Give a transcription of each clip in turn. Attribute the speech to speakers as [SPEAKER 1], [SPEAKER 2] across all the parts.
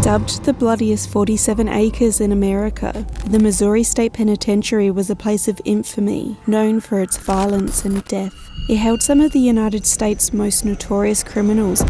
[SPEAKER 1] Dubbed the bloodiest 47 acres in America, the Missouri State Penitentiary was a place of infamy, known for its violence and death. It held some of the United States' most notorious criminals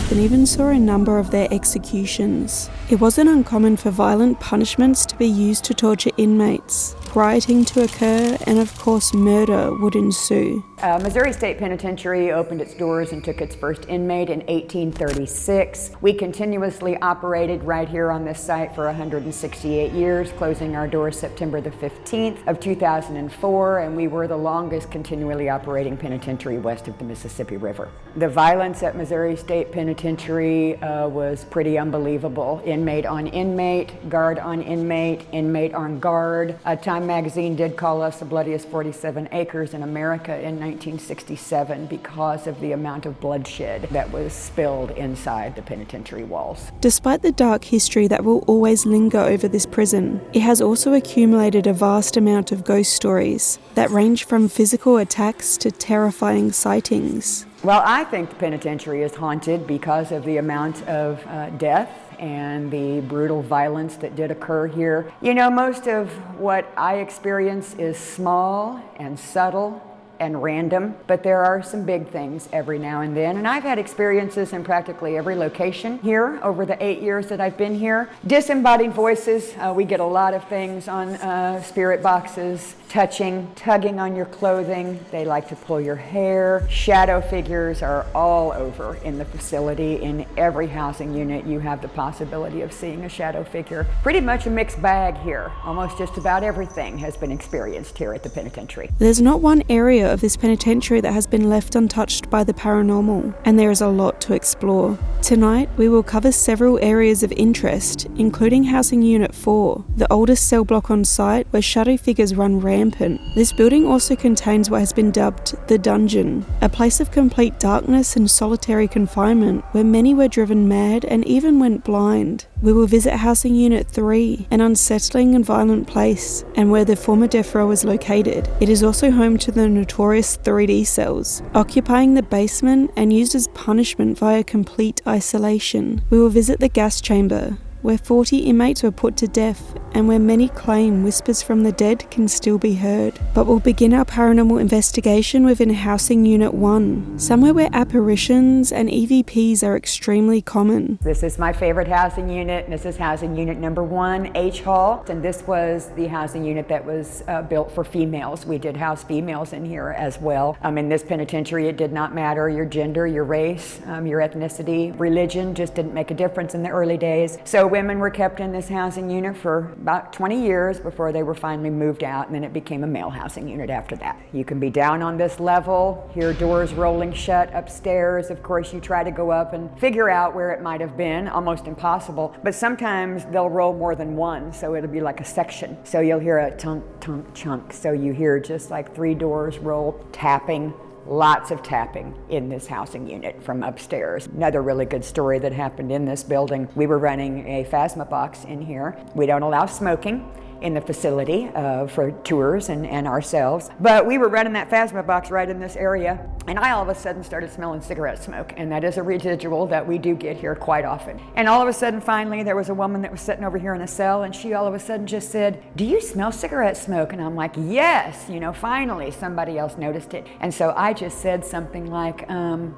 [SPEAKER 1] and even saw a number of their executions. It wasn't uncommon for violent punishments to be used to torture inmates, rioting to occur, and of course murder would ensue.
[SPEAKER 2] Missouri State Penitentiary opened its doors and took its first inmate in 1836. We continuously operated right here on this site for 168 years, closing our doors September the 15th of 2004, and we were the longest continually operating penitentiary west of the Mississippi River. The violence at Missouri State Penitentiary was pretty unbelievable. Inmate on inmate, guard on inmate, inmate on guard. Time magazine did call us the bloodiest 47 acres in America in 1967 because of the amount of bloodshed that was spilled inside the penitentiary walls.
[SPEAKER 1] Despite the dark history that will always linger over this prison, it has also accumulated a vast amount of ghost stories that range from physical attacks to terrifying sightings.
[SPEAKER 2] Well, I think the penitentiary is haunted because of the amount of death and the brutal violence that did occur here. You know, most of what I experience is small and subtle and random, but there are some big things every now and then. And I've had experiences in practically every location here over the 8 years that I've been here. Disembodied voices, we get a lot of things on spirit boxes, touching, tugging on your clothing. They like to pull your hair. Shadow figures are all over in the facility. In every housing unit, you have the possibility of seeing a shadow figure. Pretty much a mixed bag here. Almost just about everything has been experienced here at the penitentiary.
[SPEAKER 1] There's not one area of this penitentiary that has been left untouched by the paranormal, and there is a lot to explore. Tonight, we will cover several areas of interest, including Housing Unit 4, the oldest cell block on site where shadow figures run rampant. This building also contains what has been dubbed the Dungeon, a place of complete darkness and solitary confinement where many were driven mad and even went blind. We will visit Housing Unit 3, an unsettling and violent place, and where the former death row is located. It is also home to the notorious 3D cells, occupying the basement and used as punishment via complete isolation. We will visit the gas chamber, where 40 inmates were put to death and where many claim whispers from the dead can still be heard. But we'll begin our paranormal investigation within Housing Unit 1, somewhere where apparitions and EVPs are extremely common.
[SPEAKER 2] This is my favorite housing unit, and this is Housing Unit number 1, H Hall, and this was the housing unit that was built for females. We did house females in here as well. In this penitentiary, it did not matter your gender, your race, your ethnicity, religion just didn't make a difference in the early days. So women were kept in this housing unit for about 20 years before they were finally moved out, and then it became a male housing unit after that. You can be down on this level, hear doors rolling shut upstairs. Of course, you try to go up and figure out where it might have been, almost impossible. But sometimes they'll roll more than one, so it'll be like a section. So you'll hear a tunk, tunk, chunk. So you hear just like 3 doors roll, tapping. Lots of tapping in this housing unit from upstairs. Another really good story that happened in this building. We were running a phasma box in here. We don't allow smoking in the facility for tours and ourselves. But we were running that phasma box right in this area, and I all of a sudden started smelling cigarette smoke, and that is a residual that we do get here quite often. And all of a sudden, finally, there was a woman that was sitting over here in a cell, and she all of a sudden just said, "Do you smell cigarette smoke?" And I'm like, "Yes," finally somebody else noticed it. And so I just said something like,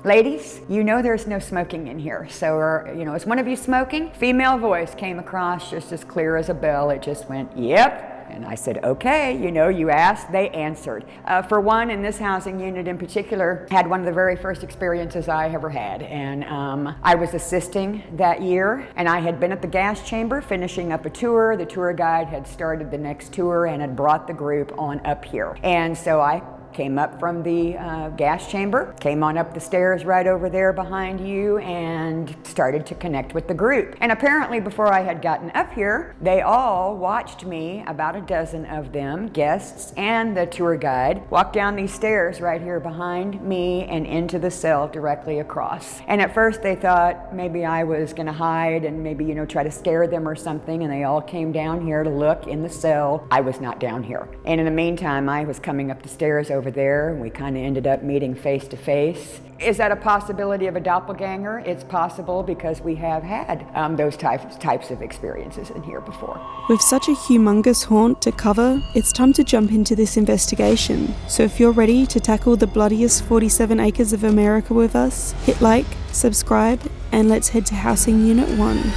[SPEAKER 2] "Ladies, there's no smoking in here. So, is one of you smoking?" Female voice came across just as clear as a bell. It just went, "Yep." And I said, "Okay, you asked," they answered. For one, in this housing unit in particular, had one of the very first experiences I ever had. And I was assisting that year, and I had been at the gas chamber finishing up a tour. The tour guide had started the next tour and had brought the group on up here. And so I came up from the gas chamber, came on up the stairs right over there behind you, and started to connect with the group. And apparently before I had gotten up here, they all watched me, about a dozen of them, guests and the tour guide, walk down these stairs right here behind me and into the cell directly across. And at first they thought maybe I was gonna hide and maybe, try to scare them or something, and they all came down here to look in the cell. I was not down here. And in the meantime, I was coming up the stairs over there, and we kind of ended up meeting face to face. Is that a possibility of a doppelganger? It's possible because we have had those types of experiences in here before.
[SPEAKER 1] With such a humongous haunt to cover, it's time to jump into this investigation. So if you're ready to tackle the bloodiest 47 acres of America with us, hit like, subscribe, and let's head to Housing Unit 1.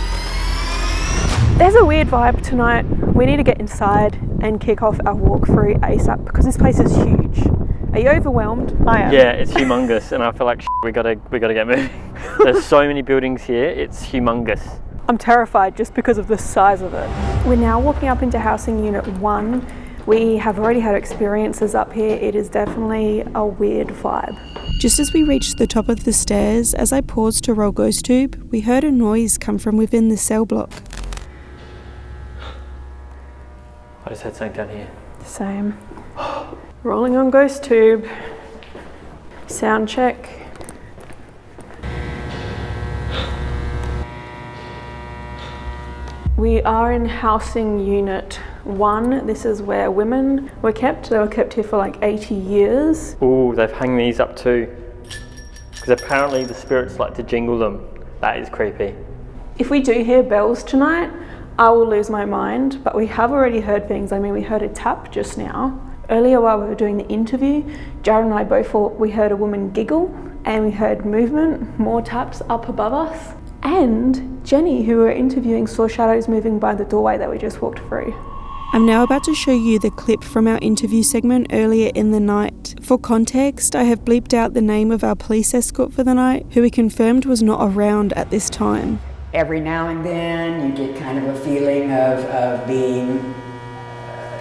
[SPEAKER 1] There's a weird vibe tonight. We need to get inside and kick off our walkthrough ASAP because this place is huge. Are you overwhelmed? I am.
[SPEAKER 3] Yeah, it's humongous, and I feel like we gotta get moving. There's so many buildings here. It's humongous.
[SPEAKER 1] I'm terrified just because of the size of it. We're now walking up into Housing Unit 1. We have already had experiences up here. It is definitely a weird vibe. Just as we reached the top of the stairs, as I paused to roll GhostTube, we heard a noise come from within the cell block.
[SPEAKER 3] I just heard something down here.
[SPEAKER 1] Same. Rolling on GhostTube. Sound check. We are in Housing Unit 1. This is where women were kept. They were kept here for like 80 years.
[SPEAKER 3] Ooh, they've hung these up too. Because apparently the spirits like to jingle them. That is creepy.
[SPEAKER 1] If we do hear bells tonight, I will lose my mind, but we have already heard things. I mean, we heard a tap just now. Earlier while we were doing the interview, Jared and I both thought we heard a woman giggle, and we heard movement, more taps up above us. And Jenny, who we were interviewing, saw shadows moving by the doorway that we just walked through. I'm now about to show you the clip from our interview segment earlier in the night. For context, I have bleeped out the name of our police escort for the night, who we confirmed was not around at this time.
[SPEAKER 2] Every now and then you get kind of a feeling of being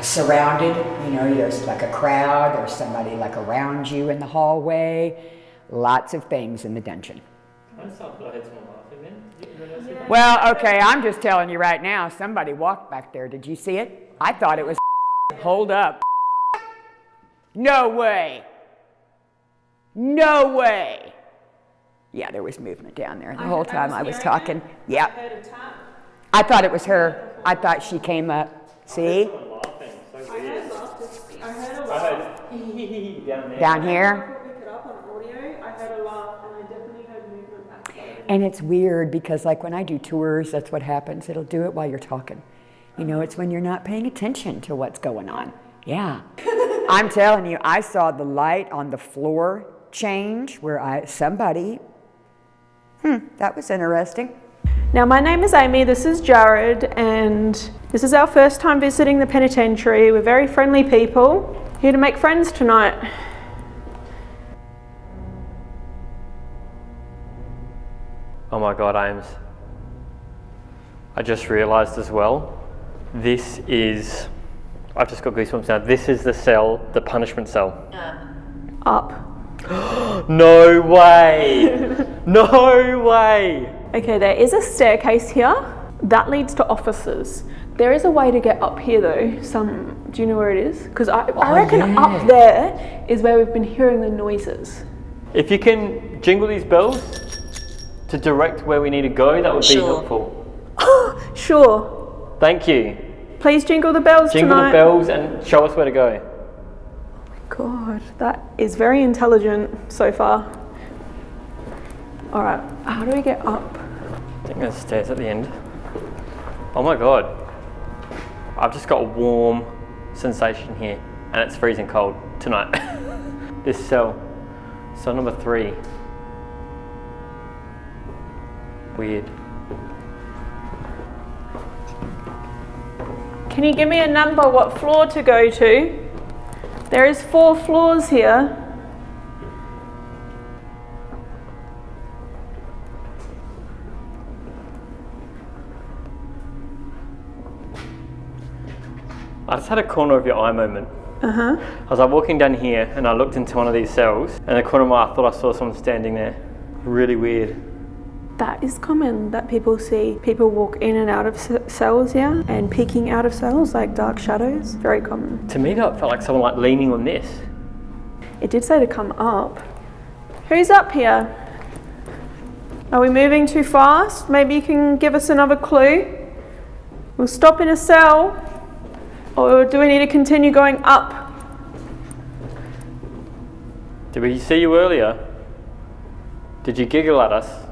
[SPEAKER 2] surrounded. You know, there's like a crowd or somebody like around you in the hallway. Lots of things in the dungeon. Well, okay, I'm just telling you right now, somebody walked back there. Did you see it? I thought it was hold up. No way. No way. Yeah, there was movement down there the whole time I was talking. Yeah. I thought it was her. I thought she came up. See?
[SPEAKER 3] I heard a laugh.
[SPEAKER 2] Down here? And it's weird because like when I do tours, that's what happens. It'll do it while you're talking. You know, it's when you're not paying attention to what's going on. Yeah. I'm telling you, I saw the light on the floor change where somebody, that was interesting.
[SPEAKER 1] Now, my name is Amy, this is Jared, and this is our first time visiting the penitentiary. We're very friendly people, here to make friends tonight.
[SPEAKER 3] Oh my God, Ames. I just realised as well, this is, I've just got goosebumps now, this is the cell, the punishment cell.
[SPEAKER 1] Up.
[SPEAKER 3] No way! No way!
[SPEAKER 1] Okay, there is a staircase here that leads to offices. There is a way to get up here though. Do you know where it is? Because I reckon up there is where we've been hearing the noises.
[SPEAKER 3] If you can jingle these bells to direct where we need to go, that would be helpful.
[SPEAKER 1] Sure.
[SPEAKER 3] Thank you.
[SPEAKER 1] Please jingle the bells
[SPEAKER 3] Jingle
[SPEAKER 1] tonight.
[SPEAKER 3] the bells and show us where to go.
[SPEAKER 1] God, that is very intelligent so far. All right, how do we get up?
[SPEAKER 3] I think there's stairs at the end. Oh my God. I've just got a warm sensation here and it's freezing cold tonight. This cell number 3. Weird.
[SPEAKER 1] Can you give me a number, what floor to go to? There is 4 floors here.
[SPEAKER 3] I just had a corner of your eye moment. I was like walking down here and I looked into one of these cells and the corner of my eye, I thought I saw someone standing there. Really weird.
[SPEAKER 1] That is common that people see. People walk in and out of cells here and peeking out of cells like dark shadows. Very common.
[SPEAKER 3] To me though, it felt like someone like leaning on this.
[SPEAKER 1] It did say to come up. Who's up here? Are we moving too fast? Maybe you can give us another clue. We'll stop in a cell. Or do we need to continue going up?
[SPEAKER 3] Did we see you earlier? Did you giggle at us?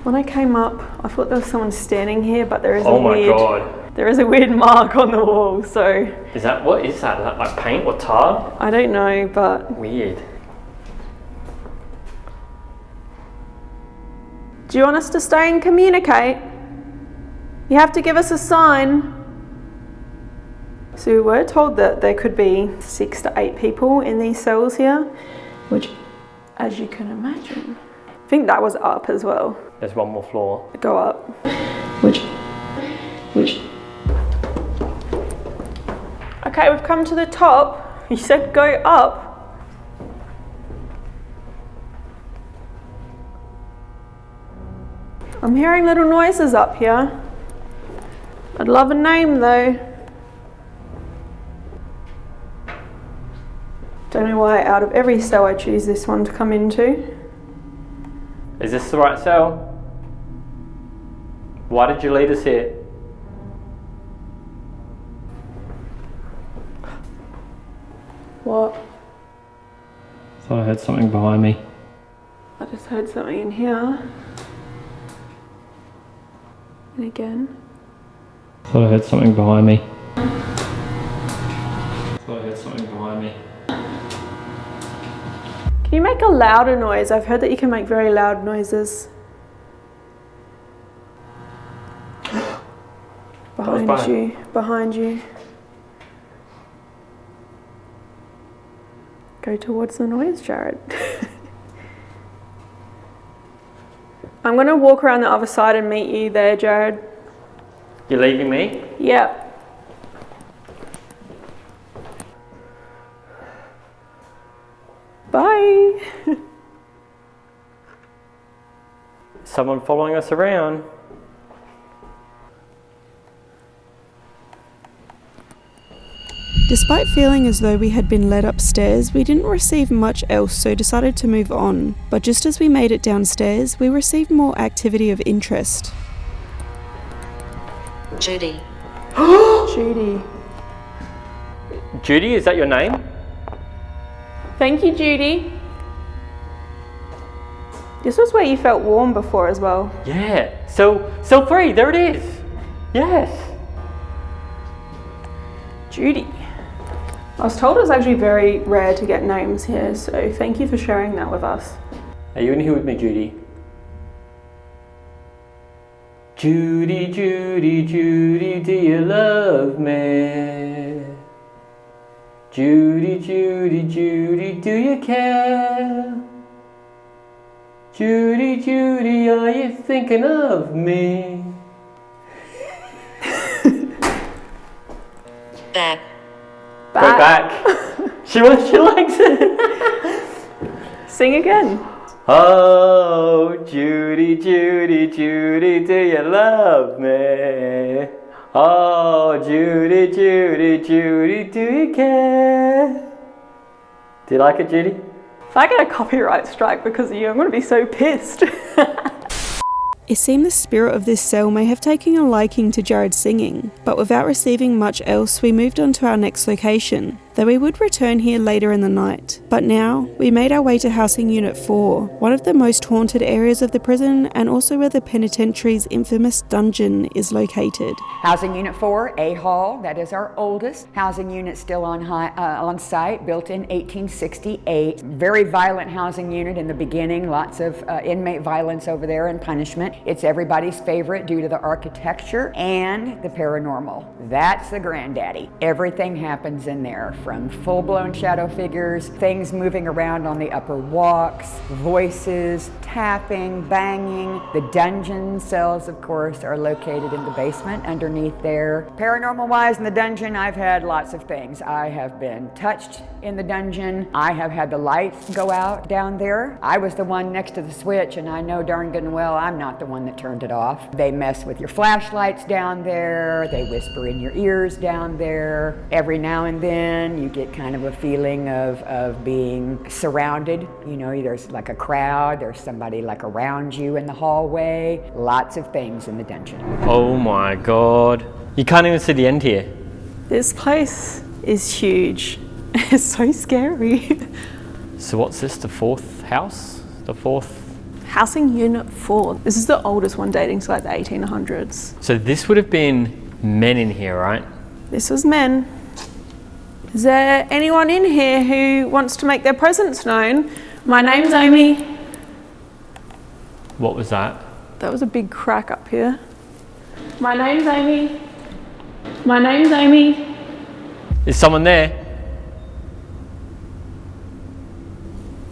[SPEAKER 1] When I came up, I thought there was someone standing here, but there is there is a weird mark on the wall, so...
[SPEAKER 3] What is that? Is that like paint or tar?
[SPEAKER 1] I don't know, but...
[SPEAKER 3] Weird.
[SPEAKER 1] Do you want us to stay and communicate? You have to give us a sign. So we were told that there could be 6 to 8 people in these cells here, which, as you can imagine, I think that was up as well.
[SPEAKER 3] There's one more floor.
[SPEAKER 1] Go up. Which. Okay, we've come to the top. You said go up. I'm hearing little noises up here. I'd love a name though. Don't know why out of every cell I choose this one to come into.
[SPEAKER 3] Is this the right cell? Why did you lead us here?
[SPEAKER 1] What?
[SPEAKER 3] Thought I heard something behind me.
[SPEAKER 1] I just heard something in here. And again.
[SPEAKER 3] Thought I heard something behind me. Thought I heard something behind me.
[SPEAKER 1] Can you make a louder noise? I've heard that you can make very loud noises. Behind you. Go towards the noise, Jared. I'm gonna walk around the other side and meet you there, Jared.
[SPEAKER 3] You're leaving me?
[SPEAKER 1] Yep. Bye.
[SPEAKER 3] Someone following us around.
[SPEAKER 1] Despite feeling as though we had been led upstairs, we didn't receive much else, so decided to move on. But just as we made it downstairs, we received more activity of interest.
[SPEAKER 4] Judy.
[SPEAKER 1] Judy.
[SPEAKER 3] Judy, is that your name?
[SPEAKER 1] Thank you, Judy. This was where you felt warm before as well.
[SPEAKER 3] Yeah. Cell 3, there it is. Yes.
[SPEAKER 1] Judy. I was told it was actually very rare to get names here, so thank you for sharing that with us.
[SPEAKER 3] Are you in here with me, Judy? Judy, Judy, Judy, do you love me? Judy, Judy, Judy, do you care? Judy, Judy, are you thinking of me?
[SPEAKER 4] Back.
[SPEAKER 3] Go back. She likes it.
[SPEAKER 1] Sing again.
[SPEAKER 3] Oh, Judy, Judy, Judy, do you love me? Oh, Judy, Judy, Judy, do you care? Do you like it, Judy?
[SPEAKER 1] If I get a copyright strike because of you, I'm going to be so pissed. It seemed the spirit of this cell may have taken a liking to Jared's singing, but without receiving much else, we moved on to our next location, though we would return here later in the night. But now, we made our way to Housing Unit 4, one of the most haunted areas of the prison and also where the penitentiary's infamous dungeon is located.
[SPEAKER 2] Housing Unit 4, A Hall, that is our oldest housing unit still on site, built in 1868. Very violent housing unit in the beginning, lots of inmate violence over there and punishment. It's everybody's favorite due to the architecture and the paranormal. That's the granddaddy. Everything happens in there, from full-blown shadow figures, things moving around on the upper walks, voices, tapping, banging. The dungeon cells, of course, are located in the basement underneath there. Paranormal-wise in the dungeon, I've had lots of things. I have been touched in the dungeon. I have had the lights go out down there. I was the one next to the switch, and I know darn good and well I'm not the one that turned it off. They mess with your flashlights down there. They whisper in your ears down there. Every now and then in, you get kind of a feeling of being surrounded. You know, there's like a crowd, there's somebody like around you in the hallway, lots of things in the dungeon.
[SPEAKER 3] Oh my God. You can't even see the end here.
[SPEAKER 1] This place is huge. It's so scary.
[SPEAKER 3] So what's this, the fourth house? The fourth?
[SPEAKER 1] Housing Unit 4. This is the oldest one, dating to like the 1800s.
[SPEAKER 3] So this would have been men in here, right?
[SPEAKER 1] This was men. Is there anyone in here who wants to make their presence known? My name's Amy.
[SPEAKER 3] What was that?
[SPEAKER 1] That was a big crack up here. My name's Amy. My name's Amy.
[SPEAKER 3] Is someone there?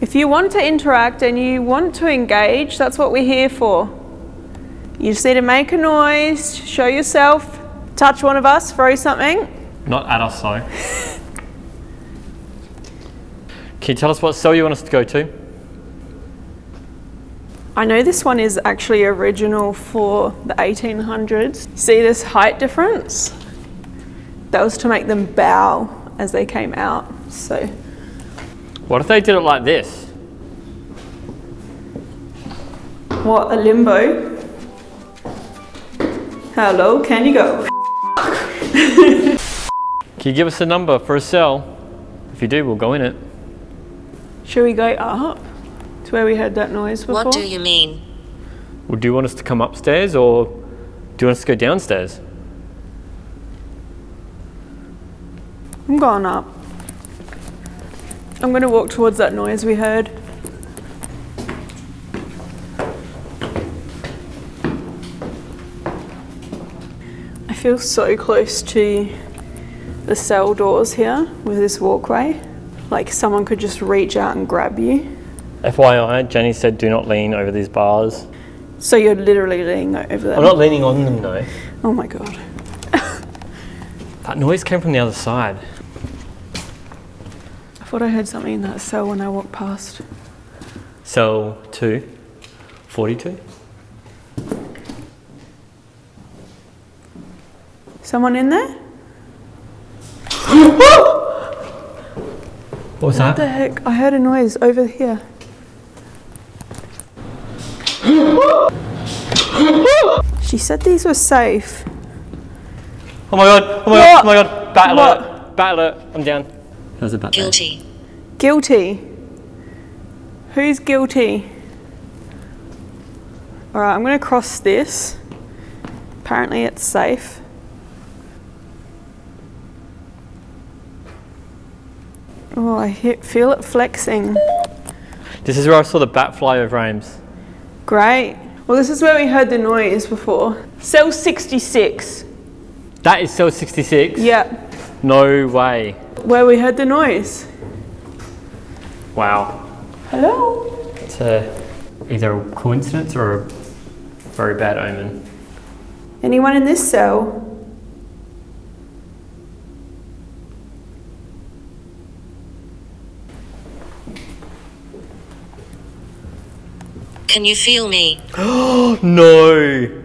[SPEAKER 1] If you want to interact and you want to engage, that's what we're here for. You just need to make a noise, show yourself, touch one of us, throw something.
[SPEAKER 3] Not at us though. Can you tell us what cell you want us to go to?
[SPEAKER 1] I know this one is actually original for the 1800s. See this height difference? That was to make them bow as they came out, so.
[SPEAKER 3] What if they did it like this?
[SPEAKER 1] What, a limbo? Hello, can you go?
[SPEAKER 3] Can you give us a number for a cell? If you do, we'll go in it.
[SPEAKER 1] Should we go up to where we heard that noise before?
[SPEAKER 4] What do you mean?
[SPEAKER 3] Well, do you want us to come upstairs or do you want us to go downstairs?
[SPEAKER 1] I'm going up. I'm going to walk towards that noise we heard. I feel so close to the cell doors here with this walkway. Like someone could just reach out and grab you.
[SPEAKER 3] FYI, Jenny said do not lean over these bars.
[SPEAKER 1] So you're literally leaning over them?
[SPEAKER 3] I'm not leaning on them though.
[SPEAKER 1] Oh my God.
[SPEAKER 3] That noise came from the other side.
[SPEAKER 1] I thought I heard something in that cell when I walked past.
[SPEAKER 3] Cell 2, 42.
[SPEAKER 1] Someone in there?
[SPEAKER 3] What was
[SPEAKER 1] What the
[SPEAKER 3] that?
[SPEAKER 1] heck? I heard a noise over here. She said these were safe.
[SPEAKER 3] Oh my God, oh my God, oh my God. Bat
[SPEAKER 1] What?
[SPEAKER 3] alert, bat alert, I'm down. There's a bat there.
[SPEAKER 4] Guilty.
[SPEAKER 1] Guilty. Who's guilty? Alright, I'm going to cross this. Apparently it's safe. Oh, I feel it flexing.
[SPEAKER 3] This is where I saw the bat fly over Ames.
[SPEAKER 1] Great. Well, this is where we heard the noise before. Cell 66.
[SPEAKER 3] That is cell 66?
[SPEAKER 1] Yeah.
[SPEAKER 3] No way.
[SPEAKER 1] Where we heard the noise.
[SPEAKER 3] Wow.
[SPEAKER 1] Hello?
[SPEAKER 3] It's either a coincidence or a very bad omen.
[SPEAKER 1] Anyone in this cell?
[SPEAKER 4] Can you feel me?
[SPEAKER 3] No!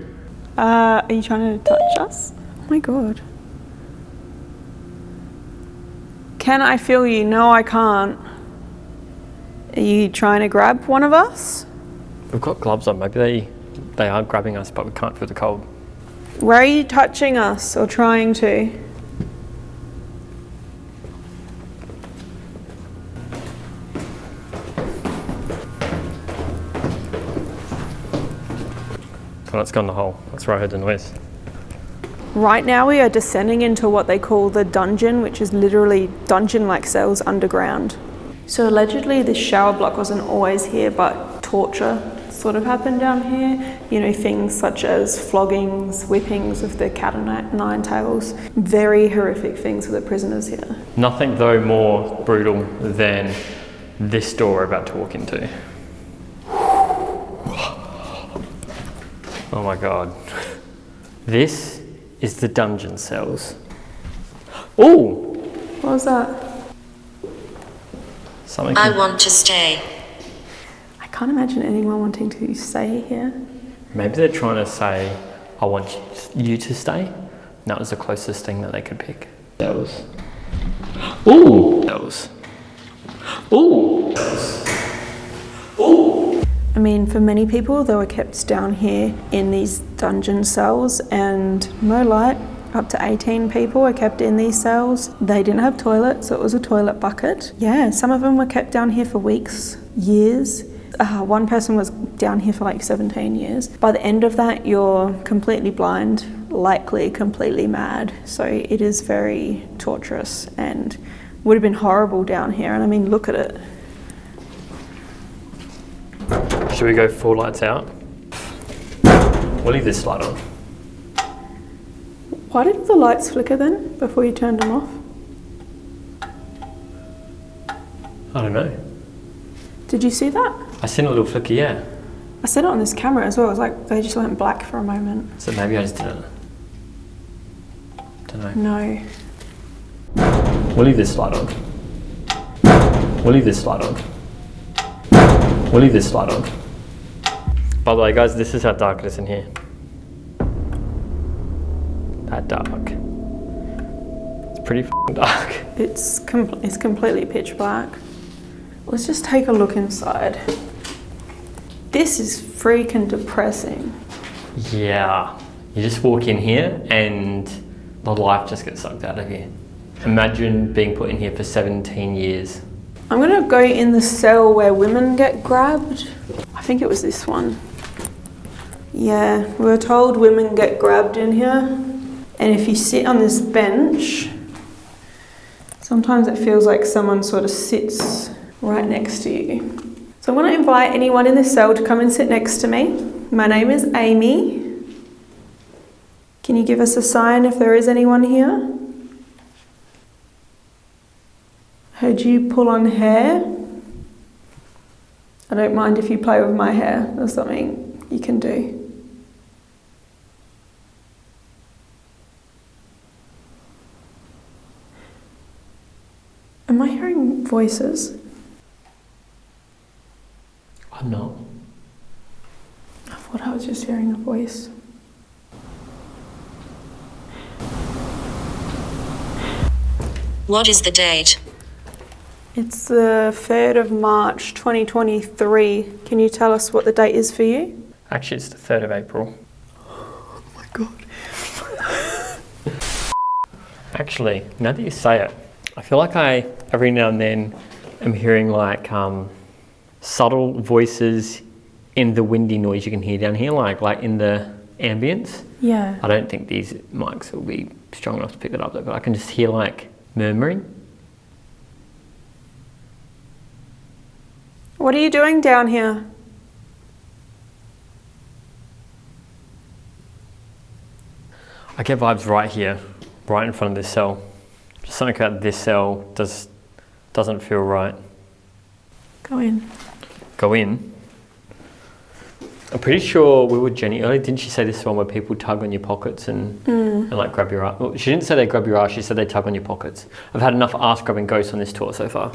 [SPEAKER 1] Are you trying to touch us? Oh my God. Can I feel you? No, I can't. Are you trying to grab one of us?
[SPEAKER 3] We've got gloves on. Maybe they are grabbing us, but we can't feel the cold.
[SPEAKER 1] Where are you touching us or trying to?
[SPEAKER 3] Come on, let's go in the hole. That's where I heard the noise.
[SPEAKER 1] Right now we are descending into what they call the dungeon, which is literally dungeon-like cells underground. So allegedly this shower block wasn't always here, but torture sort of happened down here. You know, things such as floggings, whippings of the cat o' nine tails. Very horrific things for the prisoners here.
[SPEAKER 3] Nothing though more brutal than this door we're about to walk into. Oh my God. This is the dungeon cells. Ooh!
[SPEAKER 1] What was that?
[SPEAKER 3] Something.
[SPEAKER 4] I want to stay.
[SPEAKER 1] I can't imagine anyone wanting to stay here.
[SPEAKER 3] Maybe they're trying to say, I want you to stay. And that was the closest thing that they could pick. Cells. Ooh. Cells. Ooh. Ooh.
[SPEAKER 1] I mean, for many people, they were kept down here in these dungeon cells, and no light. Up to 18 people were kept in these cells. They didn't have toilets, so it was a toilet bucket. Yeah, some of them were kept down here for weeks, years. One person was down here for like 17 years. By the end of that, you're completely blind, likely completely mad. So it is very torturous and would have been horrible down here. And I mean, look at it.
[SPEAKER 3] Should we go full lights out? We'll leave this light on.
[SPEAKER 1] Why did the lights flicker then, before you turned them off?
[SPEAKER 3] I don't know.
[SPEAKER 1] Did you see that?
[SPEAKER 3] I seen a little flicker, yeah.
[SPEAKER 1] I said it on this camera as well. It was like they just went black for a moment.
[SPEAKER 3] So maybe I just didn't. Don't
[SPEAKER 1] No.
[SPEAKER 3] know. We'll leave this light on. We'll leave this light on. We'll leave this light on. By the way, guys, this is how dark it is in here. That dark. It's pretty f***ing dark.
[SPEAKER 1] It's completely pitch black. Let's just take a look inside. This is freaking depressing.
[SPEAKER 3] Yeah. You just walk in here and the life just gets sucked out of you. Imagine being put in here for 17 years.
[SPEAKER 1] I'm gonna go in the cell where women get grabbed. I think it was this one. Yeah, we were told women get grabbed in here. And if you sit on this bench, sometimes it feels like someone sort of sits right next to you. So I'm going to invite anyone in this cell to come and sit next to me. My name is Amy. Can you give us a sign if there is anyone here? Heard you pull on hair. I don't mind if you play with my hair. That's something you can do. Am I hearing voices?
[SPEAKER 3] I'm not.
[SPEAKER 1] I thought I was just hearing a voice.
[SPEAKER 4] What is the date?
[SPEAKER 1] It's the 3rd of March 2023. Can you tell us what the date is for you?
[SPEAKER 3] Actually, it's the 3rd of April.
[SPEAKER 1] Oh my god.
[SPEAKER 3] Actually, now that you say it, I feel like I, every now and then, am hearing like subtle voices in the windy noise you can hear down here, like in the ambience.
[SPEAKER 1] Yeah.
[SPEAKER 3] I don't think these mics will be strong enough to pick that up though, but I can just hear like murmuring.
[SPEAKER 1] What are you doing down here?
[SPEAKER 3] I get vibes right here, right in front of this cell. Just something about this cell doesn't feel right.
[SPEAKER 1] Go in.
[SPEAKER 3] Go in. I'm pretty sure we were Jenny earlier. Didn't she say this one where people tug on your pockets and like grab your ass? Well, she didn't say they grab your ass, she said they tug on your pockets. I've had enough ass grabbing ghosts on this tour so far.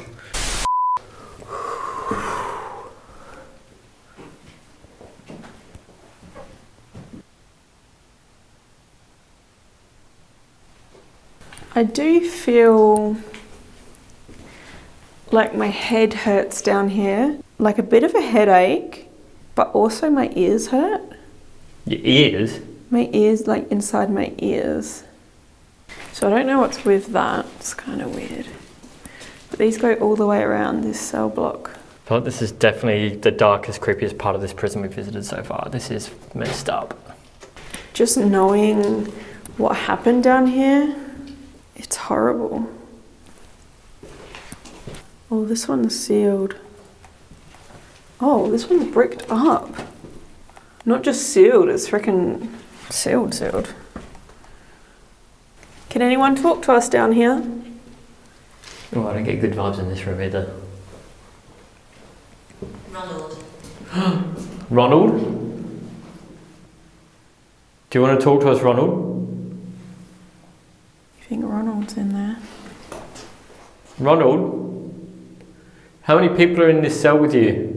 [SPEAKER 1] I do feel like my head hurts down here, like a bit of a headache, but also my ears hurt.
[SPEAKER 3] Your ears?
[SPEAKER 1] My ears, like inside my ears. So I don't know what's with that. It's kind of weird. But these go all the way around this cell block.
[SPEAKER 3] I feel like this is definitely the darkest, creepiest part of this prison we've visited so far. This is messed up.
[SPEAKER 1] Just knowing what happened down here, it's horrible. Oh, this one's sealed. Oh, this one's bricked up. Not just sealed, it's freaking sealed. Can anyone talk to us down here?
[SPEAKER 3] Oh, I don't get good vibes in this room either.
[SPEAKER 4] Ronald.
[SPEAKER 3] Ronald? Do you want to talk to us, Ronald?
[SPEAKER 1] You think Ronald's in there?
[SPEAKER 3] Ronald? How many people are in this cell with you?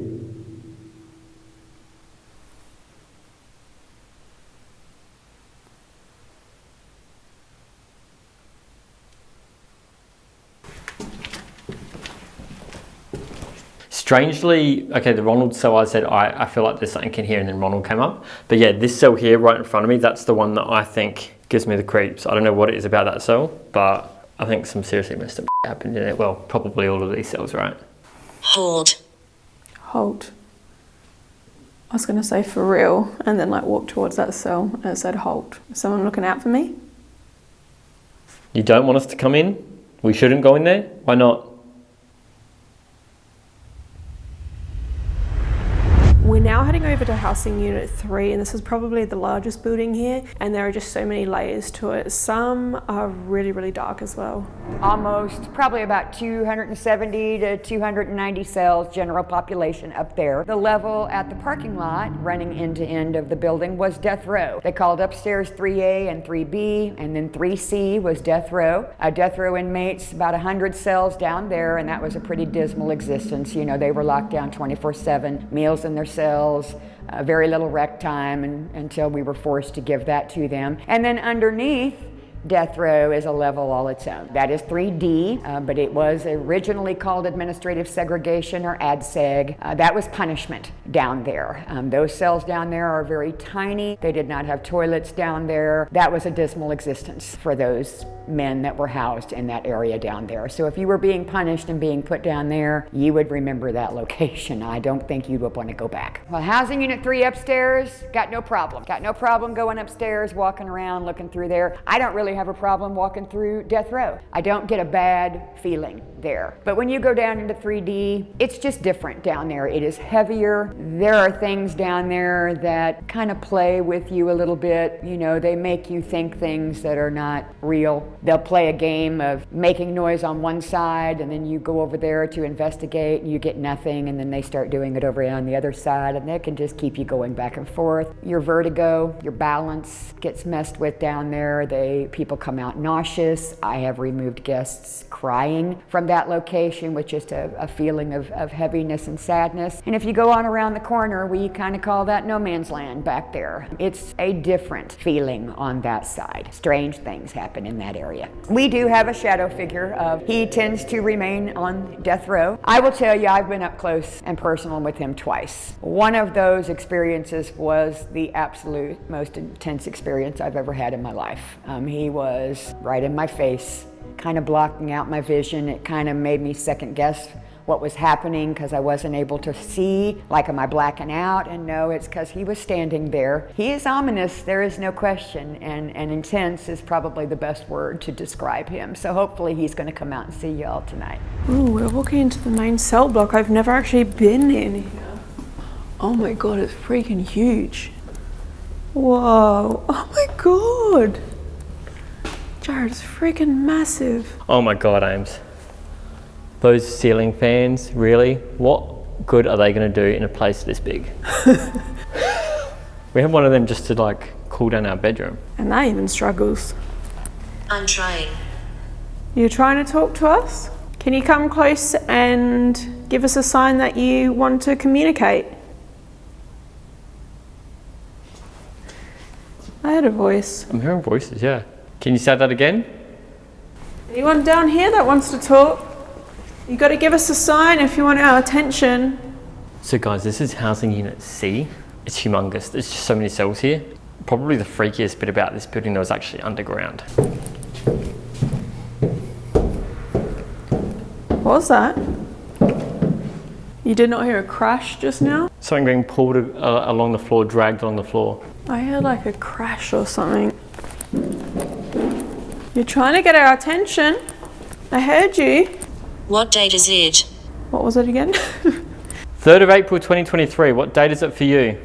[SPEAKER 3] Strangely, okay, the Ronald cell, I said, I feel like there's something in here, and then Ronald came up. But yeah, this cell here right in front of me, that's the one that I think gives me the creeps. I don't know what it is about that cell, but I think some seriously messed up happened in it. Well, probably all of these cells, right?
[SPEAKER 4] Hold.
[SPEAKER 1] Hold. I was going to say for real, and then like walk towards that cell and it said hold. Is someone looking out for me?
[SPEAKER 3] You don't want us to come in? We shouldn't go in there? Why not?
[SPEAKER 1] We're now heading over to housing unit 3, and this is probably the largest building here, and there are just so many layers to it. Some are really, really dark as well.
[SPEAKER 2] Almost, probably about 270 to 290 cells, general population up there. The level at the parking lot running end to end of the building was death row. They called upstairs 3A and 3B, and then 3C was death row. Death row inmates, about 100 cells down there, and that was a pretty dismal existence. You know, they were locked down 24/7, meals in their cells, very little rec time until we were forced to give that to them. And then underneath death row is a level all its own. That is 3D, but it was originally called administrative segregation or ad-seg. That was punishment down there. Those cells down there are very tiny. They did not have toilets down there. That was a dismal existence for those men that were housed in that area down there. So if you were being punished and being put down there, you would remember that location. I don't think you would want to go back. Well, housing unit 3 upstairs, got no problem. Got no problem going upstairs, walking around, looking through there. I don't really have a problem walking through death row. I don't get a bad feeling there. But when you go down into 3D, it's just different down there. It is heavier. There are things down there that kind of play with you a little bit. You know, they make you think things that are not real. They'll play a game of making noise on one side, and then you go over there to investigate and you get nothing, and then they start doing it over on the other side, and they can just keep you going back and forth. Your vertigo, your balance gets messed with down there. People come out nauseous. I have removed guests crying from that location with just a feeling of heaviness and sadness. And if you go on around the corner, we kind of call that no man's land back there. It's a different feeling on that side. Strange things happen in that area. We do have a shadow figure. He tends to remain on death row. I will tell you, I've been up close and personal with him twice. One of those experiences was the absolute most intense experience I've ever had in my life. He was right in my face, kind of blocking out my vision. It kind of made me second guess what was happening because I wasn't able to see. Like, am I blacking out? And no, it's because he was standing there. He is ominous, there is no question, and intense is probably the best word to describe him. So hopefully he's going to come out and see y'all tonight.
[SPEAKER 1] Ooh, we're walking into the main cell block. I've never actually been in here. Oh my god, it's freaking huge. Whoa, oh my god. Jared, it's freaking massive.
[SPEAKER 3] Oh my God, Ames. Those ceiling fans, really? What good are they going to do in a place this big? We have one of them just to like cool down our bedroom.
[SPEAKER 1] And that even struggles.
[SPEAKER 4] I'm trying.
[SPEAKER 1] You're trying to talk to us? Can you come close and give us a sign that you want to communicate? I heard a voice.
[SPEAKER 3] I'm hearing voices, yeah. Can you say that again?
[SPEAKER 1] Anyone down here that wants to talk? You got to give us a sign if you want our attention.
[SPEAKER 3] So guys, this is housing unit C. It's humongous. There's just so many cells here. Probably the freakiest bit about this building though is actually underground.
[SPEAKER 1] What was that? You did not hear a crash just now?
[SPEAKER 3] Something being pulled along the floor, dragged along the floor.
[SPEAKER 1] I heard like a crash or something. You're trying to get our attention. I heard you.
[SPEAKER 4] What date is it?
[SPEAKER 1] What was it again?
[SPEAKER 3] 3rd of April 2023. What date is it for you?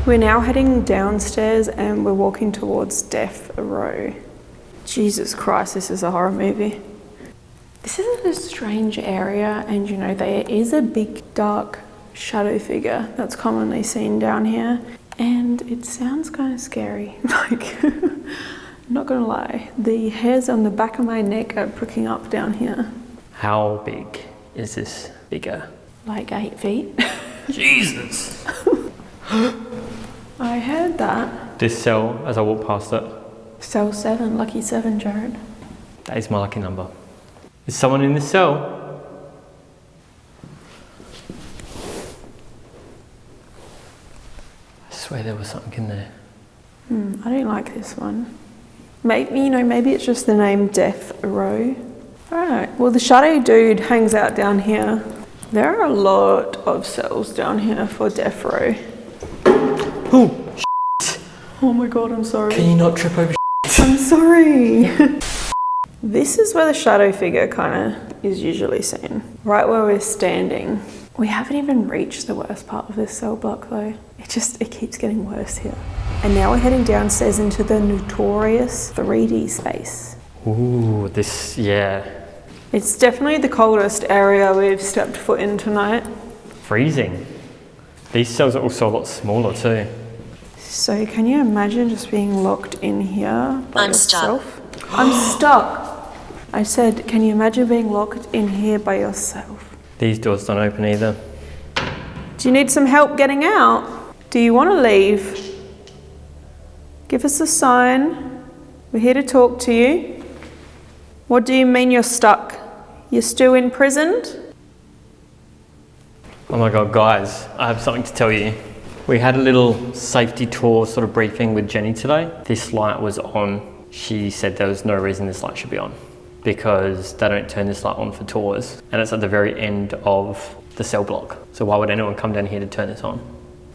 [SPEAKER 1] We're now heading downstairs and we're walking towards death row. Jesus Christ, this is a horror movie. This is a strange area, and you know, there is a big dark shadow figure that's commonly seen down here, and it sounds kind of scary. Like, I'm not gonna lie, the hairs on the back of my neck are pricking up down here.
[SPEAKER 3] How big is this figure?
[SPEAKER 1] Like 8 feet.
[SPEAKER 3] Jesus!
[SPEAKER 1] I heard that.
[SPEAKER 3] This cell, as I walk past it.
[SPEAKER 1] Cell 7, lucky 7, Jared.
[SPEAKER 3] That is my lucky number. Is someone in this cell? I swear there was something in there.
[SPEAKER 1] I don't like this one. Maybe it's just the name Death Row. Alright, well the shadow dude hangs out down here. There are a lot of cells down here for Death Row.
[SPEAKER 3] Oh, shit.
[SPEAKER 1] Oh my god, I'm sorry.
[SPEAKER 3] Can you not trip over shit?
[SPEAKER 1] I'm sorry. This is where the shadow figure kind of is usually seen. Right where we're standing. We haven't even reached the worst part of this cell block though. It keeps getting worse here. And now we're heading downstairs into the notorious 3D space.
[SPEAKER 3] Ooh, this, yeah.
[SPEAKER 1] It's definitely the coldest area we've stepped foot in tonight.
[SPEAKER 3] Freezing. These cells are also a lot smaller too.
[SPEAKER 1] So can you imagine just being locked in here by yourself? I'm stuck. I said, can you imagine being locked in here by yourself?
[SPEAKER 3] These doors don't open either.
[SPEAKER 1] Do you need some help getting out? Do you want to leave? Give us a sign. We're here to talk to you. What do you mean you're stuck? You're still imprisoned?
[SPEAKER 3] Oh my god, guys, I have something to tell you. We had a little safety tour sort of briefing with Jenny today. This light was on. She said there was no reason this light should be on because they don't turn this light on for tours and it's at the very end of the cell block. So why would anyone come down here to turn this on?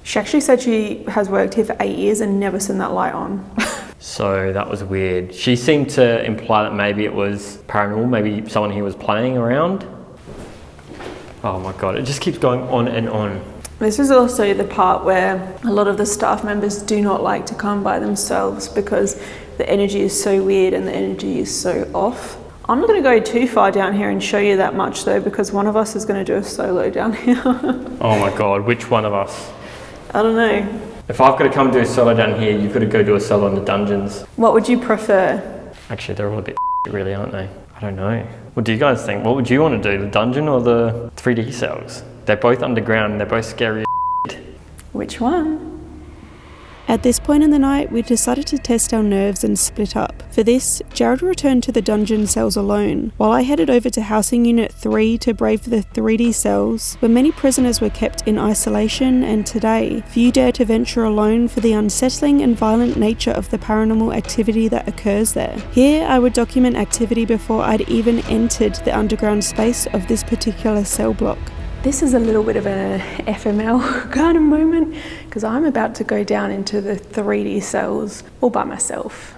[SPEAKER 1] She actually said she has worked here for 8 years and never seen that light on.
[SPEAKER 3] So that was weird. She seemed to imply that maybe it was paranormal, maybe someone here was playing around. Oh my god, it just keeps going on and on.
[SPEAKER 1] This is also the part where a lot of the staff members do not like to come by themselves because the energy is so weird and the energy is so off. I'm not going to go too far down here and show you that much though, because one of us is going to do a solo down here.
[SPEAKER 3] Oh my god, which one of us?
[SPEAKER 1] I don't know.
[SPEAKER 3] If I've got to come do a solo down here, you've got to go do a solo in the dungeons.
[SPEAKER 1] What would you prefer?
[SPEAKER 3] Actually, they're all a bit really, aren't they? I don't know. What do you guys think? What would you want to do, the dungeon or the 3D cells? They're both underground and they're both scary as
[SPEAKER 1] Which one? At this point in the night, we decided to test our nerves and split up. For this, Jared returned to the dungeon cells alone, while I headed over to Housing Unit 3 to brave the 3D cells, where many prisoners were kept in isolation, and today, few dare to venture alone for the unsettling and violent nature of the paranormal activity that occurs there. Here, I would document activity before I'd even entered the underground space of this particular cell block. This is a little bit of an FML kind of moment because I'm about to go down into the 3D cells all by myself.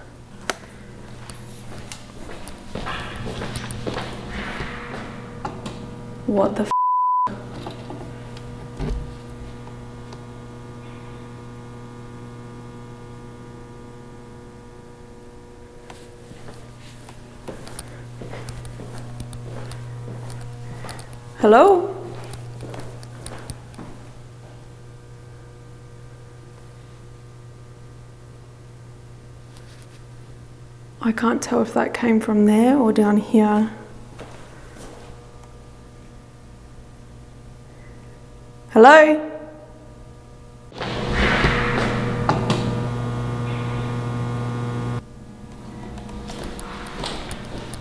[SPEAKER 1] What the f***? Hello? I can't tell if that came from there or down here. Hello?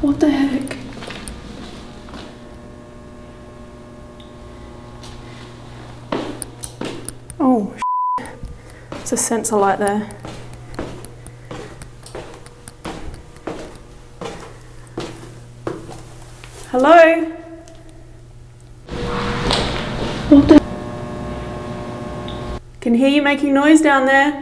[SPEAKER 1] What the heck? Oh, it's a sensor light there. Hello? What the? Can hear you making noise down there.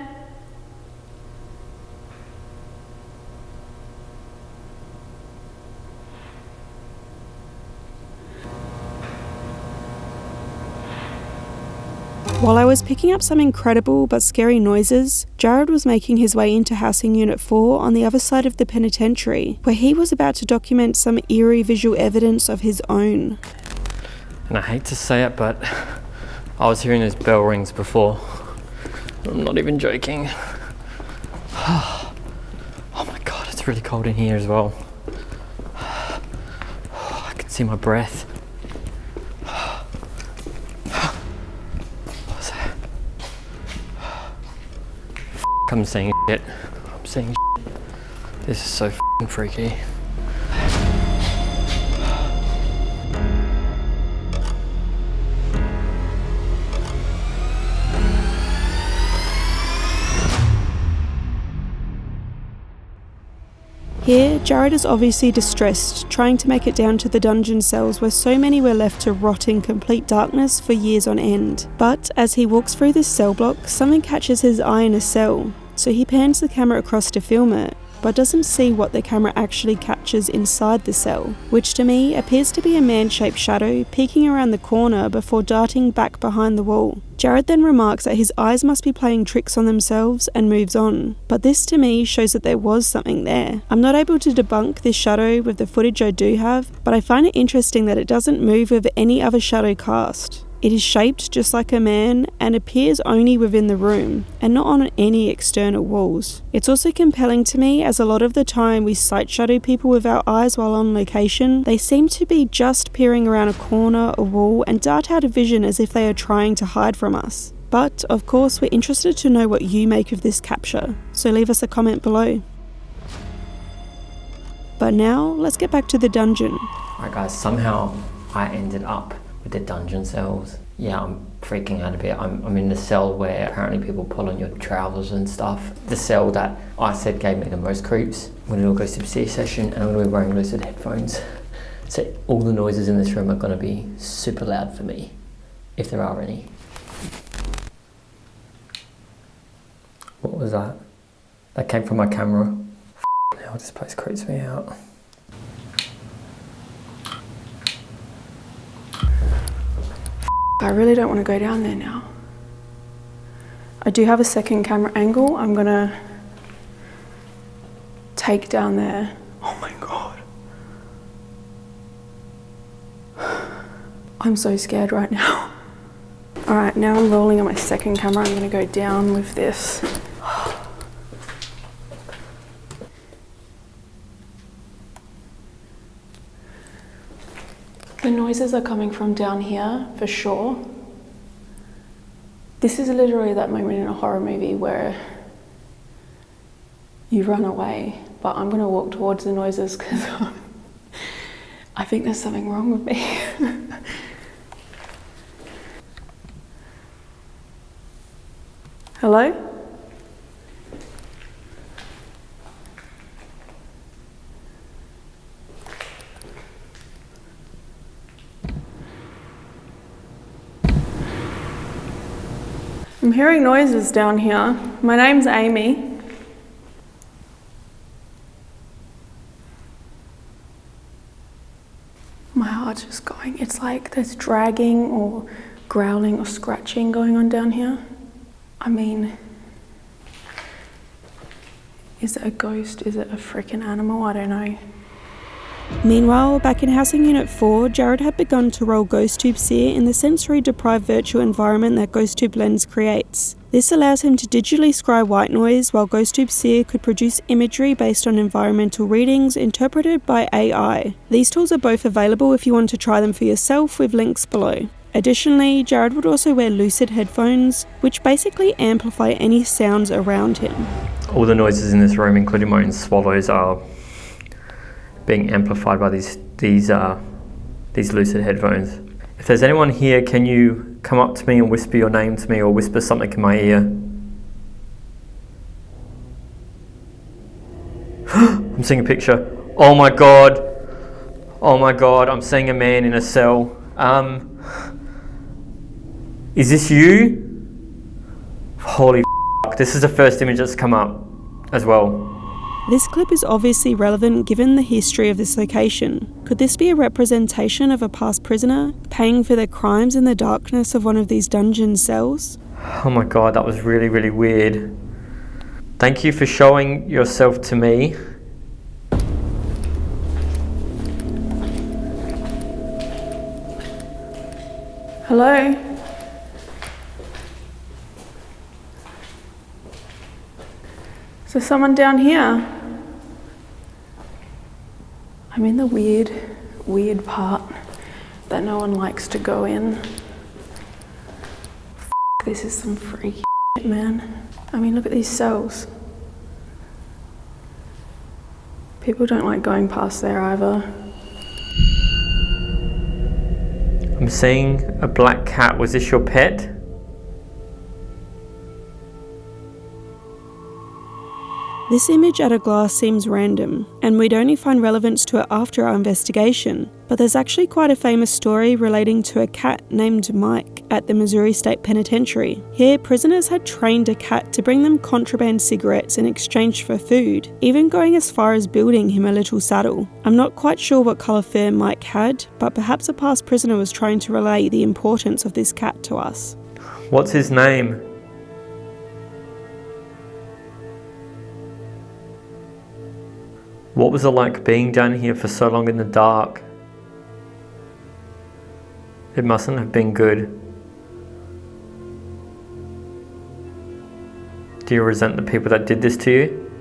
[SPEAKER 1] While I was picking up some incredible but scary noises, Jared was making his way into Housing Unit 4 on the other side of the penitentiary, where he was about to document some eerie visual evidence of his own.
[SPEAKER 3] And I hate to say it, but I was hearing those bell rings before. I'm not even joking. Oh my god, it's really cold in here as well. I can see my breath. I'm seeing shit. I'm seeing shit. This is so f***ing freaky.
[SPEAKER 1] Here, Jared is obviously distressed, trying to make it down to the dungeon cells where so many were left to rot in complete darkness for years on end. But as he walks through this cell block, something catches his eye in a cell, so he pans the camera across to film it, but doesn't see what the camera actually captures inside the cell, which to me appears to be a man-shaped shadow peeking around the corner before darting back behind the wall. Jared then remarks that his eyes must be playing tricks on themselves and moves on, but this to me shows that there was something there. I'm not able to debunk this shadow with the footage I do have, but I find it interesting that it doesn't move with any other shadow cast. It is shaped just like a man and appears only within the room and not on any external walls. It's also compelling to me as a lot of the time we sight shadow people with our eyes while on location, they seem to be just peering around a corner, a wall and dart out of vision as if they are trying to hide from us. But of course we're interested to know what you make of this capture, so leave us a comment below. But now let's get back to the dungeon.
[SPEAKER 3] Alright guys, somehow I ended up with the dungeon cells. Yeah, I'm freaking out a bit. I'm in the cell where apparently people pull on your trousers and stuff. The cell that I said gave me the most creeps. I'm gonna do a GhostTube session and I'm gonna be wearing lucid headphones. So all the noises in this room are gonna be super loud for me, if there are any. What was that? That came from my camera. Now this place creeps me out.
[SPEAKER 1] I really don't want to go down there now. I do have a second camera angle. I'm gonna take down there. Oh my god. I'm so scared right now. Alright, now I'm rolling on my second camera. I'm gonna go down with this. The noises are coming from down here, for sure. This is literally that moment in a horror movie where you run away, but I'm gonna walk towards the noises because I think there's something wrong with me. Hello? I'm hearing noises down here. My name's Amy. My heart's just going. It's like there's dragging or growling or scratching going on down here. I mean, is it a ghost? Is it a freaking animal? I don't know. Meanwhile, back in Housing Unit 4, Jared had begun to roll GhostTube Seer in the sensory-deprived virtual environment that GhostTube Lens creates. This allows him to digitally scry white noise, while GhostTube Seer could produce imagery based on environmental readings interpreted by AI. These tools are both available if you want to try them for yourself, with links below. Additionally, Jared would also wear lucid headphones, which basically amplify any sounds around him.
[SPEAKER 3] All the noises in this room, including my own swallows, are being amplified by these lucid headphones. If there's anyone here, can you come up to me and whisper your name to me or whisper something in my ear? I'm seeing a picture. Oh my god. Oh my god, I'm seeing a man in a cell. Is this you? Holy f***, this is the first image that's come up as well.
[SPEAKER 1] This clip is obviously relevant given the history of this location. Could this be a representation of a past prisoner paying for their crimes in the darkness of one of these dungeon cells?
[SPEAKER 3] Oh my god, that was really, really weird. Thank you for showing yourself to me.
[SPEAKER 1] Hello? Is there someone down here? I'm in the weird part that no one likes to go in. This is some freaky shit, man. I mean, look at these cells. People don't like going past there either.
[SPEAKER 3] I'm seeing a black cat. Was this your pet?
[SPEAKER 1] This image at a glass seems random, and we'd only find relevance to it after our investigation, but there's actually quite a famous story relating to a cat named Mike at the Missouri State Penitentiary. Here, prisoners had trained a cat to bring them contraband cigarettes in exchange for food, even going as far as building him a little saddle. I'm not quite sure what colour fur Mike had, but perhaps a past prisoner was trying to relay the importance of this cat to us.
[SPEAKER 3] What's his name? What was it like being down here for so long in the dark? It mustn't have been good. Do you resent the people that did this to you?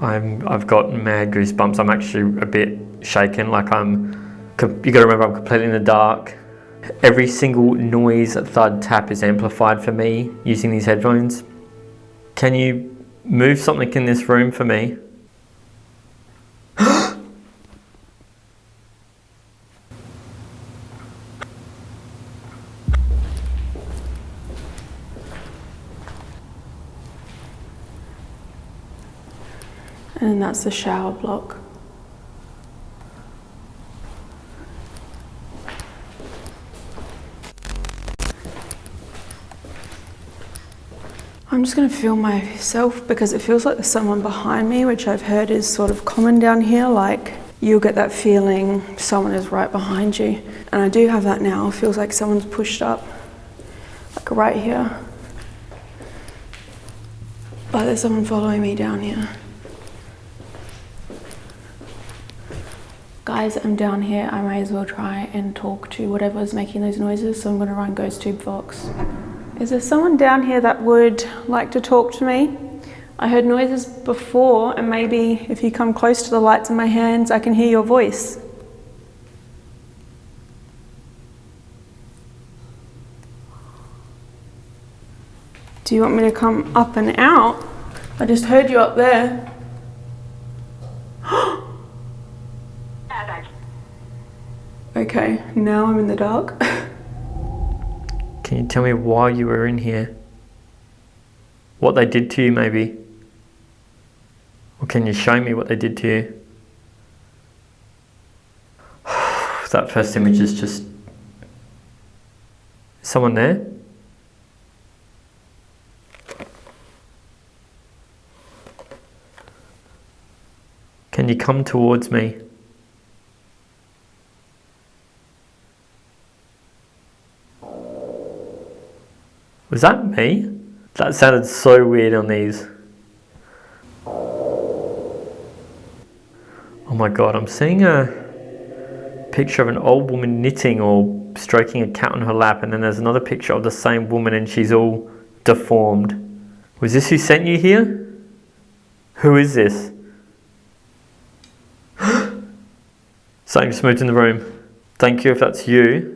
[SPEAKER 3] I've got mad goosebumps. I'm actually a bit shaken, like you gotta remember I'm completely in the dark. Every single noise, thud, tap is amplified for me using these headphones. Can you move something in this room for me?
[SPEAKER 1] And that's the shower block. I'm just going to feel myself because it feels like there's someone behind me, which I've heard is sort of common down here, like you'll get that feeling someone is right behind you. And I do have that now. It feels like someone's pushed up, like right here. But there's someone following me down here. Guys, I'm down here. I may as well try and talk to whatever's making those noises, so I'm going to run GhostTube Vox. Is there someone down here that would like to talk to me? I heard noises before, and maybe if you come close to the lights in my hands, I can hear your voice. Do you want me to come up and out? I just heard you up there. Okay, now I'm in the dark.
[SPEAKER 3] Can you tell me why you were in here? What they did to you, maybe? Or can you show me what they did to you? That first image is just... Is someone there? Can you come towards me? Was that me? That sounded so weird on these. Oh my god, I'm seeing a picture of an old woman knitting or stroking a cat on her lap, and then there's another picture of the same woman and she's all deformed. Was this who sent you here? Who is this? Something just moved in the room. Thank you if that's you.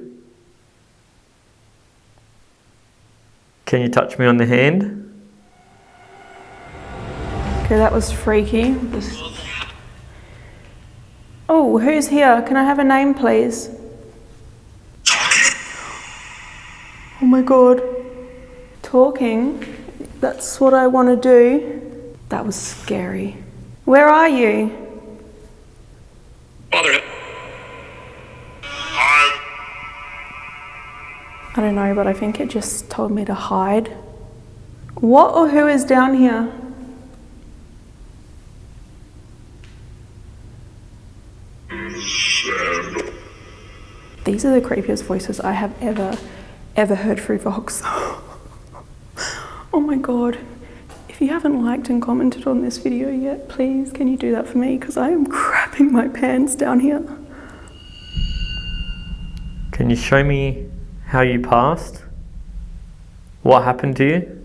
[SPEAKER 3] Can you touch me on the hand?
[SPEAKER 1] Okay, that was freaky. Oh, who's here? Can I have a name, please? Oh my god. Talking? That's what I want to do. That was scary. Where are you? I don't know, but I think it just told me to hide. What or who is down here? These are the creepiest voices I have ever heard through Vox. Oh my god. If you haven't liked and commented on this video yet, please can you do that for me? Because I am crapping my pants down here.
[SPEAKER 3] Can you show me how you passed? What happened to you?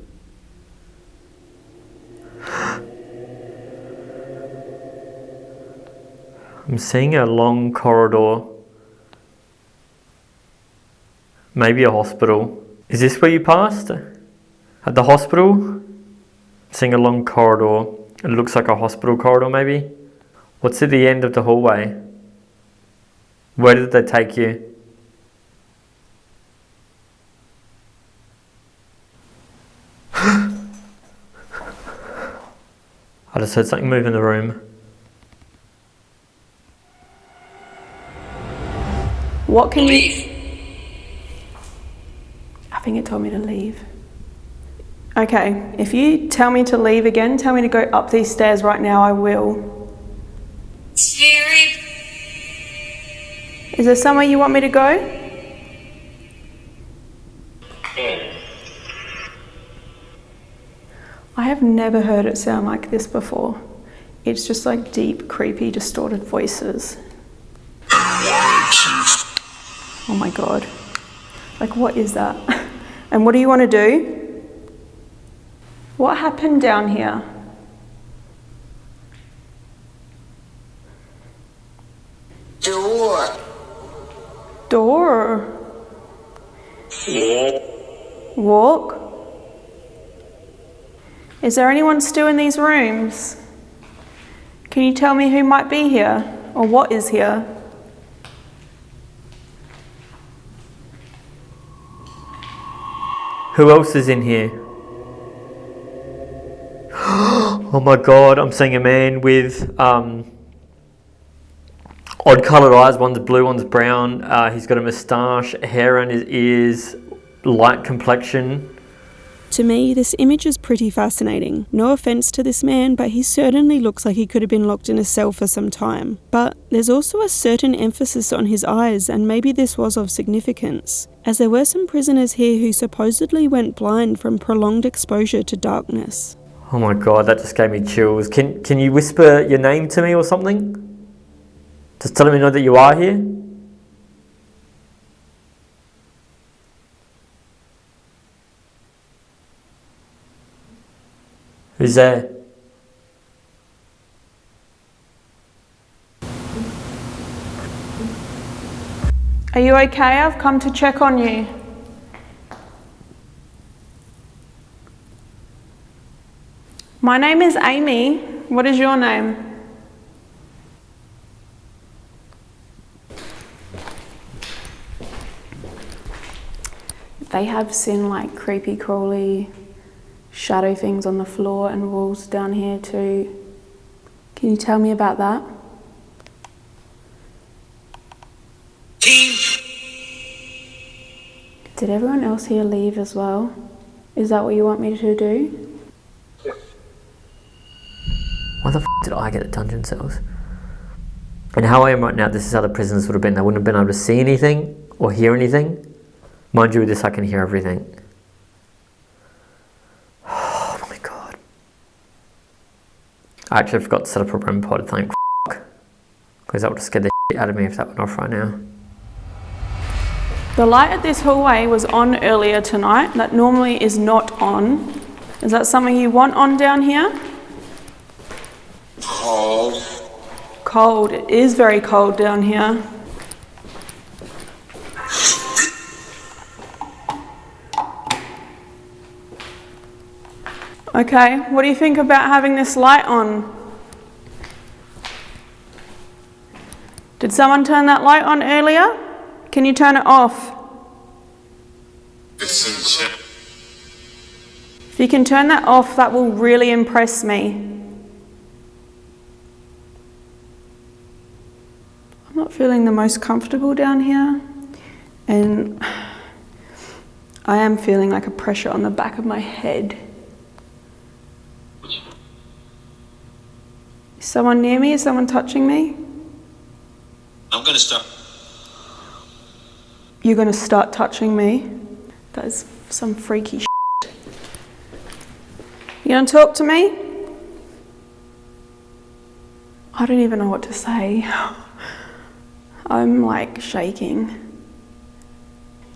[SPEAKER 3] I'm seeing a long corridor. Maybe a hospital. Is this where you passed? At the hospital? I'm seeing a long corridor. It looks like a hospital corridor maybe. What's at the end of the hallway? Where did they take you? I just heard something move in the room.
[SPEAKER 1] What can you... I think it told me to leave. Okay, if you tell me to leave again, tell me to go up these stairs right now, I will.
[SPEAKER 4] Very.
[SPEAKER 1] Is there somewhere you want me to go? I have never heard it sound like this before. It's just like deep, creepy, distorted voices. Oh my God. Like, what is that? And what do you want to do? What happened down here?
[SPEAKER 4] Door.
[SPEAKER 1] Door? Walk? Is there anyone still in these rooms? Can you tell me who might be here? Or what is here?
[SPEAKER 3] Who else is in here? Oh my God, I'm seeing a man with odd coloured eyes. One's blue, one's brown. He's got a moustache, hair on his ears, light complexion.
[SPEAKER 1] To me, this image is pretty fascinating. No offence to this man, but he certainly looks like he could have been locked in a cell for some time. But there's also a certain emphasis on his eyes, and maybe this was of significance, as there were some prisoners here who supposedly went blind from prolonged exposure to darkness.
[SPEAKER 3] Oh my God, that just gave me chills. Can you whisper your name to me or something? Just to let me know that you are here? Who's there?
[SPEAKER 1] Are you okay? I've come to check on you. My name is Amy. What is your name? They have seen like creepy crawly shadow things on the floor and walls down here too. Can you tell me about that? Did everyone else here leave as well? Is that what you want me to do?
[SPEAKER 3] Why the f did I get the dungeon cells? And how I am right now, this is how the prisoners would have been. They wouldn't have been able to see anything or hear anything. Mind you, with this I can hear everything. Oh my God. I actually forgot to set up a REM pod, thank f***. Because that would have scared the shit out of me if that went off right now.
[SPEAKER 1] The light at this hallway was on earlier tonight. That normally is not on. Is that something you want on down here?
[SPEAKER 4] Cold.
[SPEAKER 1] Cold. It is very cold down here. Okay, what do you think about having this light on? Did someone turn that light on earlier? Can you turn it off? If you can turn that off, that will really impress me. I'm not feeling the most comfortable down here, and I am feeling like a pressure on the back of my head. Is someone near me? Is someone touching me?
[SPEAKER 5] I'm going to start.
[SPEAKER 1] You're going to start touching me? That is some freaky shit. You going to talk to me? I don't even know what to say. I'm like shaking.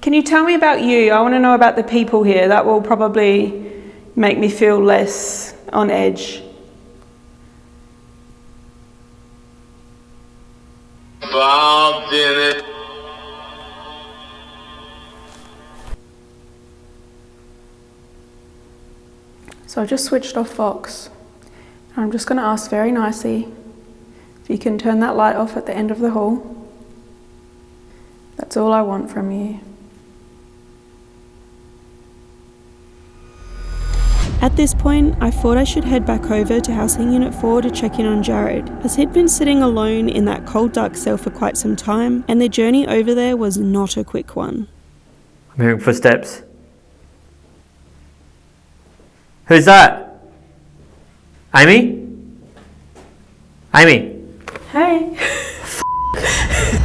[SPEAKER 1] Can you tell me about you? I want to know about the people here. That will probably make me feel less on edge.
[SPEAKER 5] Bob did it.
[SPEAKER 1] So I just switched off Fox. I'm just going to ask very nicely if you can turn that light off at the end of the hall. That's all I want from you. At this point, I thought I should head back over to Housing Unit 4 to check in on Jared, as he'd been sitting alone in that cold dark cell for quite some time, and the journey over there was not a quick one.
[SPEAKER 3] I'm hearing footsteps. Who's that? Amy? Amy?
[SPEAKER 1] Hey!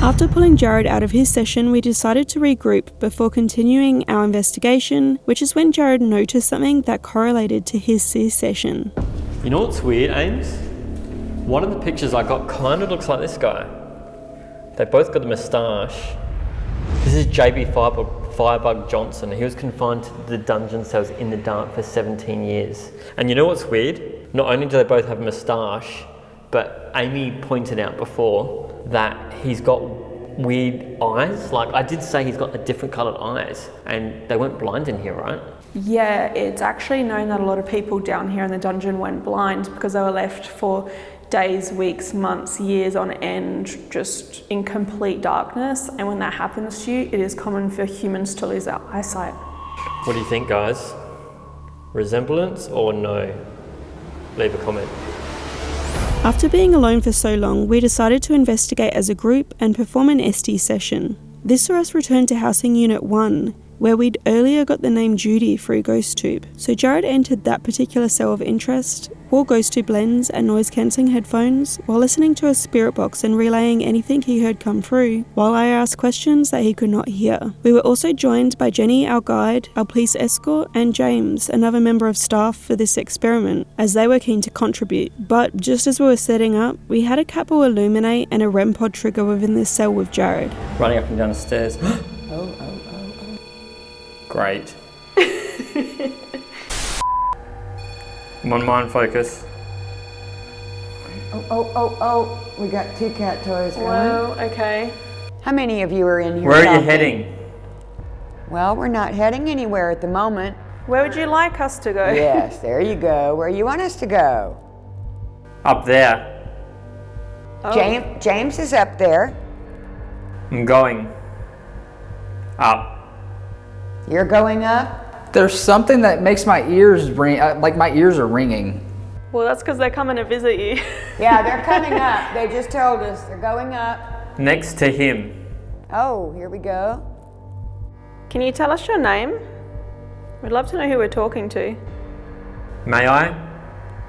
[SPEAKER 1] After pulling Jared out of his session, we decided to regroup before continuing our investigation, which is when Jared noticed something that correlated to his session.
[SPEAKER 3] You know what's weird, Ames? One of the pictures I got kind of looks like this guy. They both got the moustache. This is JB Firebug Johnson. He was confined to the dungeon cells in the dark for 17 years. And you know what's weird? Not only do they both have a moustache, but Amy pointed out before that he's got weird eyes. Like, I did say he's got a different coloured eyes, and they went blind in here, right?
[SPEAKER 1] Yeah, it's actually known that a lot of people down here in the dungeon went blind because they were left for days, weeks, months, years on end, just in complete darkness. And when that happens to you, it is common for humans to lose their eyesight.
[SPEAKER 3] What do you think, guys? Resemblance or no? Leave a comment.
[SPEAKER 1] After being alone for so long, we decided to investigate as a group and perform an SD session. This saw us return to Housing Unit 1, where we'd earlier got the name Judy through GhostTube. So Jared entered that particular cell of interest, wore GhostTube Lens and noise-cancelling headphones, while listening to a spirit box and relaying anything he heard come through, while I asked questions that he could not hear. We were also joined by Jenny, our guide, our police escort, and James, another member of staff for this experiment, as they were keen to contribute. But just as we were setting up, we had a couple illuminate and a REM pod trigger within this cell with Jared.
[SPEAKER 3] Running up and down the stairs. Great. I'm on mind focus.
[SPEAKER 2] Oh, we got two cat toys going.
[SPEAKER 1] Whoa, okay.
[SPEAKER 2] How many of you are in here?
[SPEAKER 3] Where are you heading?
[SPEAKER 2] Well, we're not heading anywhere at the moment.
[SPEAKER 1] Where would you like us to go?
[SPEAKER 2] Yes, there you go. Where you want us to go?
[SPEAKER 3] Up there.
[SPEAKER 1] Oh.
[SPEAKER 2] James is up there.
[SPEAKER 3] I'm going up.
[SPEAKER 2] You're going up?
[SPEAKER 6] There's something that makes my ears ring, like my ears are ringing.
[SPEAKER 1] Well, that's because they're coming to visit you.
[SPEAKER 2] Yeah, they're coming up. They just told us they're going up.
[SPEAKER 3] Next to him.
[SPEAKER 2] Oh, here we go.
[SPEAKER 1] Can you tell us your name? We'd love to know who we're talking to.
[SPEAKER 3] May I?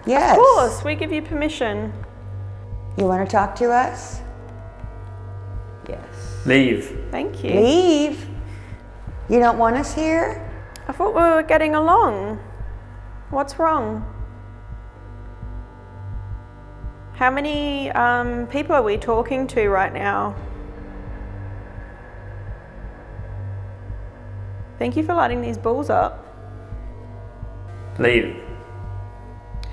[SPEAKER 2] Yes.
[SPEAKER 1] Of course, we give you permission.
[SPEAKER 2] You want to talk to us? Yes.
[SPEAKER 3] Leave.
[SPEAKER 1] Thank you.
[SPEAKER 2] Leave? You don't want us here?
[SPEAKER 1] I thought we were getting along. What's wrong? How many people are we talking to right now? Thank you for lighting these balls up.
[SPEAKER 3] Leave.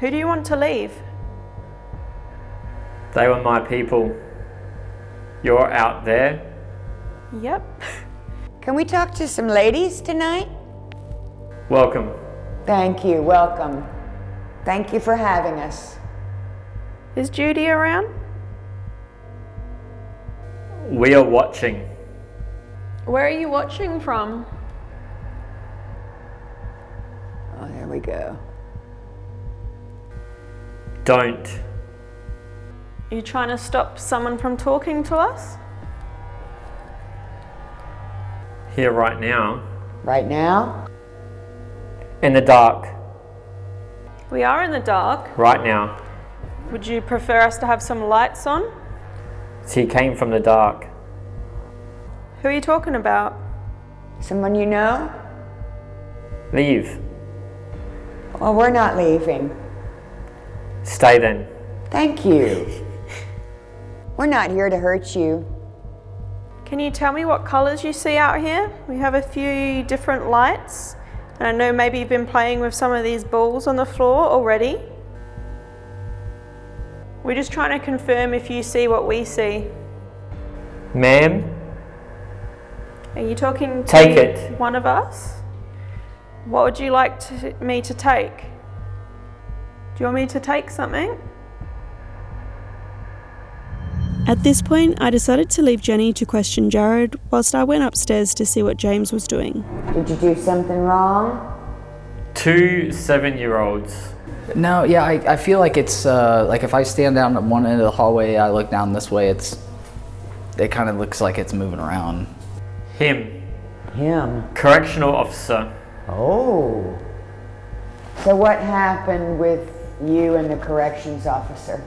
[SPEAKER 1] Who do you want to leave?
[SPEAKER 3] They were my people. You're out there.
[SPEAKER 1] Yep.
[SPEAKER 2] Can we talk to some ladies tonight?
[SPEAKER 3] Welcome.
[SPEAKER 2] Thank you, welcome. Thank you for having us.
[SPEAKER 1] Is Judy around?
[SPEAKER 3] We are watching.
[SPEAKER 1] Where are you watching from?
[SPEAKER 2] Oh, there we go.
[SPEAKER 3] Don't.
[SPEAKER 1] Are you trying to stop someone from talking to us?
[SPEAKER 3] Here right now.
[SPEAKER 2] Right now?
[SPEAKER 3] In the dark.
[SPEAKER 1] We are in the dark.
[SPEAKER 3] Right now.
[SPEAKER 1] Would you prefer us to have some lights on?
[SPEAKER 3] She came from the dark.
[SPEAKER 1] Who are you talking about?
[SPEAKER 2] Someone you know?
[SPEAKER 3] Leave.
[SPEAKER 2] Well, we're not leaving.
[SPEAKER 3] Stay then.
[SPEAKER 2] Thank you. We're not here to hurt you.
[SPEAKER 1] Can you tell me what colours you see out here? We have a few different lights. And I know maybe you've been playing with some of these balls on the floor already. We're just trying to confirm if you see what we see.
[SPEAKER 3] Ma'am?
[SPEAKER 1] Are you talking to
[SPEAKER 3] Take it.
[SPEAKER 1] one of us? What would you like me to take? Do you want me to take something? At this point, I decided to leave Jenny to question Jared whilst I went upstairs to see what James was doing.
[SPEAKER 2] Did you do something wrong?
[SPEAKER 3] 2 7-year-olds.
[SPEAKER 6] No, yeah, I feel like it's like if I stand down at one end of the hallway, I look down this way, it kind of looks like it's moving around.
[SPEAKER 3] Him.
[SPEAKER 2] Correctional
[SPEAKER 3] officer.
[SPEAKER 2] Oh. So what happened with you and the corrections officer?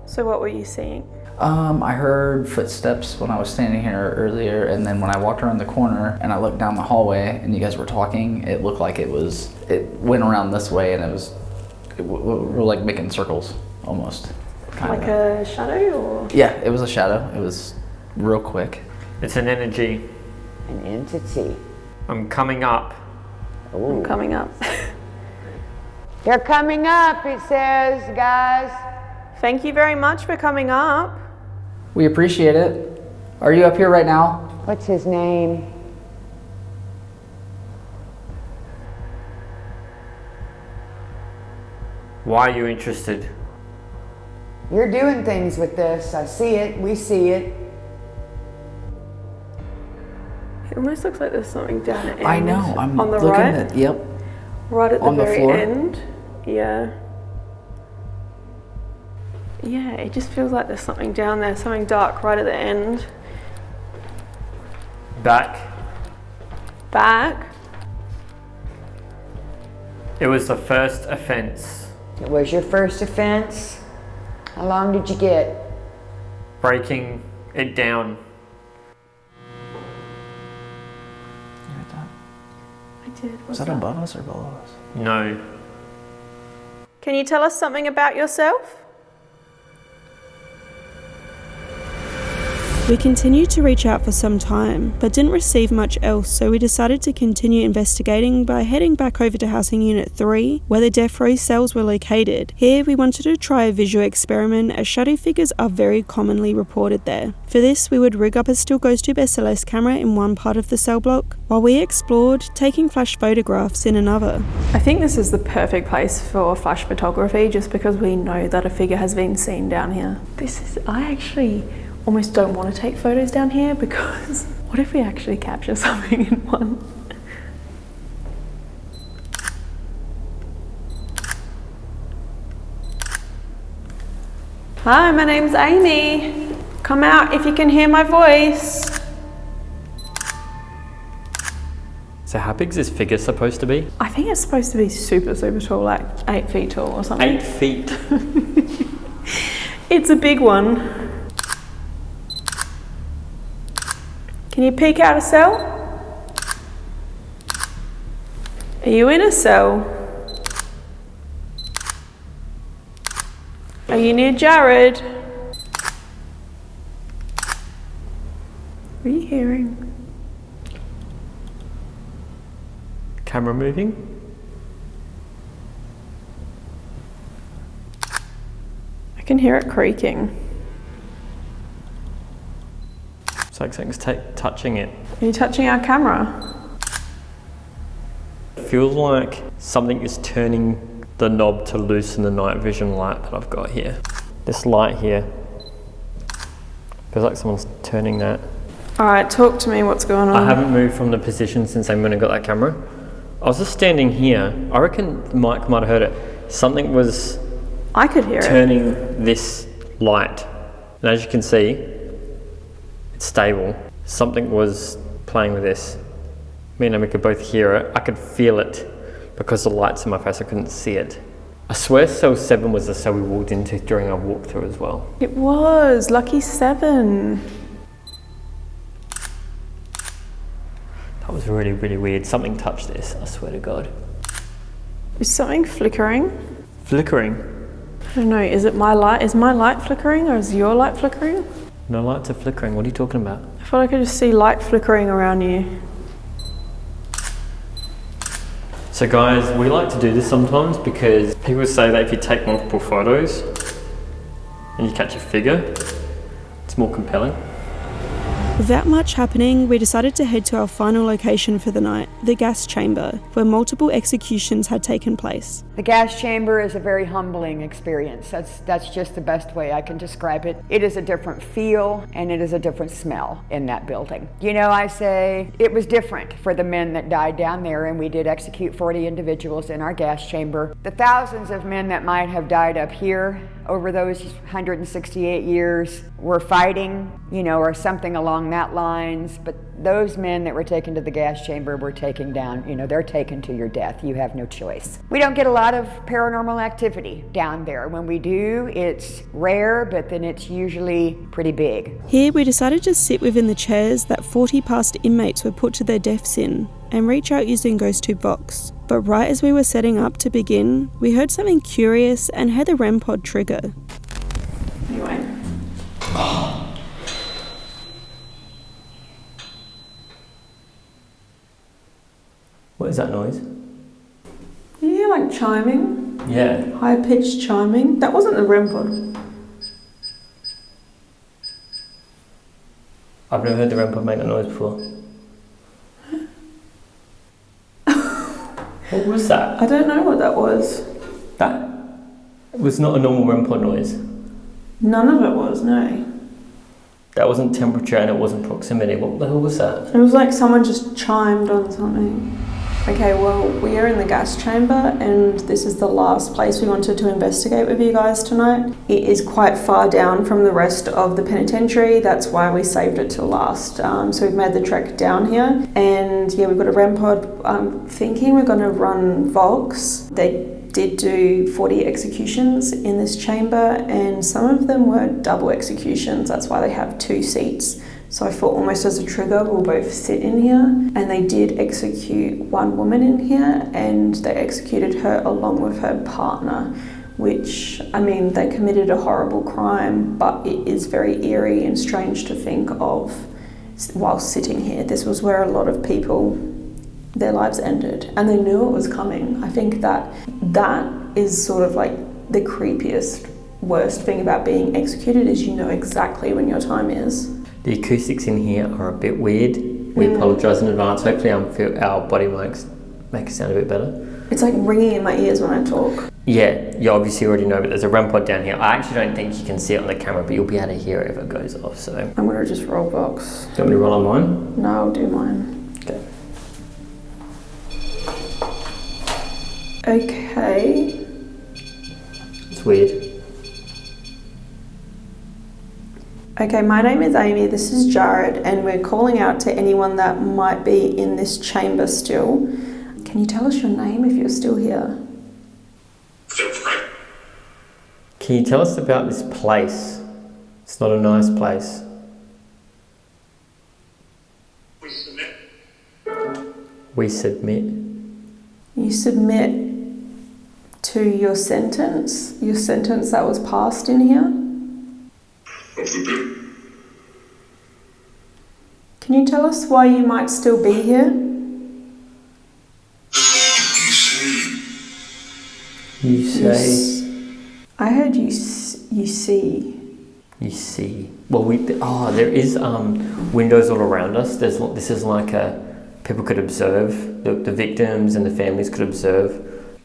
[SPEAKER 1] So what were you seeing?
[SPEAKER 6] I heard footsteps when I was standing here earlier, and then when I walked around the corner and I looked down the hallway and you guys were talking, it looked like it went around this way, and we're like making circles almost.
[SPEAKER 1] Like a shadow, or?
[SPEAKER 6] Yeah, it was a shadow. It was real quick.
[SPEAKER 3] It's an energy.
[SPEAKER 2] An entity.
[SPEAKER 3] I'm coming up.
[SPEAKER 2] Ooh.
[SPEAKER 1] I'm coming up.
[SPEAKER 2] They're coming up, it says, guys.
[SPEAKER 1] Thank you very much for coming up.
[SPEAKER 6] We appreciate it. Are you up here right now?
[SPEAKER 2] What's his name?
[SPEAKER 3] Why are you interested?
[SPEAKER 2] You're doing things with this. I see it. We see it.
[SPEAKER 1] It almost looks like there's something down at the end.
[SPEAKER 6] I know. I'm
[SPEAKER 1] on the
[SPEAKER 6] looking
[SPEAKER 1] right.
[SPEAKER 6] at, yep.
[SPEAKER 1] Right at the
[SPEAKER 6] On the
[SPEAKER 1] very
[SPEAKER 6] floor?
[SPEAKER 1] end. Yeah. Yeah, it just feels like there's something down there, something dark right at the end.
[SPEAKER 3] Back. It was the first offense.
[SPEAKER 2] It was your first offense. How long did you get?
[SPEAKER 3] Breaking it down.
[SPEAKER 6] You heard that?
[SPEAKER 1] I did.
[SPEAKER 6] Was that above us or below us?
[SPEAKER 3] No.
[SPEAKER 1] Can you tell us something about yourself? We continued to reach out for some time, but didn't receive much else, so we decided to continue investigating by heading back over to Housing Unit 3, where the death row cells were located. Here, we wanted to try a visual experiment, as shadow figures are very commonly reported there. For this, we would rig up a still GhostTube SLS camera in one part of the cell block, while we explored, taking flash photographs in another. I think this is the perfect place for flash photography, just because we know that a figure has been seen down here. I actually almost don't want to take photos down here, because what if we actually capture something in one? Hi, my name's Amy. Come out if you can hear my voice.
[SPEAKER 3] So how big is this figure supposed to be?
[SPEAKER 1] I think it's supposed to be super, super tall, like 8 feet tall or something.
[SPEAKER 3] 8 feet.
[SPEAKER 1] It's a big one. Can you peek out a cell? Are you in a cell? Are you near Jared? What are you hearing?
[SPEAKER 3] Camera moving.
[SPEAKER 1] I can hear it creaking.
[SPEAKER 3] It's like something's touching it.
[SPEAKER 1] Are you touching our camera?
[SPEAKER 3] It feels like something is turning the knob to loosen the night vision light that I've got here. This light here. Feels like someone's turning that.
[SPEAKER 1] Alright, talk to me, what's going on?
[SPEAKER 3] I haven't moved from the position since I went and got that camera. I was just standing here. I reckon Mike might have heard it. Something was
[SPEAKER 1] I could hear
[SPEAKER 3] turning this light. And as you can see, it's stable. Something was playing with this. Me and Amy could both hear it. I could feel it. Because the light's in my face, I couldn't see it. I swear cell 7 was the cell we walked into during our walkthrough as well.
[SPEAKER 1] it. It was, lucky 7.
[SPEAKER 3] That was really, really weird. Something touched this, I swear to God.
[SPEAKER 1] Is something flickering?
[SPEAKER 3] Flickering?
[SPEAKER 1] I don't know, is it my light? Is my light flickering or is your light flickering?
[SPEAKER 3] No lights are flickering. What are you talking about?
[SPEAKER 1] I feel like I just see light flickering around you.
[SPEAKER 3] So guys, we like to do this sometimes because people say that if you take multiple photos and you catch a figure, it's more compelling.
[SPEAKER 1] With that much happening, we decided to head to our final location for the night, the gas chamber, where multiple executions had taken place.
[SPEAKER 2] The gas chamber is a very humbling experience. That's just the best way I can describe it. It is a different feel and it is a different smell in that building. You know, I say it was different for the men that died down there, and we did execute 40 individuals in our gas chamber. The thousands of men that might have died up here over those 168 years were fighting, you know, or something along that lines, but those men that were taken to the gas chamber were taken down, you know, they're taken to your death. You have no choice. We don't get a lot of paranormal activity down there. When we do, it's rare, but then it's usually pretty big.
[SPEAKER 1] Here we decided to sit within the chairs that 40 past inmates were put to their deaths in and reach out using GhostTube Vox. But right as we were setting up to begin, we heard something curious and had the REM pod trigger.
[SPEAKER 7] Anyway.
[SPEAKER 3] What is that noise?
[SPEAKER 7] Yeah, like chiming.
[SPEAKER 3] Yeah.
[SPEAKER 7] High-pitched chiming. That wasn't the REM pod.
[SPEAKER 3] I've never heard the REM pod make that noise before. What was that?
[SPEAKER 7] I don't know what that was.
[SPEAKER 3] That was not a normal REM pod noise.
[SPEAKER 7] None of it was, no.
[SPEAKER 3] That wasn't temperature and it wasn't proximity. What the hell was that?
[SPEAKER 7] It was like someone just chimed on something. Okay, well, we are in the gas chamber and this is the last place we wanted to investigate with you guys tonight. It is quite far down from the rest of the penitentiary. That's why we saved it till last. So we've made the trek down here, and yeah, we've got a REM pod. I'm thinking we're going to run Vox. They did do 40 executions in this chamber, and some of them were double executions. That's why they have 2 seats. So I thought almost as a trigger, we'll both sit in here. And they did execute one woman in here, and they executed her along with her partner, which, I mean, they committed a horrible crime, but it is very eerie and strange to think of while sitting here. This was where a lot of people, their lives ended, and they knew it was coming. I think that is sort of like the creepiest, worst thing about being executed, is you know exactly when your time is.
[SPEAKER 3] The acoustics in here are a bit weird. We apologise in advance. Hopefully our body mics make it sound a bit better.
[SPEAKER 7] It's like ringing in my ears when I talk.
[SPEAKER 3] Yeah, you obviously already know, but there's a REM pod down here. I actually don't think you can see it on the camera, but you'll be able to hear it if it goes off, so.
[SPEAKER 7] I'm going to just roll Vox.
[SPEAKER 3] Do you want me to roll on mine?
[SPEAKER 7] No, I'll do mine.
[SPEAKER 3] Okay.
[SPEAKER 7] Okay.
[SPEAKER 3] It's weird.
[SPEAKER 7] Okay, my name is Amy, this is Jared, and we're calling out to anyone that might be in this chamber still. Can you tell us your name if you're still here?
[SPEAKER 3] Can you tell us about this place? It's not a nice place. We submit.
[SPEAKER 7] You submit to your sentence that was passed in here? Can you tell us why you might still be here?
[SPEAKER 3] You say.
[SPEAKER 7] I heard you see.
[SPEAKER 3] You see. Well, there is windows all around us. This is like people could observe, the victims and the families could observe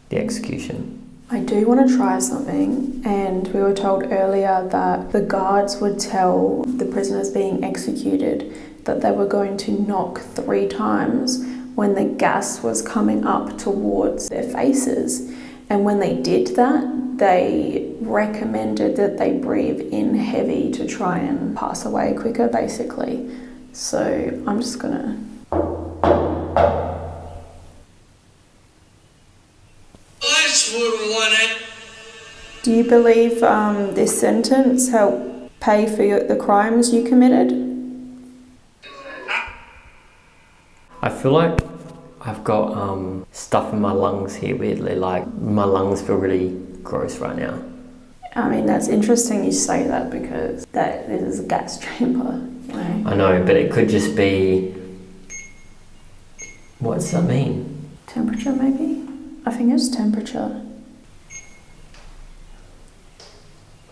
[SPEAKER 3] the execution.
[SPEAKER 7] I do want to try something, and we were told earlier that the guards would tell the prisoners being executed that they were going to knock 3 times when the gas was coming up towards their faces. And when they did that, they recommended that they breathe in heavy to try and pass away quicker, basically. So I'm just gonna... Do you believe this sentence helped pay for the crimes you committed?
[SPEAKER 3] I feel like I've got stuff in my lungs here weirdly, like my lungs feel really gross right now.
[SPEAKER 7] I mean, that's interesting you say that, because that is a gas chamber, you know?
[SPEAKER 3] I know, but it could just be... What does that mean?
[SPEAKER 7] Temperature, maybe? I think it's temperature.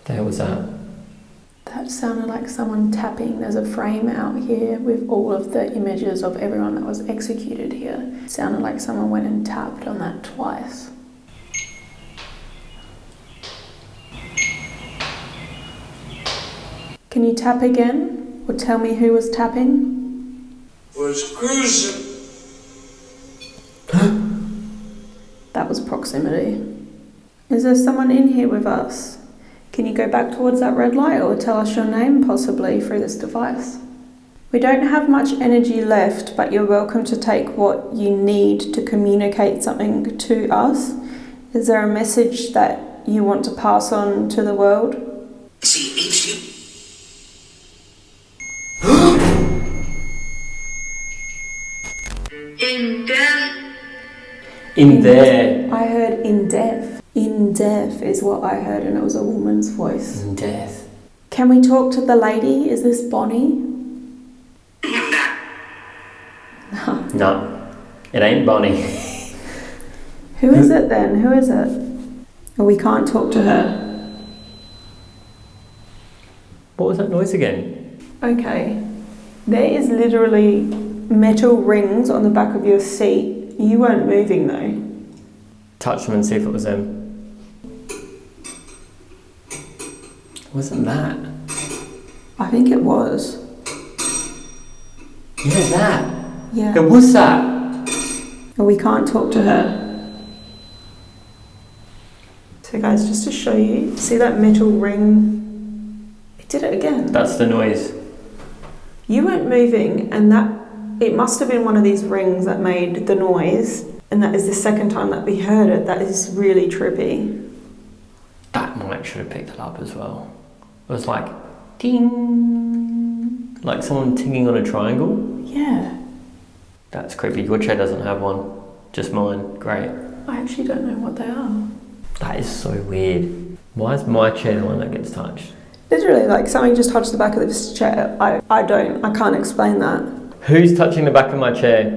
[SPEAKER 3] The hell was that?
[SPEAKER 7] That sounded like someone tapping. There's a frame out here with all of the images of everyone that was executed here. It sounded like someone went and tapped on that twice. Can you tap again? Or tell me who was tapping?
[SPEAKER 5] Was Krysia.
[SPEAKER 7] That was proximity. Is there someone in here with us? Can you go back towards that red light or tell us your name possibly through this device? We don't have much energy left, but you're welcome to take what you need to communicate something to us. Is there a message that you want to pass on to the world?
[SPEAKER 4] In death.
[SPEAKER 3] In there.
[SPEAKER 7] I heard in death. In death is what I heard, and it was a woman's voice.
[SPEAKER 3] In death.
[SPEAKER 7] Can we talk to the lady? Is this Bonnie?
[SPEAKER 3] No, it ain't Bonnie.
[SPEAKER 7] Who is it then? Who is it? Oh, we can't talk to her.
[SPEAKER 3] What was that noise again?
[SPEAKER 7] Okay. There is literally metal rings on the back of your seat. You weren't moving though.
[SPEAKER 3] Touch them and see if it was them. Wasn't that?
[SPEAKER 7] I think it was.
[SPEAKER 3] Yeah, that.
[SPEAKER 7] Yeah.
[SPEAKER 3] It was that.
[SPEAKER 7] Oh, we can't talk to her. So guys, just to show you, see that metal ring? It did it again.
[SPEAKER 3] That's the noise.
[SPEAKER 7] You weren't moving, and that it must have been one of these rings that made the noise, and that is the second time that we heard it. That is really trippy.
[SPEAKER 3] That mic should have picked it up as well. It was like ding, like someone tinging on a triangle.
[SPEAKER 7] Yeah.
[SPEAKER 3] That's creepy. Your chair doesn't have one, just mine. Great.
[SPEAKER 7] I actually don't know what they are.
[SPEAKER 3] That is so weird. Why is my chair the one that gets touched?
[SPEAKER 7] Literally, like something just touched the back of this chair. I can't explain that.
[SPEAKER 3] Who's touching the back of my chair?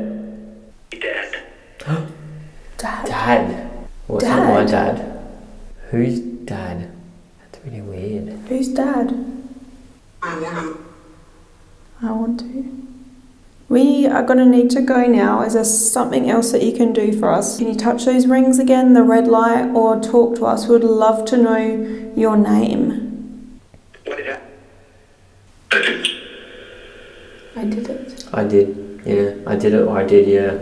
[SPEAKER 5] Dad.
[SPEAKER 7] Dad.
[SPEAKER 3] Dad. Well, it's not my dad. Who's dad? That's really weird.
[SPEAKER 7] Who's Dad?
[SPEAKER 5] I
[SPEAKER 7] want to. We are going to need to go now. Is there something else that you can do for us? Can you touch those rings again, the red light, or talk to us? We would love to know your name.
[SPEAKER 5] What did
[SPEAKER 7] I did it.
[SPEAKER 3] I did. Yeah. I did it or I did, yeah.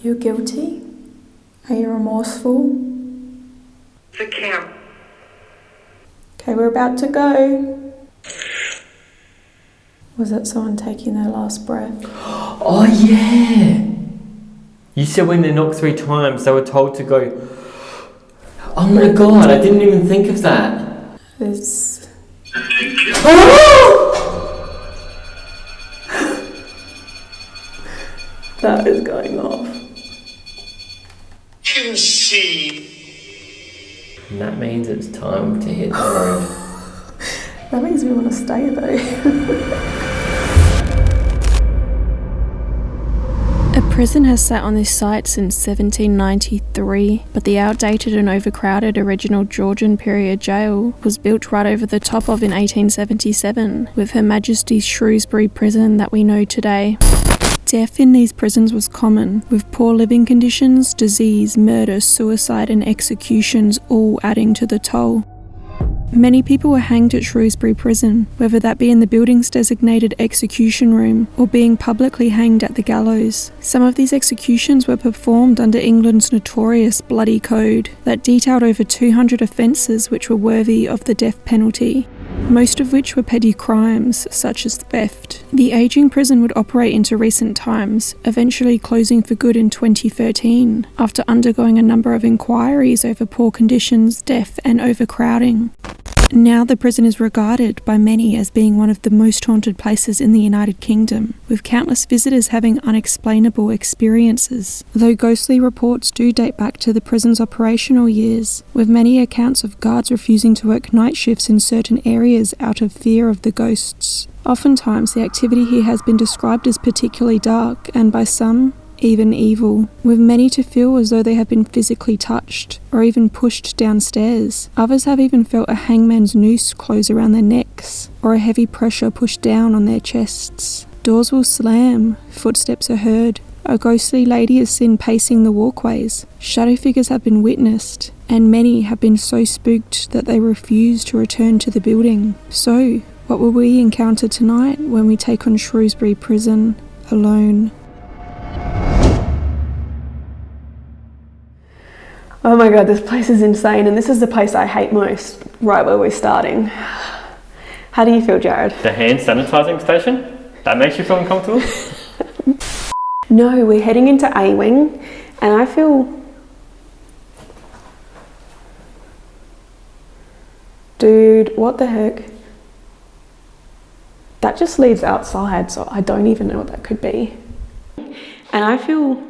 [SPEAKER 7] You're guilty? Are you remorseful?
[SPEAKER 5] The camp.
[SPEAKER 7] Okay, we're about to go. Was that someone taking their last breath?
[SPEAKER 3] Oh, yeah. You said when they knocked 3 times, they were told to go. Oh my god, I didn't even think of that.
[SPEAKER 7] It's... That is going off.
[SPEAKER 5] You see.
[SPEAKER 3] And that means it's time to hit the road.
[SPEAKER 7] That makes me want to stay though.
[SPEAKER 1] A prison has sat on this site since 1793, but the outdated and overcrowded original Georgian period jail was built right over the top of in 1877, with Her Majesty's Shrewsbury Prison that we know today. Death in these prisons was common, with poor living conditions, disease, murder, suicide and executions all adding to the toll. Many people were hanged at Shrewsbury Prison, whether that be in the building's designated execution room or being publicly hanged at the gallows. Some of these executions were performed under England's notorious Bloody Code that detailed over 200 offences which were worthy of the death penalty, most of which were petty crimes such as theft. The ageing prison would operate into recent times, eventually closing for good in 2013 after undergoing a number of inquiries over poor conditions, death and overcrowding. Now the prison is regarded by many as being one of the most haunted places in the United Kingdom, with countless visitors having unexplainable experiences, though ghostly reports do date back to the prison's operational years, with many accounts of guards refusing to work night shifts in certain areas out of fear of the ghosts. Oftentimes the activity here has been described as particularly dark and by some even evil, with many to feel as though they have been physically touched or even pushed downstairs. Others have even felt a hangman's noose close around their necks or a heavy pressure push down on their chests. Doors will slam, footsteps are heard, a ghostly lady is seen pacing the walkways, shadow figures have been witnessed, and many have been so spooked that they refuse to return to the building. So, what will we encounter tonight when we take on Shrewsbury Prison alone?
[SPEAKER 7] Oh my god, this place is insane, and this is the place I hate most, right where we're starting. How do you feel, Jared?
[SPEAKER 3] The hand sanitizing station? That makes you feel uncomfortable?
[SPEAKER 7] No, we're heading into A Wing, and I feel... Dude, what the heck? That just leads outside, so I don't even know what that could be. And I feel...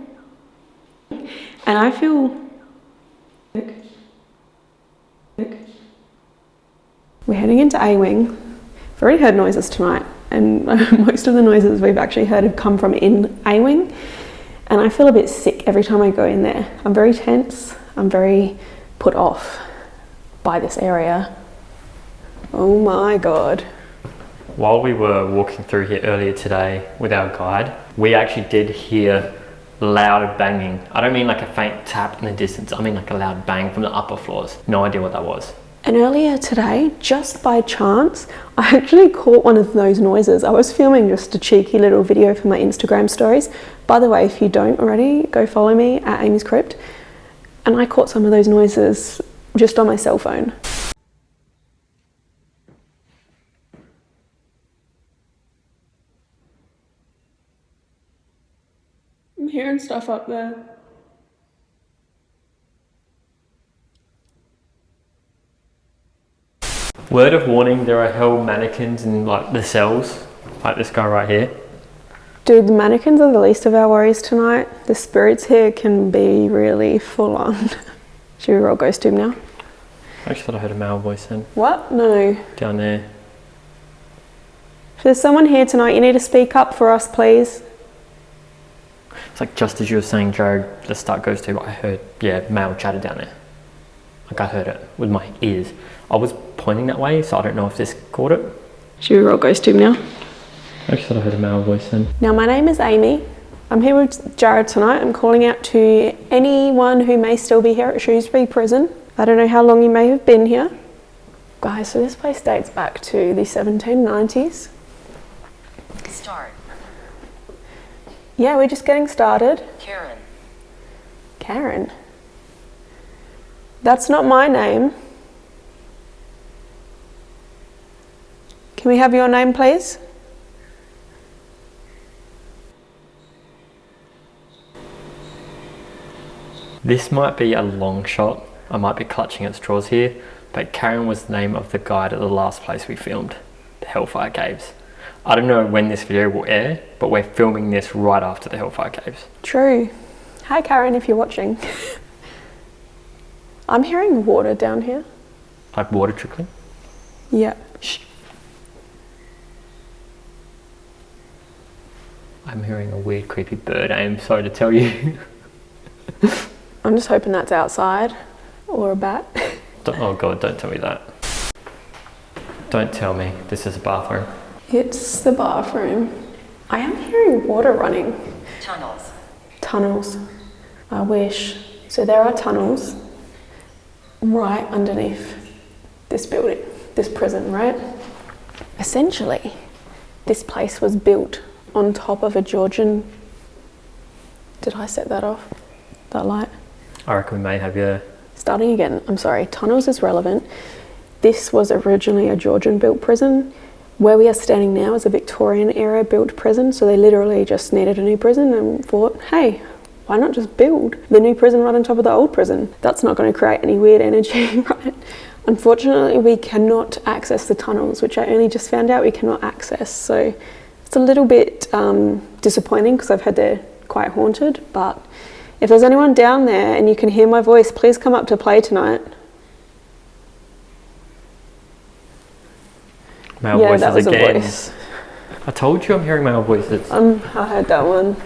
[SPEAKER 7] We're heading into A Wing. We've already heard noises tonight, and most of the noises we've actually heard have come from in A Wing, and I feel a bit sick every time I go in there. I'm very tense, I'm very put off by this area. Oh my god.
[SPEAKER 3] While we were walking through here earlier today with our guide, we actually did hear loud banging. I don't mean like a faint tap in the distance, I mean like a loud bang from the upper floors. No idea what that was.
[SPEAKER 7] And earlier today, just by chance, I actually caught one of those noises. I was filming just a cheeky little video for my Instagram stories. By the way, if you don't already, go follow me at AmysCrypt. And I caught some of those noises just on my cell phone. I'm hearing stuff up there.
[SPEAKER 3] Word of warning, there are hell mannequins in like the cells, like this guy right here.
[SPEAKER 7] Dude, the mannequins are the least of our worries tonight. The spirits here can be really full on. Should we roll GhostTube now?
[SPEAKER 3] I actually thought I heard a male voice then.
[SPEAKER 7] What? No.
[SPEAKER 3] Down there.
[SPEAKER 7] If there's someone here tonight, you need to speak up for us, please.
[SPEAKER 3] It's like just as you were saying, Jared, let's start GhostTube, I heard, male chatter down there. Like I heard it with my ears. I was pointing that way, so I don't know if this caught it.
[SPEAKER 7] Should we roll GhostTube now?
[SPEAKER 3] I actually thought I heard a male voice then.
[SPEAKER 7] Now, my name is Amy. I'm here with Jared tonight. I'm calling out to anyone who may still be here at Shrewsbury Prison. I don't know how long you may have been here. Guys, so this place dates back to the 1790s.
[SPEAKER 8] Start.
[SPEAKER 7] Yeah, we're just getting started.
[SPEAKER 8] Karen.
[SPEAKER 7] Karen? That's not my name. Can we have your name, please?
[SPEAKER 3] This might be a long shot. I might be clutching at straws here, but Karen was the name of the guide at the last place we filmed, the Hellfire Caves. I don't know when this video will air, but we're filming this right after the Hellfire Caves.
[SPEAKER 7] True. Hi, Karen, if you're watching. I'm hearing water down here.
[SPEAKER 3] Like water trickling?
[SPEAKER 7] Yeah.
[SPEAKER 3] Shh. I'm hearing a weird creepy bird, I am sorry to tell you.
[SPEAKER 7] I'm just hoping that's outside or a bat.
[SPEAKER 3] Oh god, don't tell me that. Don't tell me this is a bathroom.
[SPEAKER 7] It's the bathroom. I am hearing water running.
[SPEAKER 8] Tunnels.
[SPEAKER 7] Tunnels. I wish. So there are tunnels right underneath this building, this prison, right? Essentially, this place was built on top of a Georgian... Did I set that off? That light?
[SPEAKER 3] I reckon we may have, yeah.
[SPEAKER 7] Starting again, I'm sorry, tunnels is relevant. This was originally a Georgian built prison. Where we are standing now is a Victorian era built prison, so they literally just needed a new prison and thought, hey, why not just build the new prison right on top of the old prison? That's not going to create any weird energy, right? Unfortunately, we cannot access the tunnels, which I only just found out we cannot access. So it's a little bit disappointing because I've heard they're quite haunted, but if there's anyone down there and you can hear my voice, please come up to play tonight.
[SPEAKER 3] Male
[SPEAKER 7] yeah,
[SPEAKER 3] voices
[SPEAKER 7] that was
[SPEAKER 3] again.
[SPEAKER 7] A voice.
[SPEAKER 3] I told you I'm hearing male voices.
[SPEAKER 7] I heard that one.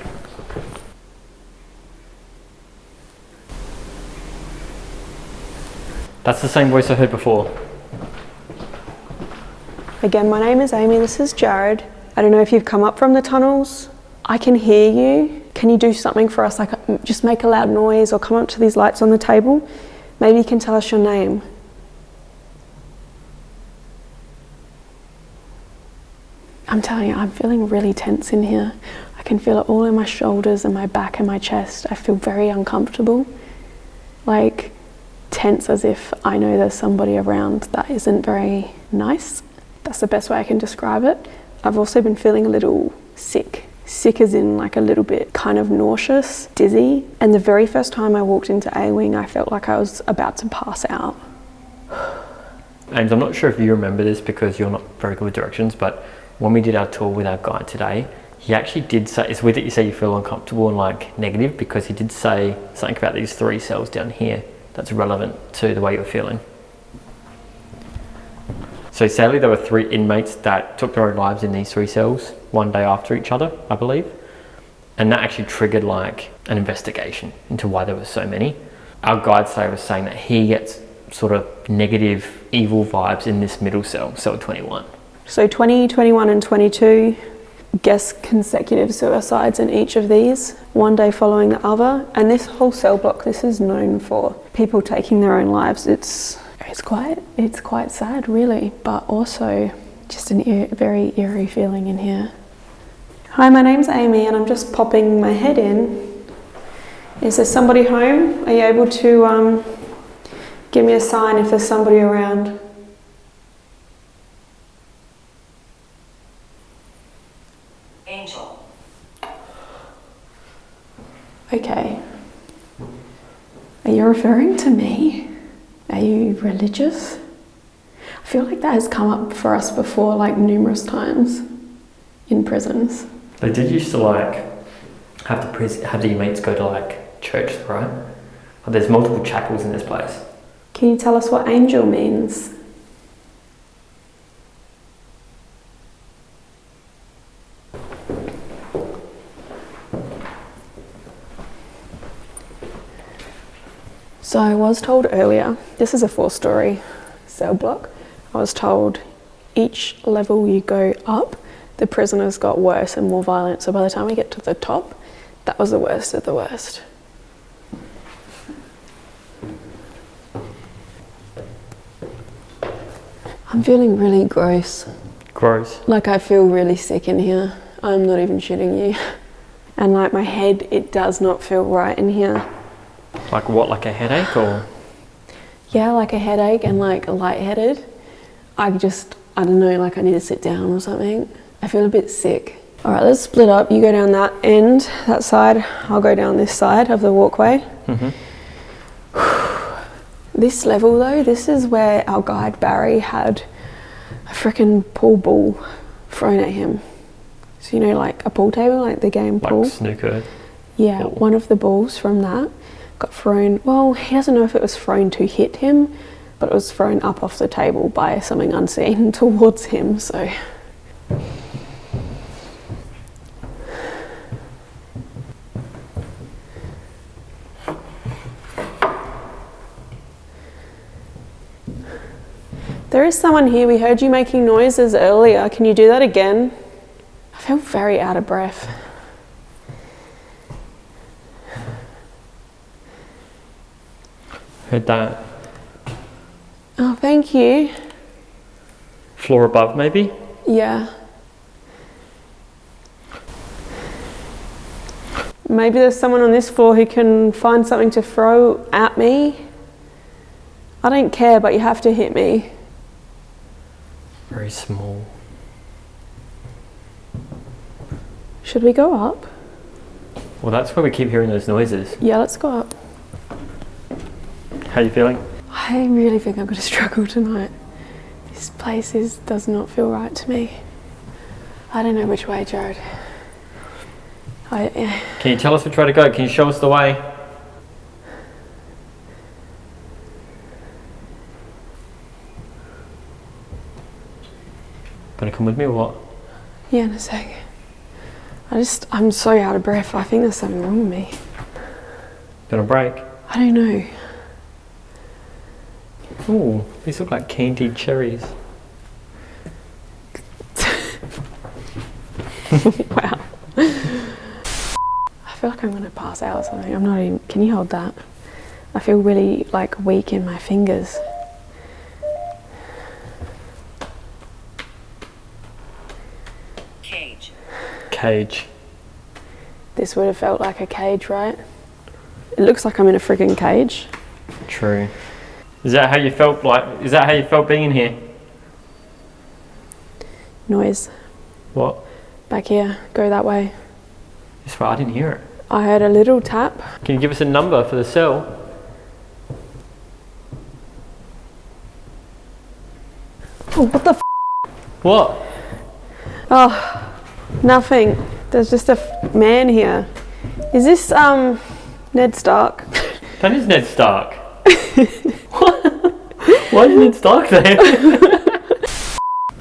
[SPEAKER 3] That's the same voice I heard before.
[SPEAKER 7] Again, my name is Amy, this is Jared. I don't know if you've come up from the tunnels. I can hear you. Can you do something for us, like just make a loud noise or come up to these lights on the table? Maybe you can tell us your name. I'm telling you, I'm feeling really tense in here. I can feel it all in my shoulders and my back and my chest. I feel very uncomfortable. Like tense, as if I know there's somebody around that isn't very nice. That's the best way I can describe it. I've also been feeling a little sick. Sick as in like a little bit kind of nauseous, dizzy. And the very first time I walked into A-Wing, I felt like I was about to pass out.
[SPEAKER 3] Ames, I'm not sure if you remember this because you're not very good with directions, but when we did our tour with our guide today, he actually did say, it's weird that you say you feel uncomfortable and like negative, because he did say something about these 3 cells down here that's relevant to the way you're feeling. So sadly, there were 3 inmates that took their own lives in these 3 cells, one day after each other, I believe. And that actually triggered like an investigation into why there were so many. Our guide today was saying that he gets sort of negative, evil vibes in this middle cell, cell 21.
[SPEAKER 7] So 20, 21 and 22, guess consecutive suicides in each of these, one day following the other. And this whole cell block, this is known for people taking their own lives. It's quite sad, really, but also just a very eerie feeling in here. Hi, my name's Amy and I'm just popping my head in. Is there somebody home? Are you able to give me a sign if there's somebody around?
[SPEAKER 8] Angel.
[SPEAKER 7] Okay. Are you referring to me? Are you religious? I feel like that has come up for us before, like numerous times in prisons.
[SPEAKER 3] They did used to like have the inmates go to like church, right? But there's multiple chapels in this place.
[SPEAKER 7] Can you tell us what angel means? So I was told earlier, this is a 4-story cell block. I was told each level you go up, the prisoners got worse and more violent. So by the time we get to the top, that was the worst of the worst. I'm feeling really gross.
[SPEAKER 3] Gross.
[SPEAKER 7] Like I feel really sick in here. I'm not even shitting you. And like my head, it does not feel right in here.
[SPEAKER 3] Like what, like a headache or?
[SPEAKER 7] Yeah, like a headache and like lightheaded. I don't know, like I need to sit down or something. I feel a bit sick. All right, let's split up. You go down that end, that side. I'll go down this side of the walkway.
[SPEAKER 3] Mm-hmm.
[SPEAKER 7] This level though, this is where our guide Barry had a freaking pool ball thrown at him. So you know, like a pool table, like the game pool.
[SPEAKER 3] Like snooker.
[SPEAKER 7] Yeah,
[SPEAKER 3] ball.
[SPEAKER 7] one of the balls from that got thrown, well, he doesn't know if it was thrown to hit him, but it was thrown up off the table by something unseen towards him, so. There is someone here. We heard you making noises earlier. Can you do that again? I feel very out of breath.
[SPEAKER 3] Heard that.
[SPEAKER 7] Oh, thank you.
[SPEAKER 3] Floor above, maybe?
[SPEAKER 7] Yeah. Maybe there's someone on this floor who can find something to throw at me. I don't care, but you have to hit me.
[SPEAKER 3] Very small.
[SPEAKER 7] Should we go up?
[SPEAKER 3] Well, that's where we keep hearing those noises.
[SPEAKER 7] Yeah, let's go up.
[SPEAKER 3] How are you feeling?
[SPEAKER 7] I really think I'm going to struggle tonight. This place does not feel right to me. I don't know which way, Jared.
[SPEAKER 3] Can you tell us which way to go? Can you show us the way? Gonna come with me or what?
[SPEAKER 7] Yeah, in a sec. I'm so out of breath. I think there's something wrong with me.
[SPEAKER 3] Gonna break?
[SPEAKER 7] I don't know.
[SPEAKER 3] Ooh, these look like candied cherries.
[SPEAKER 7] Wow. I feel like I'm gonna pass out or something. I'm not even, can you hold that? I feel really like weak in my fingers.
[SPEAKER 8] Cage.
[SPEAKER 3] Cage.
[SPEAKER 7] This would have felt like a cage, right? It looks like I'm in a friggin' cage.
[SPEAKER 3] True. Is that how you felt being in here?
[SPEAKER 7] Noise.
[SPEAKER 3] What?
[SPEAKER 7] Back here, go that way.
[SPEAKER 3] That's right, I didn't hear it.
[SPEAKER 7] I heard a little tap.
[SPEAKER 3] Can you give us a number for the cell?
[SPEAKER 7] Oh, what the f?
[SPEAKER 3] What?
[SPEAKER 7] Oh, nothing. There's just a man here. Is this, Ned Stark?
[SPEAKER 3] That is Ned Stark. What? Why is Ned Stark there?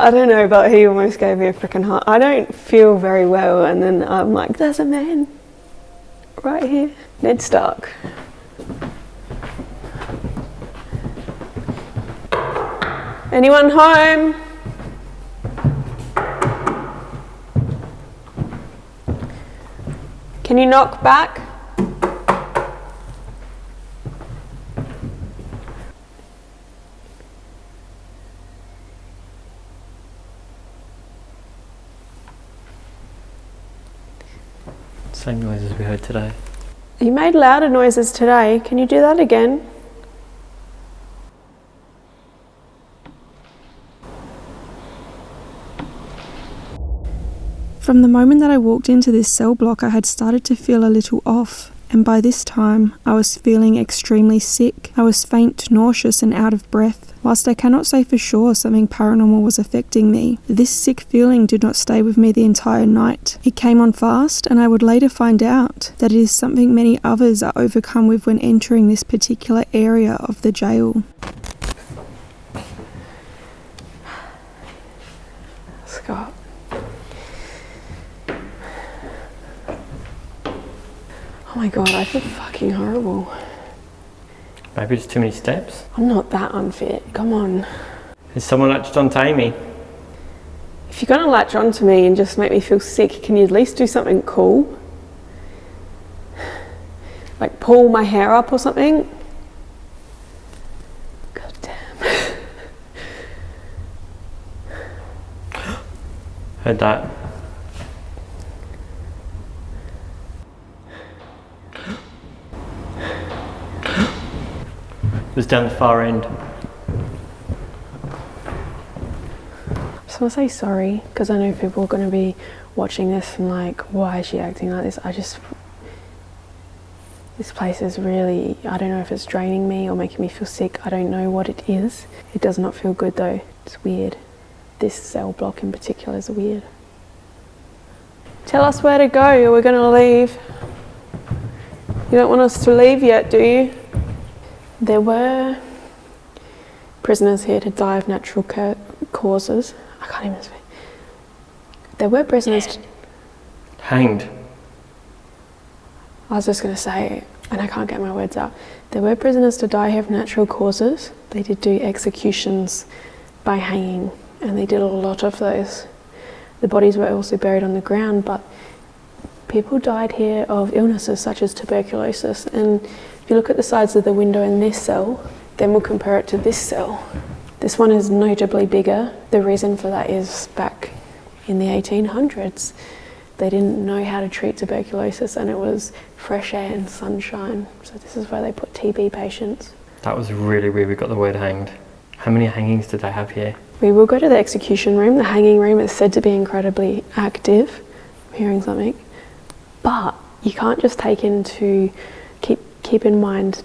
[SPEAKER 7] I don't know, but he almost gave me a freaking heart. I don't feel very well, and then I'm like, there's a man right here. Ned Stark. Anyone home? Can you knock back?
[SPEAKER 3] Same noises we heard today.
[SPEAKER 7] You made louder noises today. Can you do that again?
[SPEAKER 1] From the moment that I walked into this cell block, I had started to feel a little off, and by this time, I was feeling extremely sick. I was faint, nauseous, and out of breath. Whilst I cannot say for sure something paranormal was affecting me, this sick feeling did not stay with me the entire night. It came on fast, and I would later find out that it is something many others are overcome with when entering this particular area of the jail.
[SPEAKER 7] Scott. Oh my god, I feel fucking horrible.
[SPEAKER 3] Maybe it's too many steps.
[SPEAKER 7] I'm not that unfit. Come on.
[SPEAKER 3] Has someone latched onto Amy?
[SPEAKER 7] If you're gonna latch onto me and just make me feel sick, can you at least do something cool? Like pull my hair up or something? God damn.
[SPEAKER 3] Heard that. It was down the far end.
[SPEAKER 7] I just want to say sorry, because I know people are going to be watching this and like, why is she acting like this? This place is really, I don't know if it's draining me or making me feel sick. I don't know what it is. It does not feel good though. It's weird. This cell block in particular is weird. Tell us where to go or we're going to leave. You don't want us to leave yet, do you? There were prisoners here to die of natural causes. I can't even speak. There were prisoners...
[SPEAKER 3] Hanged.
[SPEAKER 7] I was just going to say, and I can't get my words out. There were prisoners to die of natural causes. They did do executions by hanging, and they did a lot of those. The bodies were also buried on the ground, but people died here of illnesses such as tuberculosis. And if you look at the sides of the window in this cell, then we'll compare it to this cell. This one is notably bigger. The reason for that is back in the 1800s, they didn't know how to treat tuberculosis, and it was fresh air and sunshine. So this is where they put TB patients.
[SPEAKER 3] That was really weird we got the word hanged. How many hangings did they have here?
[SPEAKER 7] We will go to the execution room. The hanging room is said to be incredibly active. I'm hearing something. But you can't just take into keep in mind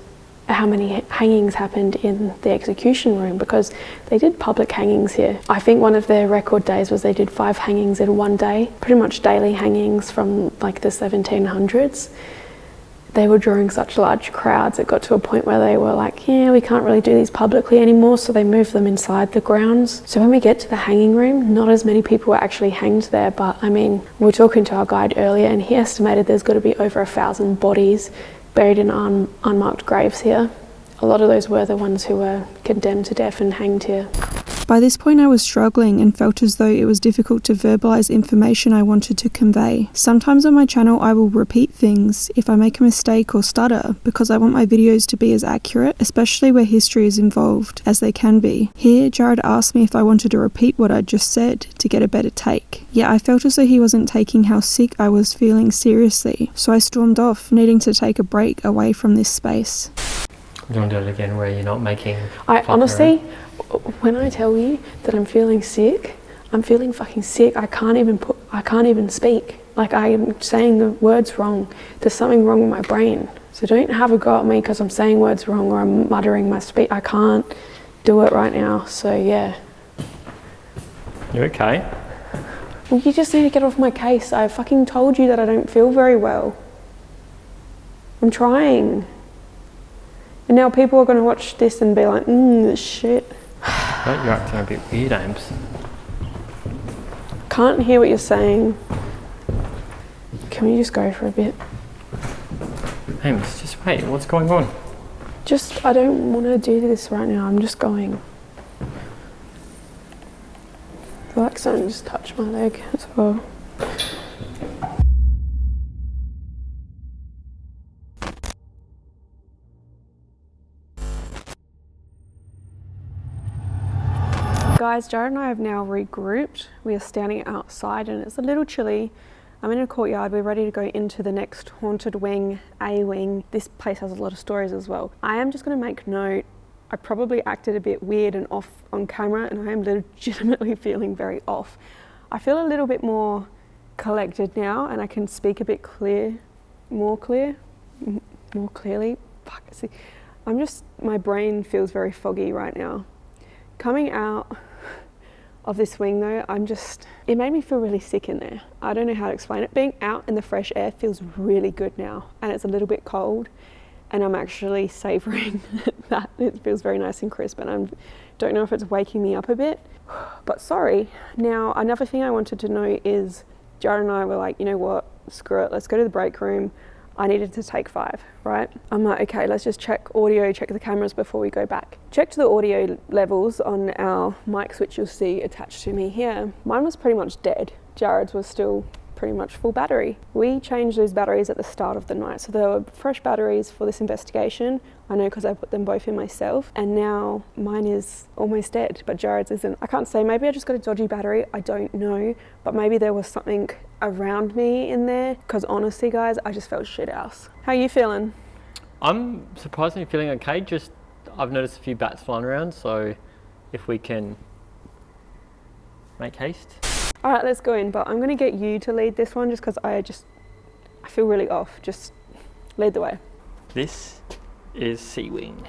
[SPEAKER 7] how many hangings happened in the execution room, because they did public hangings here. I think one of their record days was they did 5 hangings in one day, pretty much daily hangings from like the 1700s. They were drawing such large crowds, it got to a point where they were like, yeah, we can't really do these publicly anymore, so they moved them inside the grounds. So when we get to the hanging room, not as many people were actually hanged there, but I mean, we were talking to our guide earlier and he estimated there's got to be over 1,000 bodies buried in unmarked graves here. A lot of those were the ones who were condemned to death and hanged here.
[SPEAKER 1] By this point I was struggling and felt as though it was difficult to verbalise information I wanted to convey. Sometimes on my channel I will repeat things if I make a mistake or stutter because I want my videos to be as accurate, especially where history is involved, as they can be. Here, Jared asked me if I wanted to repeat what I'd just said to get a better take. Yet I felt as though he wasn't taking how sick I was feeling seriously, so I stormed off, needing to take a break away from this space.
[SPEAKER 3] You want to do it again where you're not making...
[SPEAKER 7] I honestly, when I tell you that I'm feeling sick, I'm feeling fucking sick. I can't even speak. Like, I'm saying the words wrong. There's something wrong with my brain. So don't have a go at me because I'm saying words wrong or I'm muttering my speech. I can't do it right now, so yeah.
[SPEAKER 3] You okay?
[SPEAKER 7] Well, you just need to get off my case. I fucking told you that I don't feel very well. I'm trying. And now people are going to watch this and be like, this shit.
[SPEAKER 3] Right, you're acting a bit weird, Ames.
[SPEAKER 7] Can't hear what you're saying. Can we just go for a bit?
[SPEAKER 3] Ames, just wait, what's going on?
[SPEAKER 7] I don't want to do this right now, I'm just going. I feel like something just touched my leg as well. Guys, Jared and I have now regrouped. We are standing outside and it's a little chilly. I'm in a courtyard. We're ready to go into the next haunted wing, A wing. This place has a lot of stories as well. I am just going to make note. I probably acted a bit weird and off on camera and I am legitimately feeling very off. I feel a little bit more collected now and I can speak a bit more clearly. Fuck, see, my brain feels very foggy right now. Coming out of this wing though, it made me feel really sick in there. I don't know how to explain it. Being out in the fresh air feels really good now and it's a little bit cold and I'm actually savouring that. It feels very nice and crisp and I don't know if it's waking me up a bit, but sorry. Now, another thing I wanted to know is Jared and I were like, you know what, screw it, let's go to the break room. I needed to take 5, right? I'm like, okay, let's just check audio, check the cameras before we go back. Checked the audio levels on our mics, which you'll see attached to me here. Mine was pretty much dead. Jared's was still pretty much full battery. We changed those batteries at the start of the night. So there were fresh batteries for this investigation. I know because I put them both in myself. And now mine is almost dead, but Jared's isn't. I can't say, maybe I just got a dodgy battery. I don't know, but maybe there was something around me in there. Because honestly, guys, I just felt shit house. How are you feeling?
[SPEAKER 3] I'm surprisingly feeling okay. I've noticed a few bats flying around, so if we can make haste.
[SPEAKER 7] All right, let's go in, but I'm gonna get you to lead this one just because I feel really off. Just lead the way.
[SPEAKER 3] This is C Wing.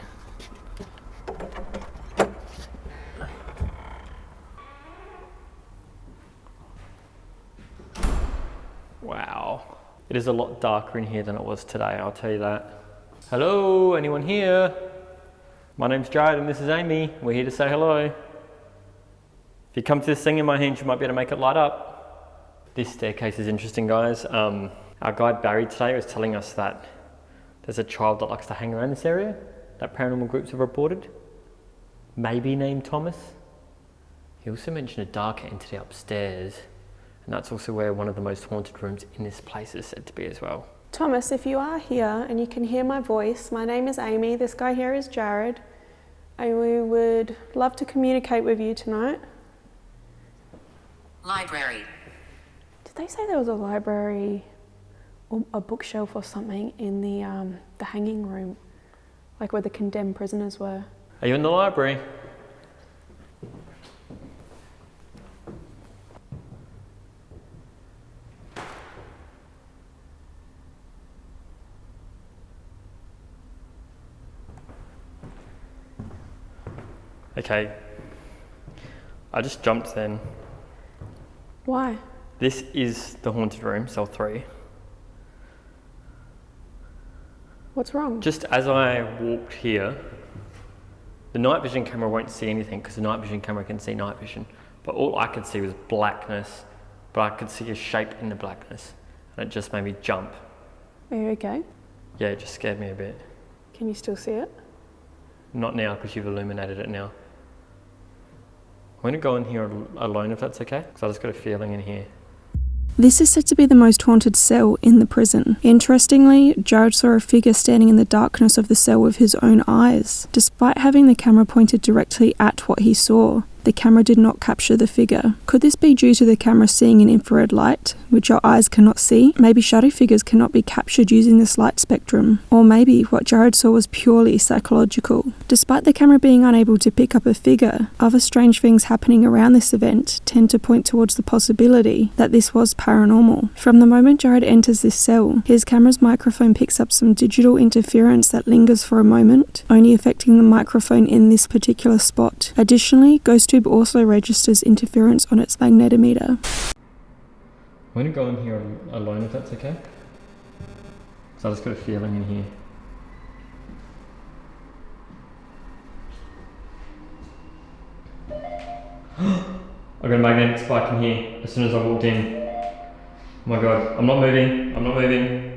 [SPEAKER 3] Wow. It is a lot darker in here than it was today, I'll tell you that. Hello, anyone here? My name's Jared and this is Amy. We're here to say hello. If you come to this thing in my hand, you might be able to make it light up. This staircase is interesting, guys. Our guide Barry today was telling us that there's a child that likes to hang around this area that paranormal groups have reported, maybe named Thomas. He also mentioned a darker entity upstairs, and that's also where one of the most haunted rooms in this place is said to be as well.
[SPEAKER 7] Thomas, if you are here and you can hear my voice, my name is Amy, this guy here is Jared, and we would love to communicate with you tonight.
[SPEAKER 8] Library.
[SPEAKER 7] Did they say there was a library or a bookshelf or something in the hanging room, like where the condemned prisoners were?
[SPEAKER 3] Are you in the library? Okay, I just jumped then.
[SPEAKER 7] Why?
[SPEAKER 3] This is the haunted room, cell 3.
[SPEAKER 7] What's wrong?
[SPEAKER 3] Just as I walked here, the night vision camera won't see anything because the night vision camera can see night vision, but all I could see was blackness, but I could see a shape in the blackness, and it just made me jump.
[SPEAKER 7] Are you okay?
[SPEAKER 3] Yeah, it just scared me a bit.
[SPEAKER 7] Can you still see it?
[SPEAKER 3] Not now, because you've illuminated it now. I'm going to go in here alone if that's okay, because I just got a feeling in here.
[SPEAKER 1] This is said to be the most haunted cell in the prison. Interestingly, Jared saw a figure standing in the darkness of the cell with his own eyes. Despite having the camera pointed directly at what he saw, the camera did not capture the figure. Could this be due to the camera seeing an infrared light, which our eyes cannot see? Maybe shadow figures cannot be captured using this light spectrum. Or maybe what Jared saw was purely psychological. Despite the camera being unable to pick up a figure, other strange things happening around this event tend to point towards the possibility that this was paranormal. From the moment Jared enters this cell, his camera's microphone picks up some digital interference that lingers for a moment, only affecting the microphone in this particular spot. Additionally, GhostTube also registers interference on its magnetometer.
[SPEAKER 3] I'm going to go in here alone if that's okay. So I just got a feeling in here. I got a magnetic spike in here as soon as I walked in. Oh my god, I'm not moving.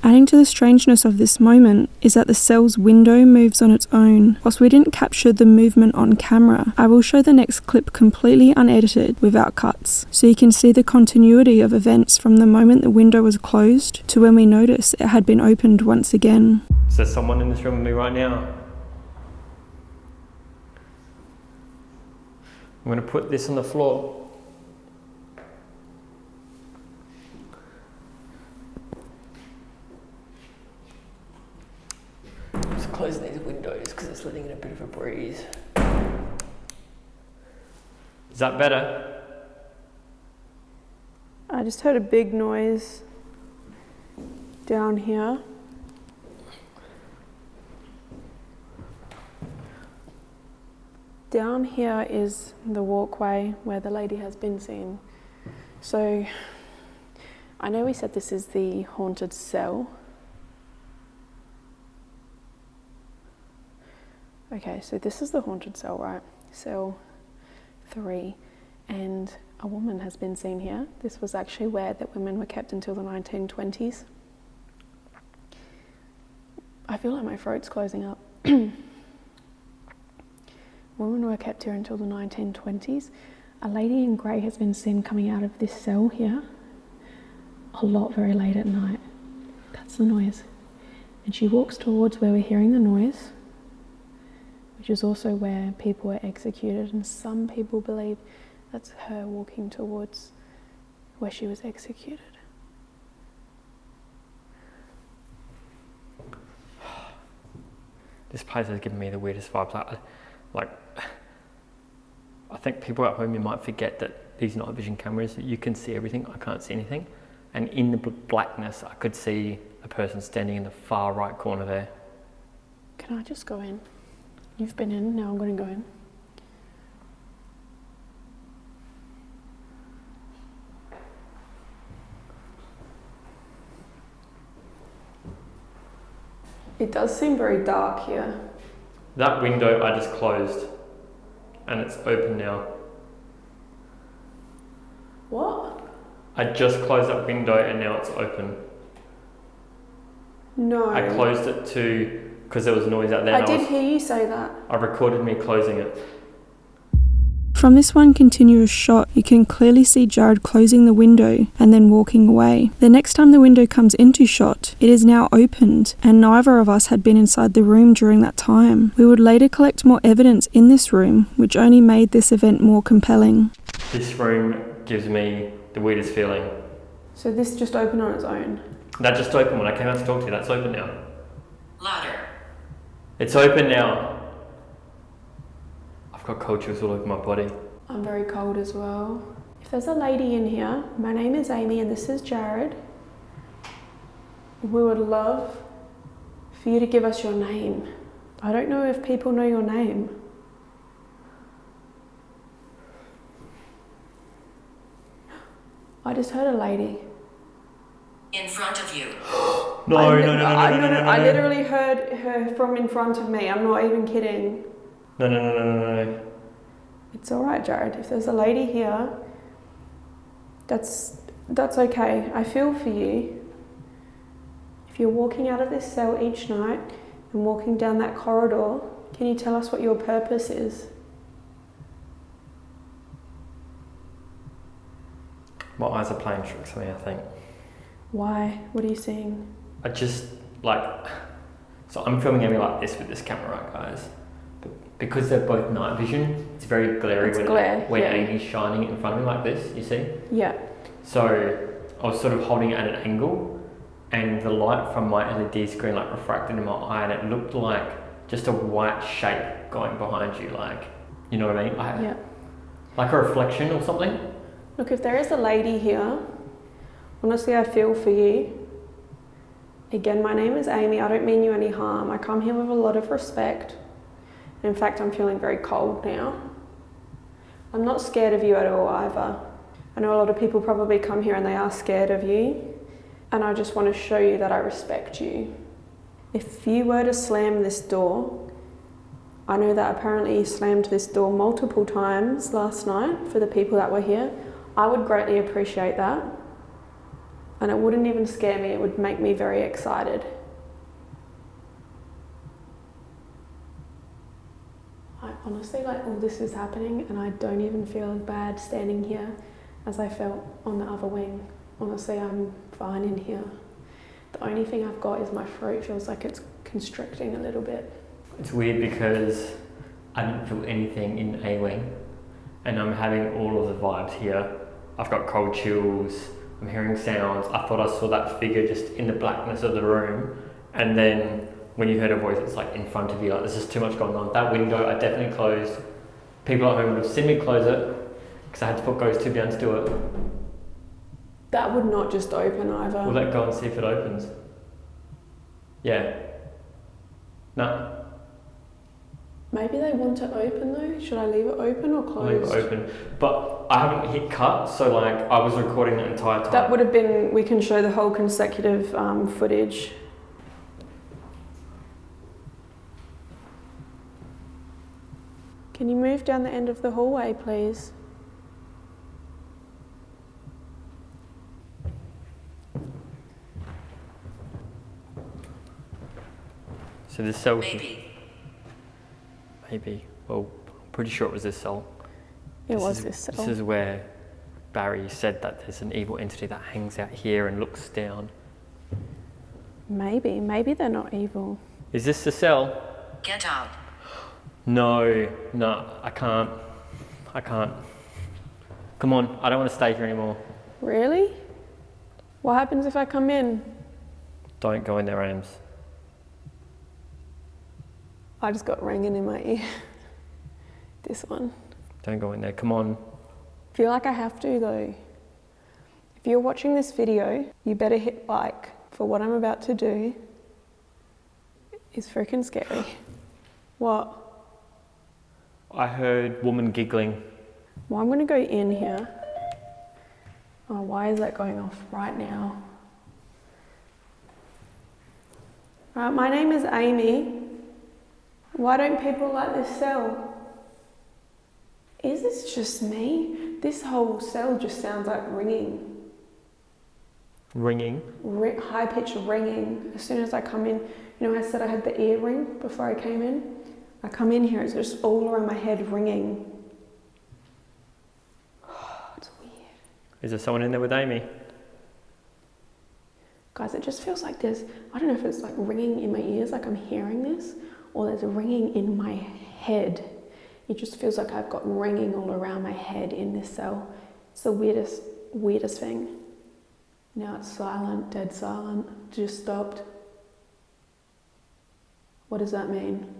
[SPEAKER 1] Adding to the strangeness of this moment is that the cell's window moves on its own. Whilst we didn't capture the movement on camera, I will show the next clip completely unedited without cuts, so you can see the continuity of events from the moment the window was closed to when we noticed it had been opened once again.
[SPEAKER 3] Is there someone in this room with me right now? I'm going to put this on the floor. Just closing these windows because it's letting in a bit of a breeze. Is that better?
[SPEAKER 7] I just heard a big noise down here. Down here is the walkway where the lady has been seen. So I know we said this is the haunted cell. Okay, so this is the haunted cell, right? Cell 3. And a woman has been seen here. This was actually where the women were kept until the 1920s. I feel like my throat's closing up. Women were kept here until the 1920s. A lady in grey has been seen coming out of this cell here a lot very late at night. That's the noise. And she walks towards where we're hearing the noise, which is also where people were executed, and some people believe that's her walking towards where she was executed.
[SPEAKER 3] This place has given me the weirdest vibes. I think people at home, you might forget that these night vision cameras, you can see everything. I can't see anything. And in the blackness, I could see a person standing in the far right corner there.
[SPEAKER 7] Can I just go in? You've been in, now I'm going to go in. It does seem very dark here.
[SPEAKER 3] That window I just closed, and it's open now.
[SPEAKER 7] What?
[SPEAKER 3] I just closed that window and now it's open.
[SPEAKER 7] No.
[SPEAKER 3] I closed it too because there was noise out there.
[SPEAKER 7] I did hear you say that.
[SPEAKER 3] I recorded me closing it.
[SPEAKER 1] From this one continuous shot, you can clearly see Jared closing the window and then walking away. The next time the window comes into shot, it is now opened, and neither of us had been inside the room during that time. We would later collect more evidence in this room, which only made this event more compelling.
[SPEAKER 3] This room gives me the weirdest feeling.
[SPEAKER 7] So this just opened on its own?
[SPEAKER 3] That just opened when I came out to talk to you. That's open now.
[SPEAKER 8] Ladder.
[SPEAKER 3] It's open now. I've got cold chills all over my body.
[SPEAKER 7] I'm very cold as well. If there's a lady in here, my name is Amy and this is Jared. We would love for you to give us your name. I don't know if people know your name. I just heard a lady.
[SPEAKER 8] In front of you.
[SPEAKER 3] No.
[SPEAKER 7] I literally heard her from in front of me. I'm not even kidding.
[SPEAKER 3] No.
[SPEAKER 7] It's all right, Jared. If there's a lady here, that's okay. I feel for you. If you're walking out of this cell each night and walking down that corridor. Can you tell us what your purpose is?
[SPEAKER 3] My eyes are playing tricks on me, I think.
[SPEAKER 7] Why? What are you seeing?
[SPEAKER 3] I just, like, so I'm filming Amy like this with this camera, right, guys? But because they're both night vision, it's very glary when Amy's shining it in front of me like this, you see?
[SPEAKER 7] Yeah.
[SPEAKER 3] So I was sort of holding it at an angle, and the light from my LED screen like refracted in my eye, and it looked like just a white shape going behind you, like, you know what I mean?
[SPEAKER 7] Yeah.
[SPEAKER 3] Like a reflection or something.
[SPEAKER 7] Look, if there is a lady here, honestly, I feel for you. Again, my name is Amy. I don't mean you any harm. I come here with a lot of respect. In fact, I'm feeling very cold now. I'm not scared of you at all either. I know a lot of people probably come here and they are scared of you. And I just want to show you that I respect you. If you were to slam this door, I know that apparently you slammed this door multiple times last night for the people that were here. I would greatly appreciate that. And it wouldn't even scare me, it would make me very excited. I honestly, like, all this is happening and I don't even feel as bad standing here as I felt on the other wing. Honestly, I'm fine in here. The only thing I've got is my throat feels like it's constricting a little bit.
[SPEAKER 3] It's weird because I didn't feel anything in A wing, and I'm having all of the vibes here. I've got cold chills, I'm hearing sounds. I thought I saw that figure just in the blackness of the room, and then when you heard a voice, it's like in front of you, like there's just too much going on. That window I definitely closed. People at home would have seen me close it because I had to put GhostTube Lens to it.
[SPEAKER 7] That would not just open either.
[SPEAKER 3] We'll let go and see if it opens. Yeah. No.
[SPEAKER 7] Maybe they want it open though. Should I leave it open or closed?
[SPEAKER 3] Leave it open. But I haven't hit cut, so like I was recording the entire time.
[SPEAKER 7] That would have been, we can show the whole consecutive footage. Can you move down the end of the hallway, please?
[SPEAKER 3] So this cell
[SPEAKER 8] Maybe.
[SPEAKER 3] Well, I'm pretty sure it was this cell.
[SPEAKER 7] This cell.
[SPEAKER 3] This is where Barry said that there's an evil entity that hangs out here and looks down.
[SPEAKER 7] Maybe they're not evil.
[SPEAKER 3] Is this the cell?
[SPEAKER 8] Get out.
[SPEAKER 3] No, I can't. Come on, I don't want to stay here anymore.
[SPEAKER 7] Really? What happens if I come in?
[SPEAKER 3] Don't go in there, Ames.
[SPEAKER 7] I just got ringing in my ear. This one.
[SPEAKER 3] Don't go in there, come on.
[SPEAKER 7] I feel like I have to though. If you're watching this video, you better hit like, for what I'm about to do is freaking scary. What?
[SPEAKER 3] I heard woman giggling.
[SPEAKER 7] Well, I'm gonna go in here. Oh, why is that going off right now? My name is Amy. Why don't people like this cell? Is this just me? This whole cell just sounds like ringing.
[SPEAKER 3] Ringing?
[SPEAKER 7] High-pitched ringing. As soon as I come in, you know I said I had the ear ring before I came in? I come in here, it's just all around my head ringing. It's weird.
[SPEAKER 3] Is there someone in there with Amy?
[SPEAKER 7] Guys, it just feels like there's, I don't know if it's like ringing in my ears, like I'm hearing this, or there's ringing in my head. It just feels like I've got ringing all around my head in this cell. It's the weirdest thing. Now it's silent, dead silent, just stopped. What does that mean?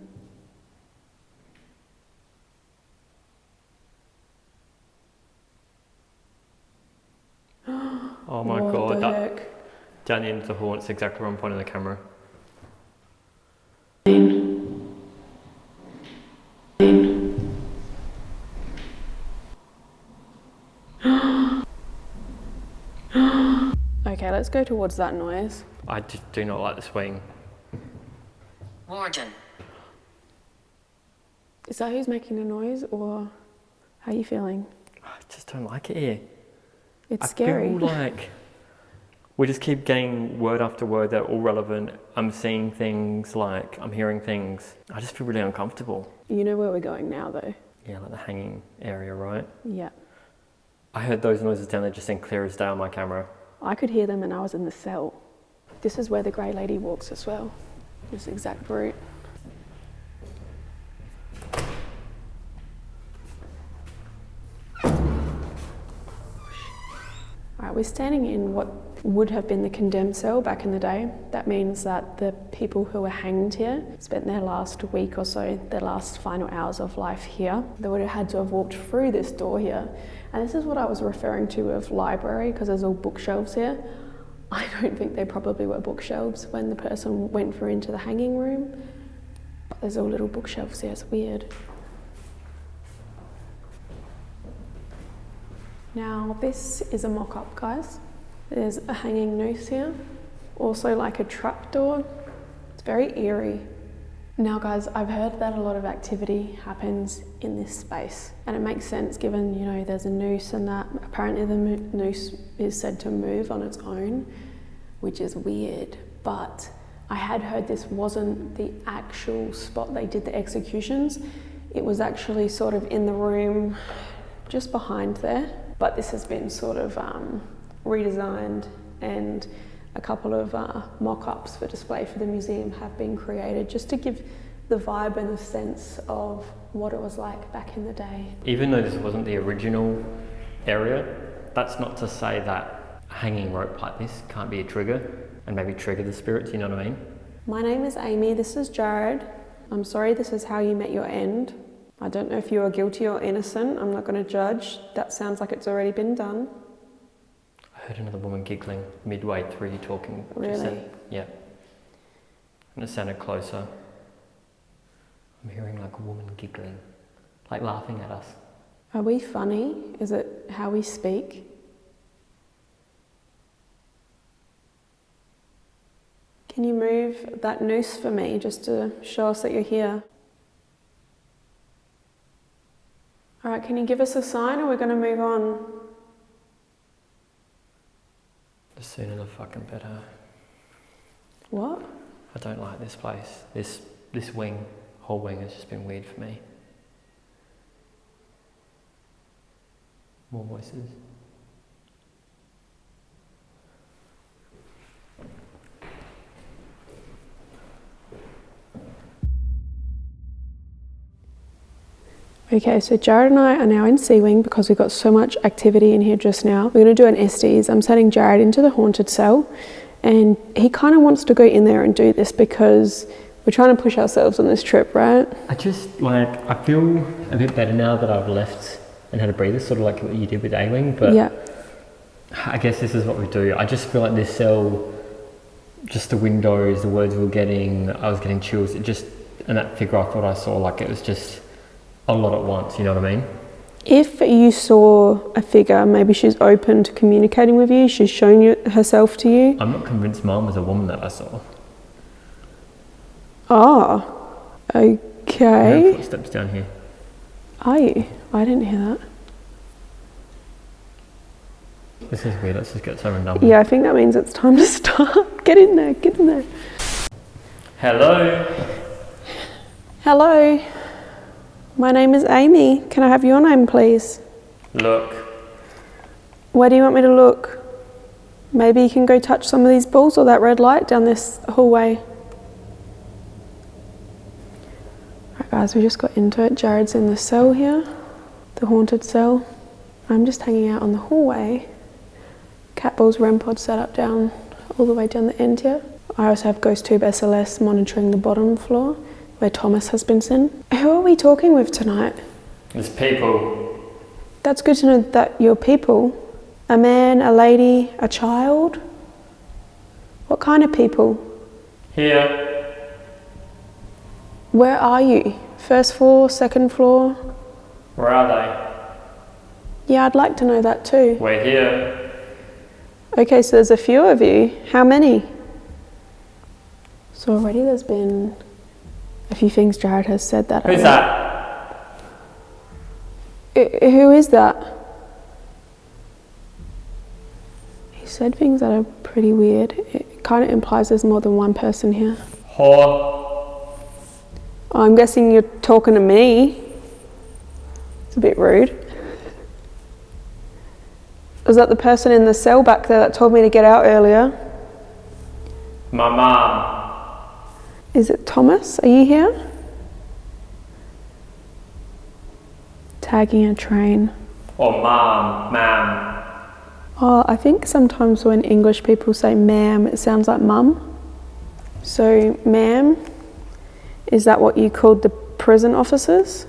[SPEAKER 3] Oh my
[SPEAKER 7] What
[SPEAKER 3] god,
[SPEAKER 7] the
[SPEAKER 3] that
[SPEAKER 7] heck?
[SPEAKER 3] down the end of the hall, it's exactly where I'm pointing the camera.
[SPEAKER 7] Okay, let's go towards that noise.
[SPEAKER 3] I just do not like the swing.
[SPEAKER 8] Warden.
[SPEAKER 7] Is that who's making the noise, or how are you feeling?
[SPEAKER 3] I just don't like it here.
[SPEAKER 7] It's scary.
[SPEAKER 3] I feel like We just keep getting word after word that are all relevant. I'm seeing things, like I'm hearing things. I just feel really uncomfortable.
[SPEAKER 1] You know where we're going now though?
[SPEAKER 3] Yeah, like the hanging area, right?
[SPEAKER 1] Yeah.
[SPEAKER 3] I heard those noises down there just in clear as day on my camera.
[SPEAKER 1] I could hear them and I was in the cell. This is where the grey lady walks as well. This exact route. Alright, we're standing in what would have been the condemned cell back in the day. That means that the people who were hanged here spent their last week or so, their last final hours of life here. They would have had to have walked through this door here. And this is what I was referring to with library, because there's all bookshelves here. I don't think they probably were bookshelves when the person went through into the hanging room. But there's all little bookshelves here, it's weird. Now this is a mock-up, guys. There's a hanging noose here, also like a trapdoor. It's very eerie. Now guys, I've heard that a lot of activity happens in this space, and it makes sense given, you know, there's a noose and that apparently the noose is said to move on its own, which is weird, but I had heard this wasn't the actual spot they did the executions. It was actually sort of in the room just behind there, but this has been sort of redesigned, and a couple of mock-ups for display for the museum have been created just to give the vibe and the sense of what it was like back in the day.
[SPEAKER 3] Even though this wasn't the original area, that's not to say that a hanging rope like this can't be a trigger and maybe trigger the spirits, you know what I mean?
[SPEAKER 1] My name is Amy, this is Jared. I'm sorry this is how you met your end. I don't know if you are guilty or innocent, I'm not going to judge. That sounds like it's already been done.
[SPEAKER 3] I heard another woman giggling midway through you talking.
[SPEAKER 1] Really?
[SPEAKER 3] Yeah. And it sounded closer. I'm hearing like a woman giggling, like laughing at us.
[SPEAKER 1] Are we funny? Is it how we speak? Can you move that noose for me just to show us that you're here? All right, can you give us a sign or we're going to move on?
[SPEAKER 3] The sooner the fucking better.
[SPEAKER 1] What?
[SPEAKER 3] I don't like this place. This wing, whole wing has just been weird for me. More voices.
[SPEAKER 1] Okay, so Jared and I are now in C-Wing because we've got so much activity in here just now. We're going to do an Estes. I'm setting Jared into the haunted cell, and he kind of wants to go in there and do this because we're trying to push ourselves on this trip, right?
[SPEAKER 3] I just, like, I feel a bit better now that I've left and had a breather, sort of like what you did with A-Wing, but yeah. I guess this is what we do. I just feel like this cell, just the windows, the words we were getting, I was getting chills, it just, and that figure I thought I saw, like it was just a lot at once, you know what I mean?
[SPEAKER 1] If you saw a figure, maybe she's open to communicating with you, she's shown you herself to you.
[SPEAKER 3] I'm not convinced Mum was a woman that I saw.
[SPEAKER 1] Oh, okay.
[SPEAKER 3] I heard footsteps down here.
[SPEAKER 1] Are you? I didn't hear that.
[SPEAKER 3] This is weird, let's just get something done.
[SPEAKER 1] Yeah, I think that means it's time to start. Get in there, get in there.
[SPEAKER 3] Hello?
[SPEAKER 1] Hello. My name is Amy. Can I have your name, please?
[SPEAKER 3] Look.
[SPEAKER 1] Where do you want me to look? Maybe you can go touch some of these balls or that red light down this hallway. Alright guys, we just got into it. Jared's in the cell here, the haunted cell. I'm just hanging out on the hallway. Catball's REM pod set up down all the way down the end here. I also have GhostTube SLS monitoring the bottom floor, where Thomas has been sent. Who are we talking with tonight?
[SPEAKER 3] There's people.
[SPEAKER 1] That's good to know that you're people. A man, a lady, a child? What kind of people?
[SPEAKER 3] Here.
[SPEAKER 1] Where are you? First floor, second floor?
[SPEAKER 3] Where are they?
[SPEAKER 1] Yeah, I'd like to know that too.
[SPEAKER 3] We're here.
[SPEAKER 1] Okay, so there's a few of you. How many? So already there's been a few things Jared has said that.
[SPEAKER 3] Who's that?
[SPEAKER 1] Who is that? He's
[SPEAKER 7] said things that are pretty weird. It kind of implies there's more than one person here.
[SPEAKER 3] Whore.
[SPEAKER 7] Oh, I'm guessing you're talking to me. It's a bit rude. Was that the person in the cell back there that told me to get out earlier?
[SPEAKER 3] My mum.
[SPEAKER 7] Is it Thomas? Are you here? Tagging a train.
[SPEAKER 3] Or ma'am.
[SPEAKER 7] Oh, I think sometimes when English people say ma'am, it sounds like mum. So, ma'am, is that what you called the prison officers?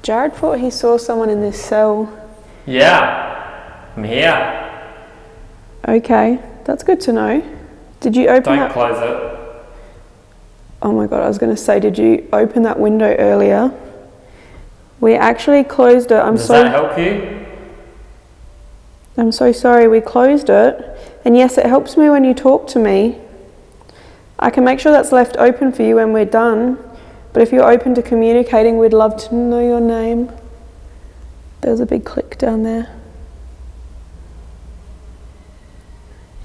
[SPEAKER 7] Jared thought he saw someone in this cell.
[SPEAKER 3] Yeah, I'm here.
[SPEAKER 7] Okay, that's good to know. Did you open
[SPEAKER 3] Don't close it.
[SPEAKER 7] Oh my god, I was going to say, did you open that window earlier? We actually closed it.
[SPEAKER 3] Does that help you?
[SPEAKER 7] I'm so sorry, we closed it. And yes, it helps me when you talk to me. I can make sure that's left open for you when we're done. But if you're open to communicating, we'd love to know your name. There's a big click down there.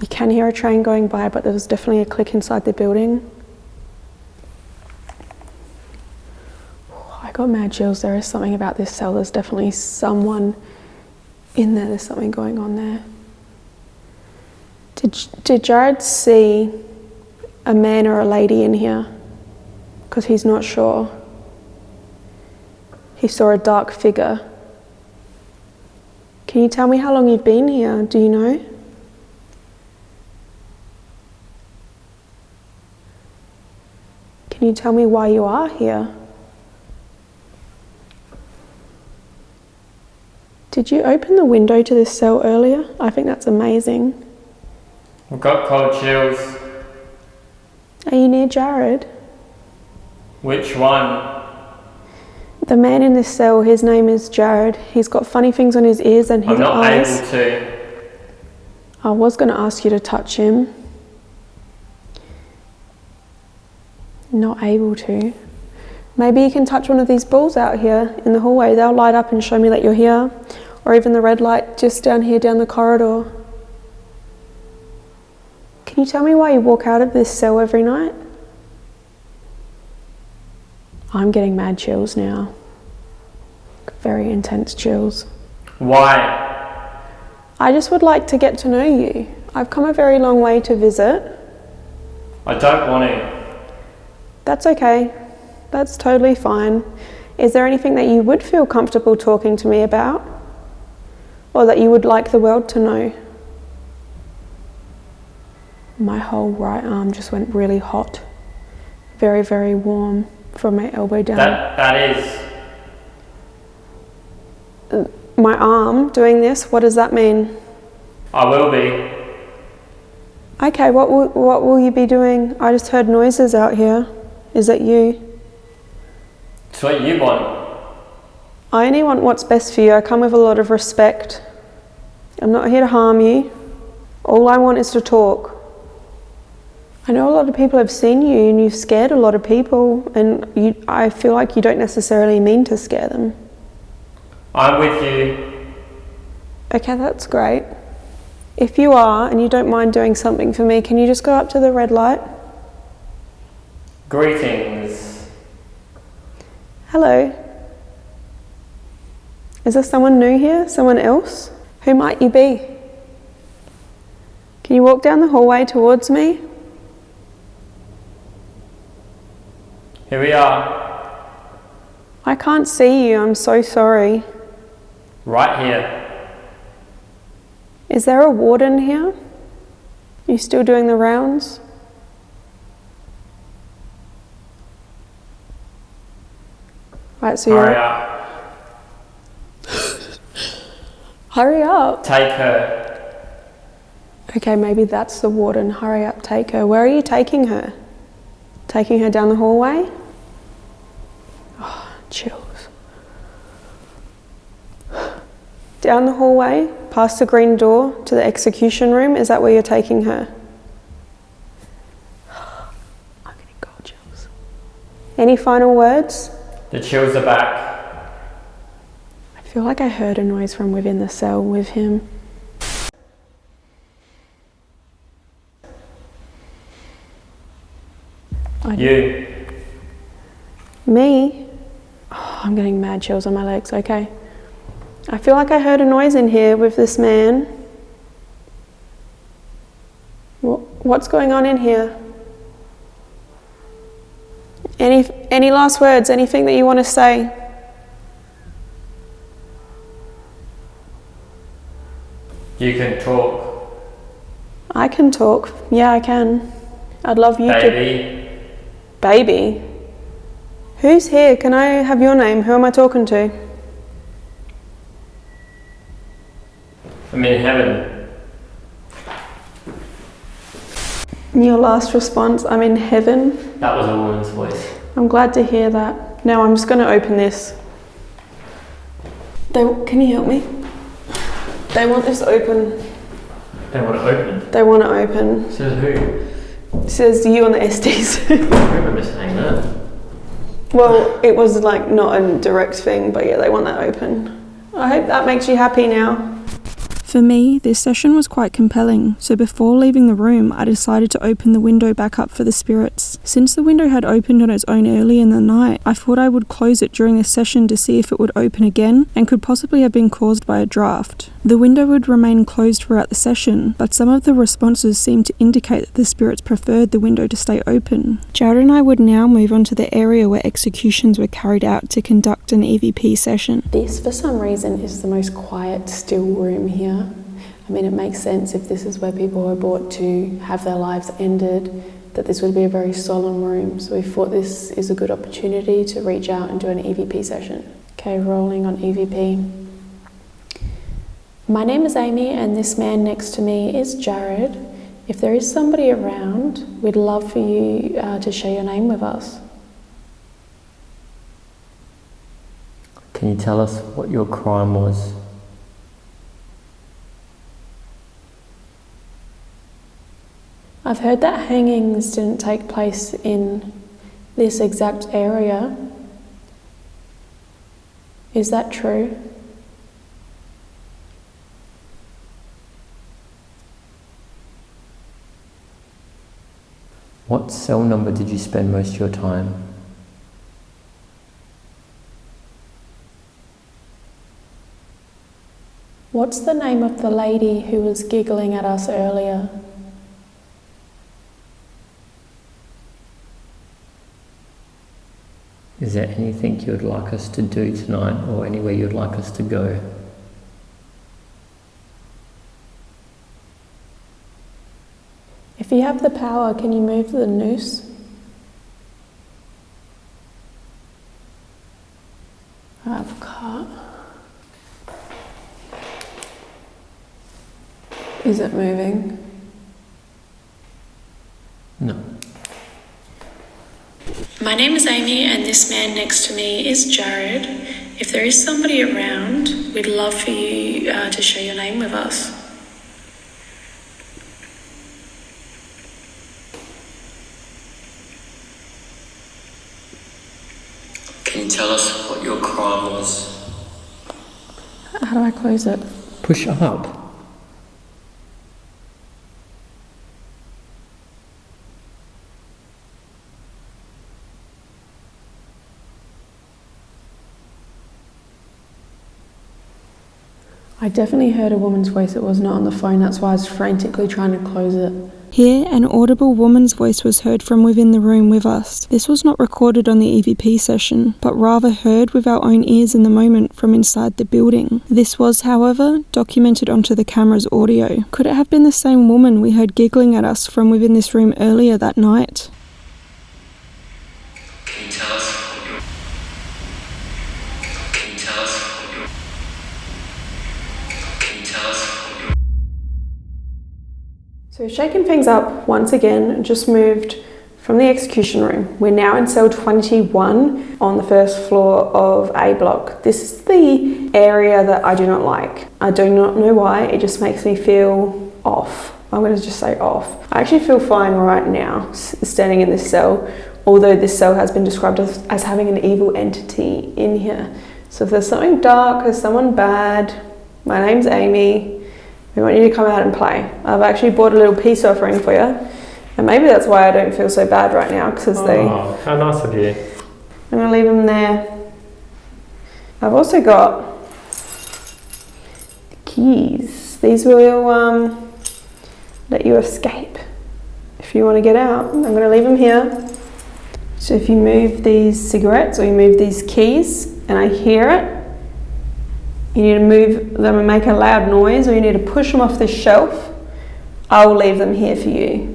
[SPEAKER 7] You can hear a train going by, but there's definitely a click inside the building. I got mad chills. There is something about this cell. There's definitely someone in there. There's something going on there. Did Jared see a man or a lady in here? Because he's not sure. He saw a dark figure. Can you tell me how long you've been here? Do you know? Can you tell me why you are here? Did you open the window to this cell earlier? I think that's amazing.
[SPEAKER 3] I've got cold chills.
[SPEAKER 7] Are you near Jared?
[SPEAKER 3] Which one?
[SPEAKER 7] The man in this cell, his name is Jared. He's got funny things on his ears and his
[SPEAKER 3] I'm not
[SPEAKER 7] eyes.
[SPEAKER 3] able to.
[SPEAKER 7] I was going to ask you to touch him. Not able to. Maybe you can touch one of these balls out here in the hallway. They'll light up and show me that you're here. Or even the red light just down here down the corridor. Can you tell me why you walk out of this cell every night? I'm getting mad chills now. Very intense chills.
[SPEAKER 3] Why?
[SPEAKER 7] I just would like to get to know you. I've come a very long way to visit.
[SPEAKER 3] I don't want to.
[SPEAKER 7] That's okay. That's totally fine. Is there anything that you would feel comfortable talking to me about? Or that you would like the world to know? My whole right arm just went really hot. Very, very warm from my elbow down.
[SPEAKER 3] That is.
[SPEAKER 7] My arm doing this, what does that mean?
[SPEAKER 3] I will be.
[SPEAKER 7] Okay, what will you be doing? I just heard noises out here. Is that you?
[SPEAKER 3] It's what you want.
[SPEAKER 7] I only want what's best for you. I come with a lot of respect. I'm not here to harm you. All I want is to talk. I know a lot of people have seen you and you've scared a lot of people, and I feel like you don't necessarily mean to scare them.
[SPEAKER 3] I'm with you.
[SPEAKER 7] Okay, that's great. If you are and you don't mind doing something for me, can you just go up to the red light?
[SPEAKER 3] Greetings.
[SPEAKER 7] Hello. Is there someone new here? Someone else? Who might you be? Can you walk down the hallway towards me?
[SPEAKER 3] Here we are.
[SPEAKER 7] I can't see you, I'm so sorry.
[SPEAKER 3] Right here.
[SPEAKER 7] Is there a warden here? You still doing the rounds? Right, so
[SPEAKER 3] Hurry up.
[SPEAKER 7] Hurry up.
[SPEAKER 3] Take her.
[SPEAKER 7] Okay, maybe that's the warden. Hurry up, take her. Where are you taking her? Taking her down the hallway? Oh, chills. Down the hallway, past the green door to the execution room. Is that where you're taking her? I'm getting cold chills. Any final words?
[SPEAKER 3] The chills are back.
[SPEAKER 7] I I feel like I heard a noise from within the cell with him.
[SPEAKER 3] You.
[SPEAKER 7] Me? Oh, I'm getting mad chills on my legs, okay. I feel like I heard a noise in here with this man. What's going on in here? Any last words, anything that you want to say?
[SPEAKER 3] You can talk.
[SPEAKER 7] I can talk. Yeah, I can. I'd love you to... Baby? Who's here? Can I have your name? Who am I talking to?
[SPEAKER 3] I'm in heaven.
[SPEAKER 7] Your last response, I'm in heaven.
[SPEAKER 3] That was a woman's voice.
[SPEAKER 7] I'm glad to hear that. Now I'm just going to open this. Can you help me? They want this open.
[SPEAKER 3] They want it open?
[SPEAKER 7] They want it open.
[SPEAKER 3] Says who?
[SPEAKER 7] It says you on the SDs.
[SPEAKER 3] I remember saying that.
[SPEAKER 7] Well, it was like not a direct thing, but yeah, they want that open. I hope that makes you happy now.
[SPEAKER 1] For me, this session was quite compelling, so before leaving the room, I decided to open the window back up for the spirits. Since the window had opened on its own early in the night, I thought I would close it during the session to see if it would open again, and could possibly have been caused by a draft. The window would remain closed throughout the session, but some of the responses seemed to indicate that the spirits preferred the window to stay open. Jared and I would now move on to the area where executions were carried out to conduct an EVP session.
[SPEAKER 7] This, for some reason, is the most quiet, still room here. I mean, it makes sense if this is where people are brought to have their lives ended, that this would be a very solemn room. So we thought this is a good opportunity to reach out and do an EVP session. Okay, rolling on EVP. My name is Amy and this man next to me is Jared. If there is somebody around, we'd love for you to share your name with us.
[SPEAKER 3] Can you tell us what your crime was?
[SPEAKER 7] I've heard that hangings didn't take place in this exact area. Is that true?
[SPEAKER 3] What cell number did you spend most of your time?
[SPEAKER 7] What's the name of the lady who was giggling at us earlier?
[SPEAKER 3] Is there anything you would like us to do tonight or anywhere you'd like us to go?
[SPEAKER 7] If you have the power, can you move the noose? I can't. Is it moving?
[SPEAKER 3] No.
[SPEAKER 7] My name is Amy and this man next to me is Jared. If there is somebody around, we'd love for you to share your name with us.
[SPEAKER 3] Can you tell us what your crime was?
[SPEAKER 7] How do I close it?
[SPEAKER 3] Push up.
[SPEAKER 7] I definitely heard a woman's voice. It was not on the phone. That's why I was frantically trying to close it.
[SPEAKER 1] Here, an audible woman's voice was heard from within the room with us. This was not recorded on the EVP session, but rather heard with our own ears in the moment from inside the building. This was, however, documented onto the camera's audio. Could it have been the same woman we heard giggling at us from within this room earlier that night?
[SPEAKER 3] Can you tell us what your... Can you tell us what your... Can you tell us what your...
[SPEAKER 7] So shaking things up once again, just moved from the execution room. We're now in cell 21 on the first floor of A block. This is the area that I do not like. I do not know why, it just makes me feel off. I'm going to just say off. I actually feel fine right now standing in this cell, although this cell has been described as having an evil entity in here. So if there's something dark, there's someone bad, my name's Amy, we want you to come out and play. I've actually bought a little peace offering for you. And maybe that's why I don't feel so bad right now, because
[SPEAKER 3] Oh, how nice of you.
[SPEAKER 7] I'm going to leave them there. I've also got the keys. These will let you escape if you want to get out. I'm going to leave them here. So if you move these cigarettes or you move these keys and I hear it, you need to move them and make a loud noise, or you need to push them off this shelf, I will leave them here for you.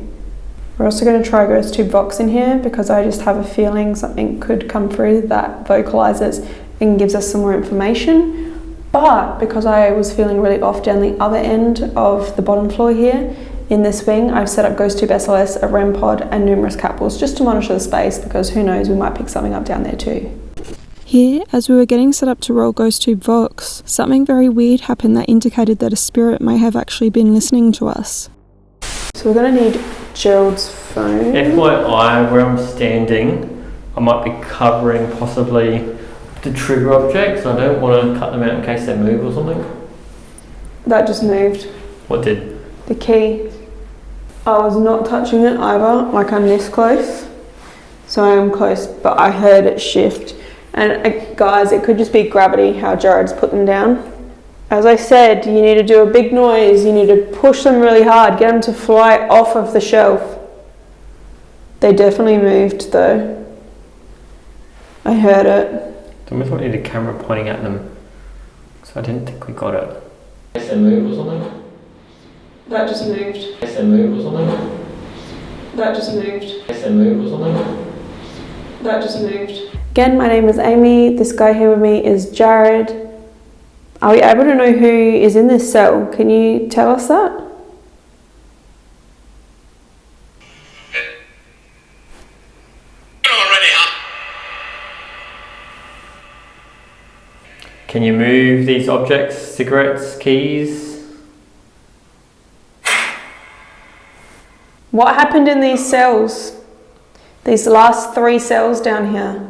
[SPEAKER 7] We're also going to try GhostTube Vox in here because I just have a feeling something could come through that vocalizes and gives us some more information. But because I was feeling really off down the other end of the bottom floor here, in this wing, I've set up GhostTube SLS, a REM pod and numerous catwalks just to monitor the space, because who knows, we might pick something up down there too.
[SPEAKER 1] Here, as we were getting set up to roll GhostTube Vox, something very weird happened that indicated that a spirit may have actually been listening to us.
[SPEAKER 7] So we're going to need Gerald's phone.
[SPEAKER 3] FYI, where I'm standing, I might be covering possibly the trigger objects. I don't want to cut them out in case they move or something.
[SPEAKER 7] That just moved.
[SPEAKER 3] What did?
[SPEAKER 7] The key. I was not touching it either, like I'm this close. So I am close, but I heard it shift. And guys, it could just be gravity, how Jared's put them down. As I said, you need to do a big noise, you need to push them really hard, get them to fly off of the shelf. They definitely moved though. I heard it.
[SPEAKER 3] I almost wanted a camera pointing at them, so I didn't think we got it. Yes, they move or something?
[SPEAKER 7] That just moved.
[SPEAKER 3] Yes, they move or something?
[SPEAKER 7] That just moved.
[SPEAKER 3] Yes, they move or something?
[SPEAKER 7] That just moved. Again, my name is Amy. This guy here with me is Jared. Are we able to know who is in this cell? Can you tell us that?
[SPEAKER 5] Already, huh?
[SPEAKER 3] Can you move these objects? Cigarettes, keys?
[SPEAKER 7] What happened in these cells? These last 3 cells down here?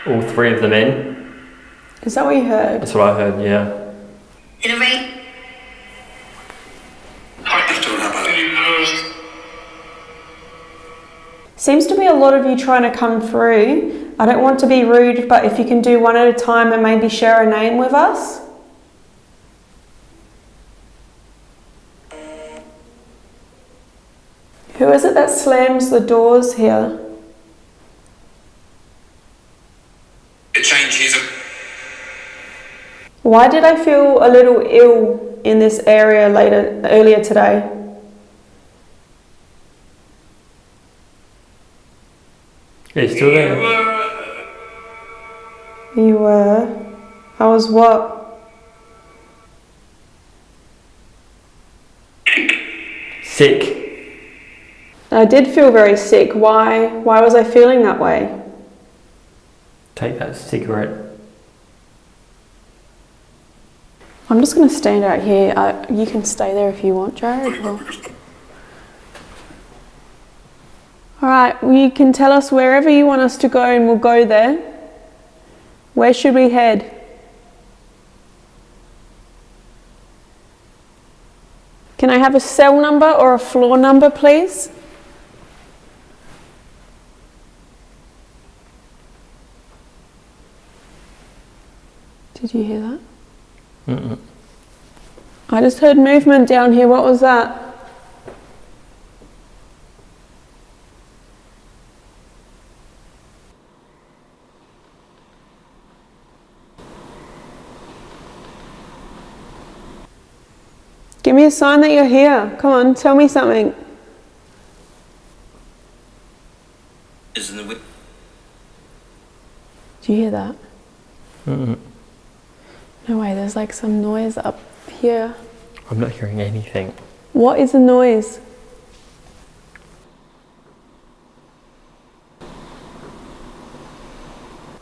[SPEAKER 3] All 3 of them in?
[SPEAKER 7] Is that what you heard?
[SPEAKER 3] That's what I heard, yeah.
[SPEAKER 4] In a rain.
[SPEAKER 7] Seems to be a lot of you trying to come through. I don't want to be rude, but if you can do one at a time and maybe share a name with us. Who is it that slams the doors here?
[SPEAKER 5] It changes.
[SPEAKER 7] Why did I feel a little ill in this area earlier today?
[SPEAKER 3] Are you still there?
[SPEAKER 7] You were? I was what?
[SPEAKER 3] Sick.
[SPEAKER 7] I did feel very sick. Why was I feeling that way?
[SPEAKER 3] Take that cigarette.
[SPEAKER 7] I'm just going to stand out here. You can stay there if you want, Jared. Alright, well, you can tell us wherever you want us to go and we'll go there. Where should we head? Can I have a cell number or a floor number, please? Did you hear that?
[SPEAKER 3] Mm-mm.
[SPEAKER 7] I just heard movement down here. What was that? Give me a sign that you're here. Come on, tell me something.
[SPEAKER 5] Isn't it?
[SPEAKER 7] Did you hear that?
[SPEAKER 3] Mm-mm.
[SPEAKER 7] No way, there's like some noise up here.
[SPEAKER 3] I'm not hearing anything.
[SPEAKER 7] What is the noise?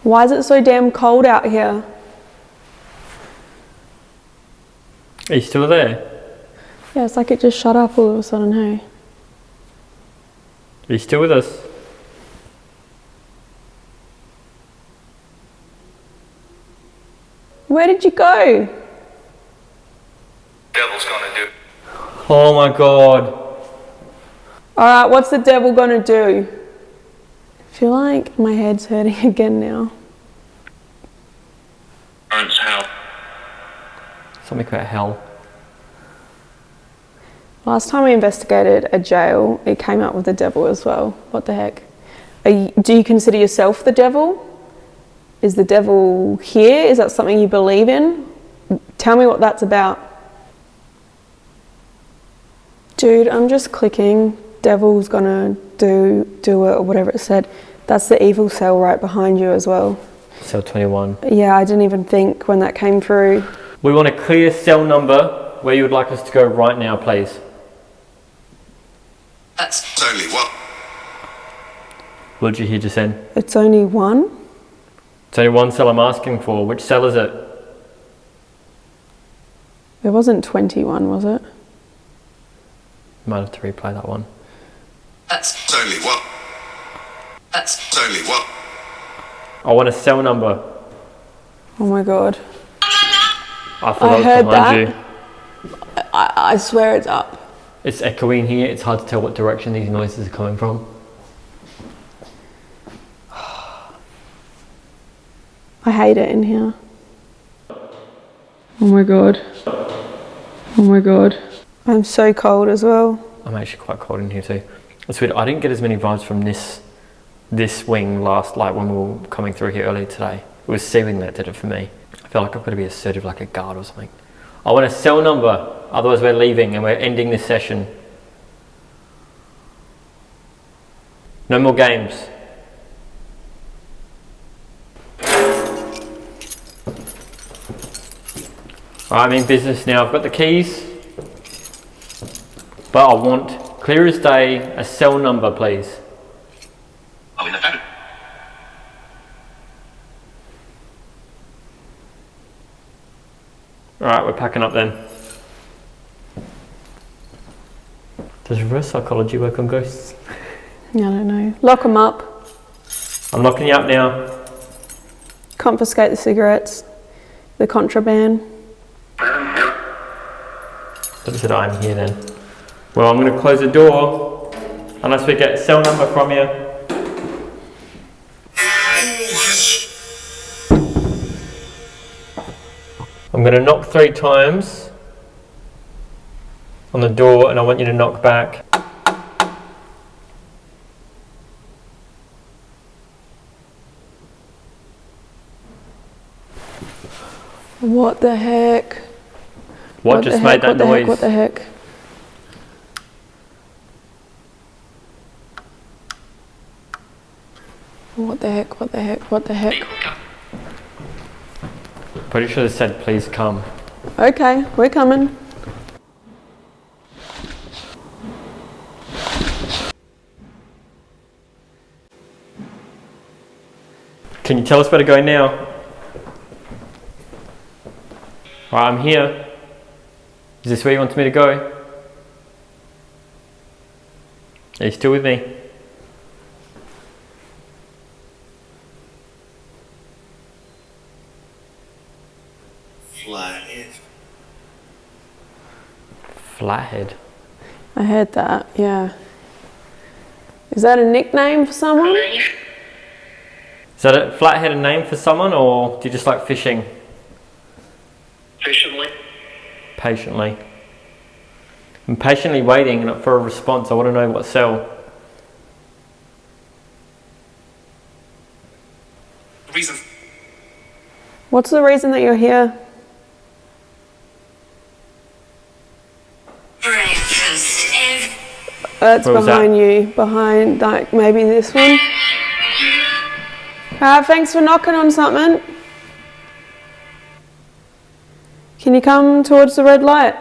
[SPEAKER 7] Why is it so damn cold out here?
[SPEAKER 3] Are you still there?
[SPEAKER 7] Yeah, it's like it just shut up all of a sudden, hey?
[SPEAKER 3] Are you still with us?
[SPEAKER 7] Where did you go?
[SPEAKER 5] Devil's gonna do.
[SPEAKER 3] Oh my god.
[SPEAKER 7] Alright, what's the devil gonna do? I feel like my head's hurting again now.
[SPEAKER 5] Burns hell.
[SPEAKER 3] Something about hell.
[SPEAKER 7] Last time we investigated a jail, it came up with the devil as well. What the heck? Do you consider yourself the devil? Is the devil here? Is that something you believe in? Tell me what that's about. Dude, I'm just clicking. Devil's gonna do it, or whatever it said. That's the evil cell right behind you as well.
[SPEAKER 3] Cell 21.
[SPEAKER 7] Yeah, I didn't even think when that came through.
[SPEAKER 3] We want a clear cell number where you would like us to go right now, please.
[SPEAKER 8] That's
[SPEAKER 5] It's only one.
[SPEAKER 3] What did you hear just then?
[SPEAKER 7] It's only one?
[SPEAKER 3] It's only one cell I'm asking for. Which cell is it?
[SPEAKER 7] It wasn't 21, was it?
[SPEAKER 3] Might have to replay that one.
[SPEAKER 8] that's
[SPEAKER 5] It's only one.
[SPEAKER 8] that's
[SPEAKER 5] It's only one.
[SPEAKER 3] I want a cell number.
[SPEAKER 7] Oh my god.
[SPEAKER 3] I thought
[SPEAKER 7] I
[SPEAKER 3] I was
[SPEAKER 7] heard
[SPEAKER 3] behind
[SPEAKER 7] that.
[SPEAKER 3] you.
[SPEAKER 7] I swear it's up.
[SPEAKER 3] It's echoing here. It's hard to tell what direction these noises are coming from.
[SPEAKER 7] I hate it in here. Oh my god. Oh my god. I'm so cold as well.
[SPEAKER 3] I'm actually quite cold in here too. It's weird. I didn't get as many vibes from this wing last, like when we were coming through here earlier today. It was ceiling that did it for me. I feel like I've got to be assertive like a guard or something. I want a cell number, otherwise we're leaving and we're ending this session. No more games. I'm in business now. I've got the keys, but I want, clear as day, a cell number, please.
[SPEAKER 5] Oh, in the family.
[SPEAKER 3] Alright, we're packing up then. Does reverse psychology work on ghosts?
[SPEAKER 7] I don't know. Lock them up.
[SPEAKER 3] I'm locking you up now.
[SPEAKER 7] Confiscate the cigarettes. The contraband.
[SPEAKER 3] That said I'm here then. Well, I'm going to close the door unless we get a cell number from you. I'm going to knock 3 times on the door and I want you to knock back.
[SPEAKER 7] What the heck?
[SPEAKER 3] What just made that noise?
[SPEAKER 7] What the heck? What the heck? What the heck? What the heck?
[SPEAKER 3] Pretty sure they said please come.
[SPEAKER 7] Okay, we're coming.
[SPEAKER 3] Can you tell us where to go now? Right, I'm here. Is this where you want me to go? Are you still with me?
[SPEAKER 5] Flathead.
[SPEAKER 3] Flathead.
[SPEAKER 7] I heard that, yeah. Is that a nickname for someone?
[SPEAKER 3] Is that a flathead a name for someone, or do you just like fishing? Patiently. I'm patiently waiting for a response. I want to know what cell.
[SPEAKER 5] Reason.
[SPEAKER 7] What's the reason that you're here?
[SPEAKER 8] breakfast.
[SPEAKER 7] That's
[SPEAKER 3] Where was
[SPEAKER 7] behind you. Behind, like, maybe this one. Alright, thanks for knocking on something. Can you come towards the red light?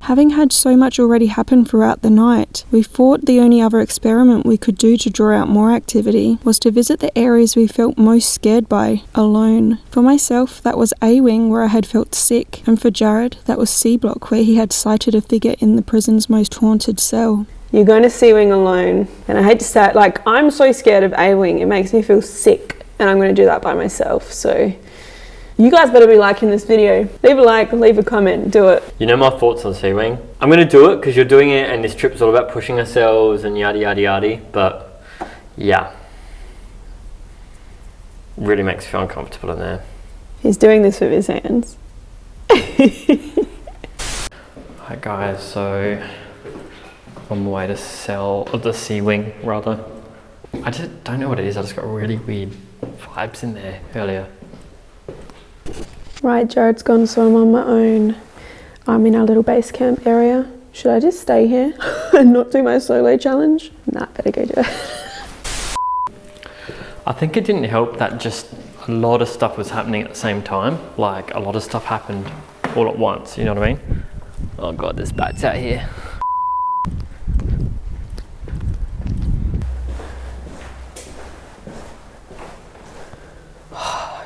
[SPEAKER 1] Having had so much already happen throughout the night, we thought the only other experiment we could do to draw out more activity was to visit the areas we felt most scared by, alone. For myself, that was A Wing, where I had felt sick, and for Jared, that was C Block, where he had sighted a figure in the prison's most haunted cell.
[SPEAKER 7] You're going to C Wing alone, and I hate to say it, like, I'm so scared of A Wing, it makes me feel sick. and I'm going to do that by myself. So you guys better be liking this video. Leave a like, leave a comment, do it.
[SPEAKER 3] You know my thoughts on Sea Wing? I'm going to do it because you're doing it and this trip's all about pushing ourselves and yada yada yada, but yeah. Really makes me feel uncomfortable in there.
[SPEAKER 7] He's doing this with his hands.
[SPEAKER 3] Hi guys, so on my way to sell the Sea Wing rather. I just don't know what it is, I just got really weird vibes in there earlier.
[SPEAKER 7] Right, Jared's gone, so I'm on my own. I'm in our little base camp area. Should I just stay here and not do my solo challenge? Nah, better go do it.
[SPEAKER 3] I think it didn't help that just a lot of stuff was happening at the same time. Like a lot of stuff happened all at once, you know what I mean? Oh God, there's bats out here.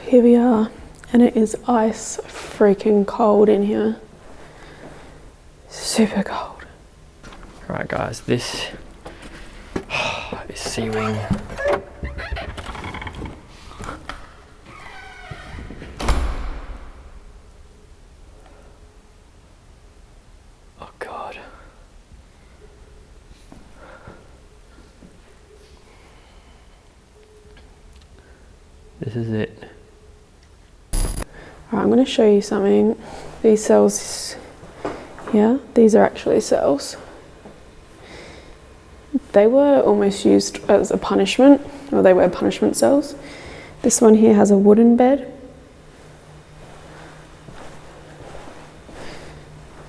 [SPEAKER 7] Here we are, and it is ice freaking cold in here. Super cold.
[SPEAKER 3] Alright guys, this is Sea Wing. Oh God. This is it.
[SPEAKER 7] Alright, I'm going to show you something. These cells here, these are actually cells. They were almost used as a punishment, or they were punishment cells. This one here has a wooden bed.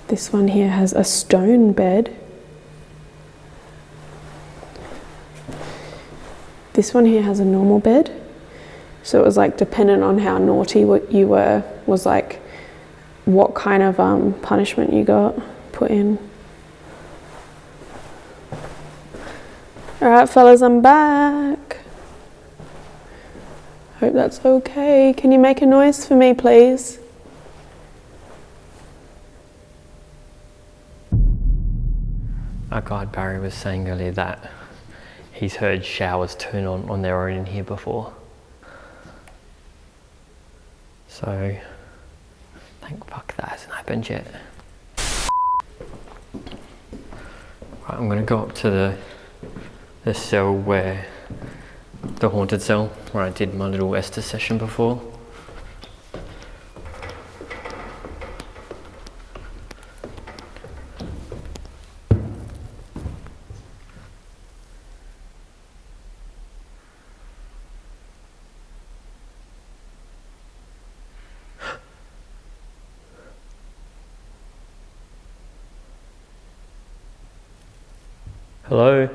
[SPEAKER 7] This one here has a stone bed. This one here has a normal bed. So it was like dependent on how naughty what you were, was like what kind of punishment you got put in. All right, fellas, I'm back. Hope that's okay. Can you make a noise for me, please?
[SPEAKER 3] Our guide Barry was saying earlier that he's heard showers turn on their own in here before. So, thank fuck that hasn't happened yet. Right, I'm gonna go up to the cell where, the haunted cell, where I did my little Esther session before. Hello?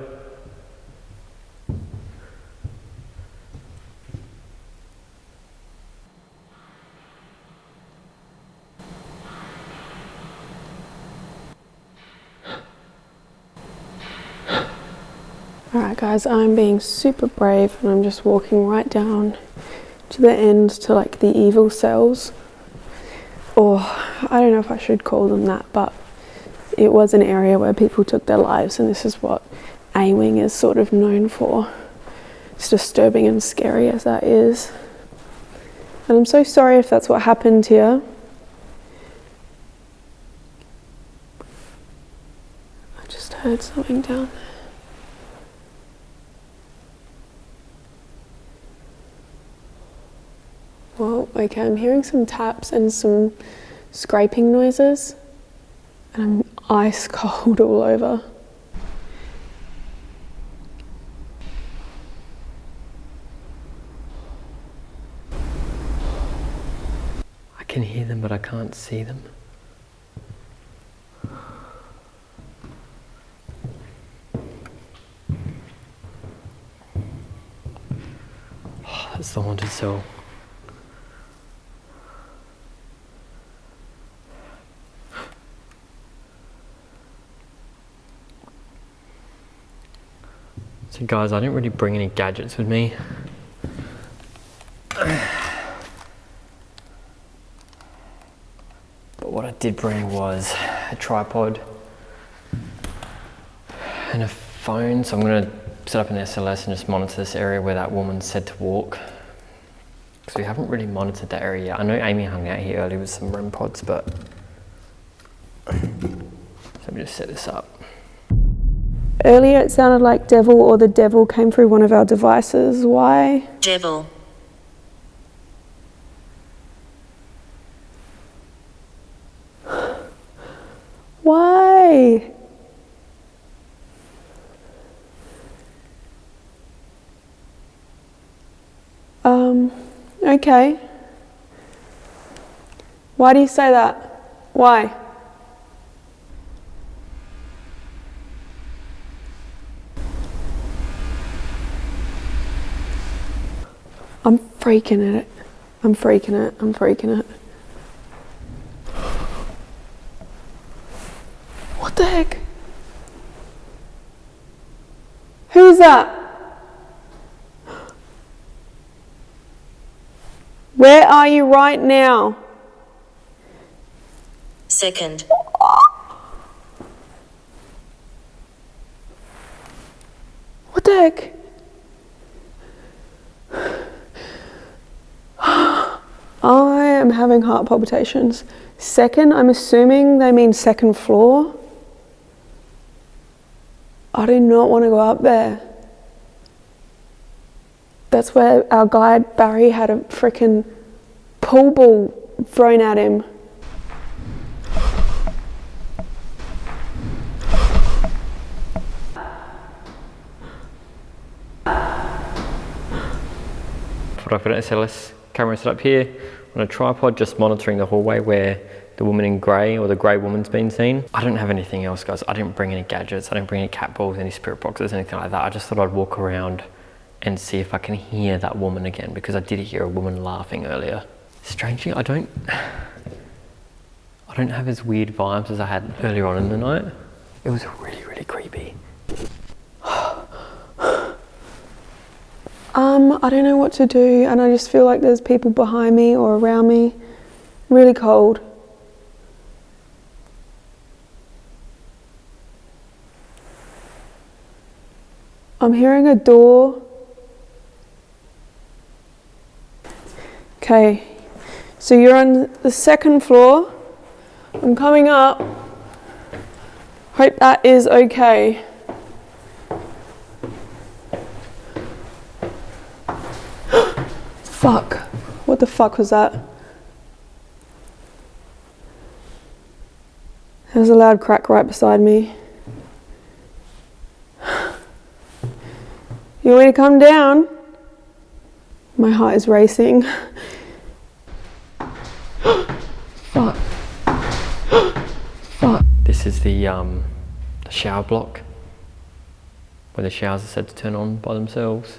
[SPEAKER 7] Alright guys, I'm being super brave and I'm just walking right down to the end to like the evil cells. Or I don't know if I should call them that, but it was an area where people took their lives, and this is what A-Wing is sort of known for. As disturbing and scary as that is. And I'm so sorry if that's what happened here. I just heard something down there. Well, okay, I'm hearing some taps and some scraping noises, and I'm ice cold all over.
[SPEAKER 3] I can hear them, but I can't see them. Oh, that's the haunted cell. So guys, I didn't really bring any gadgets with me. But what I did bring was a tripod and a phone. So I'm gonna set up an SLS and just monitor this area where that woman said to walk. because we haven't really monitored that area yet. I know Amy hung out here earlier with some REM pods, but so let me just set this up.
[SPEAKER 1] Earlier it sounded like devil or the devil came through one of our devices. Why?
[SPEAKER 8] Devil.
[SPEAKER 1] Why? Okay. Why do you say that? Why? I'm freaking it. I'm freaking it. I'm freaking it. What the heck? Who's that? Where are you right now?
[SPEAKER 8] Second.
[SPEAKER 1] What the heck? I am having heart palpitations. Second, I'm assuming they mean second floor. I do not want to go up there. That's where our guide Barry had a freaking pool ball thrown at him.
[SPEAKER 3] I've got an SLS camera set up here on a tripod, just monitoring the hallway where the woman in grey or the grey woman's been seen. I don't have anything else, guys. I didn't bring any gadgets. I didn't bring any cat balls, any spirit boxes, anything like that. I just thought I'd walk around and see if I can hear that woman again, because I did hear a woman laughing earlier. Strangely, I don't have as weird vibes as I had earlier on in the night. It was really, really creepy.
[SPEAKER 1] I don't know what to do, and I just feel like there's people behind me or around me. Really cold. I'm hearing a door. Okay, so you're on the second floor. I'm coming up. Hope that is okay. Fuck. What the fuck was that? There was a loud crack right beside me. You want me to come down? My heart is racing. Fuck. Fuck.
[SPEAKER 3] This is the shower block where the showers are said to turn on by themselves.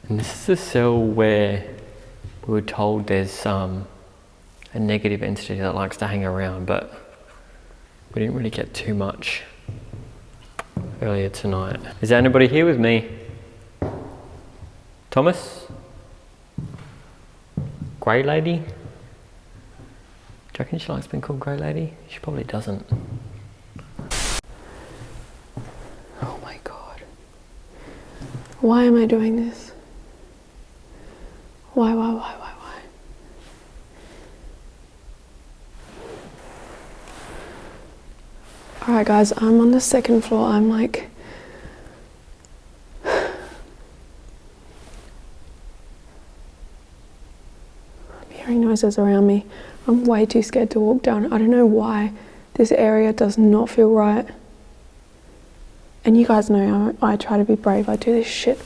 [SPEAKER 3] And this is the cell where we were told there's a negative entity that likes to hang around, but we didn't really get too much earlier tonight. Is there anybody here with me? Thomas? Grey Lady? Do you reckon she likes being called Grey Lady? She probably doesn't.
[SPEAKER 1] Oh my God. Why am I doing this? Why? Alright guys, I'm on the second floor. I'm like... I'm hearing noises around me. I'm way too scared to walk down. I don't know why. This area does not feel right. And you guys know I try to be brave. I do this shit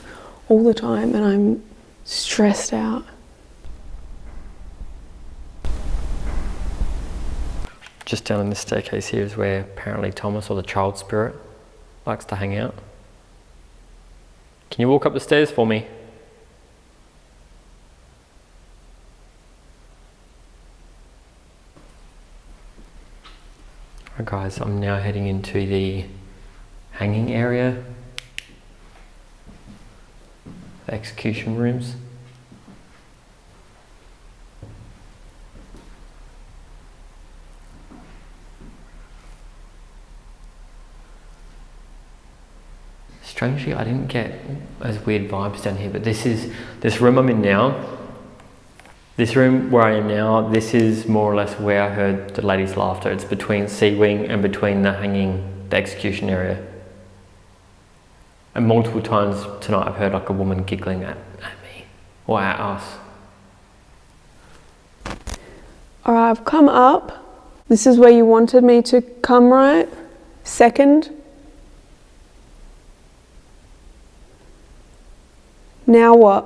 [SPEAKER 1] all the time and I'm stressed out.
[SPEAKER 3] Just down in this staircase here is where apparently Thomas, or the child spirit, likes to hang out. Can you walk up the stairs for me? Alright guys, I'm now heading into the hanging area, the execution rooms. Strangely, I didn't get as weird vibes down here, but this room I'm in now, this room where I am now, this is more or less where I heard the lady's laughter. It's between C wing and between the execution area. And multiple times tonight I've heard like a woman giggling at me, or at us.
[SPEAKER 7] Alright, I've come up. This is where you wanted me to come, right? Second. Now what?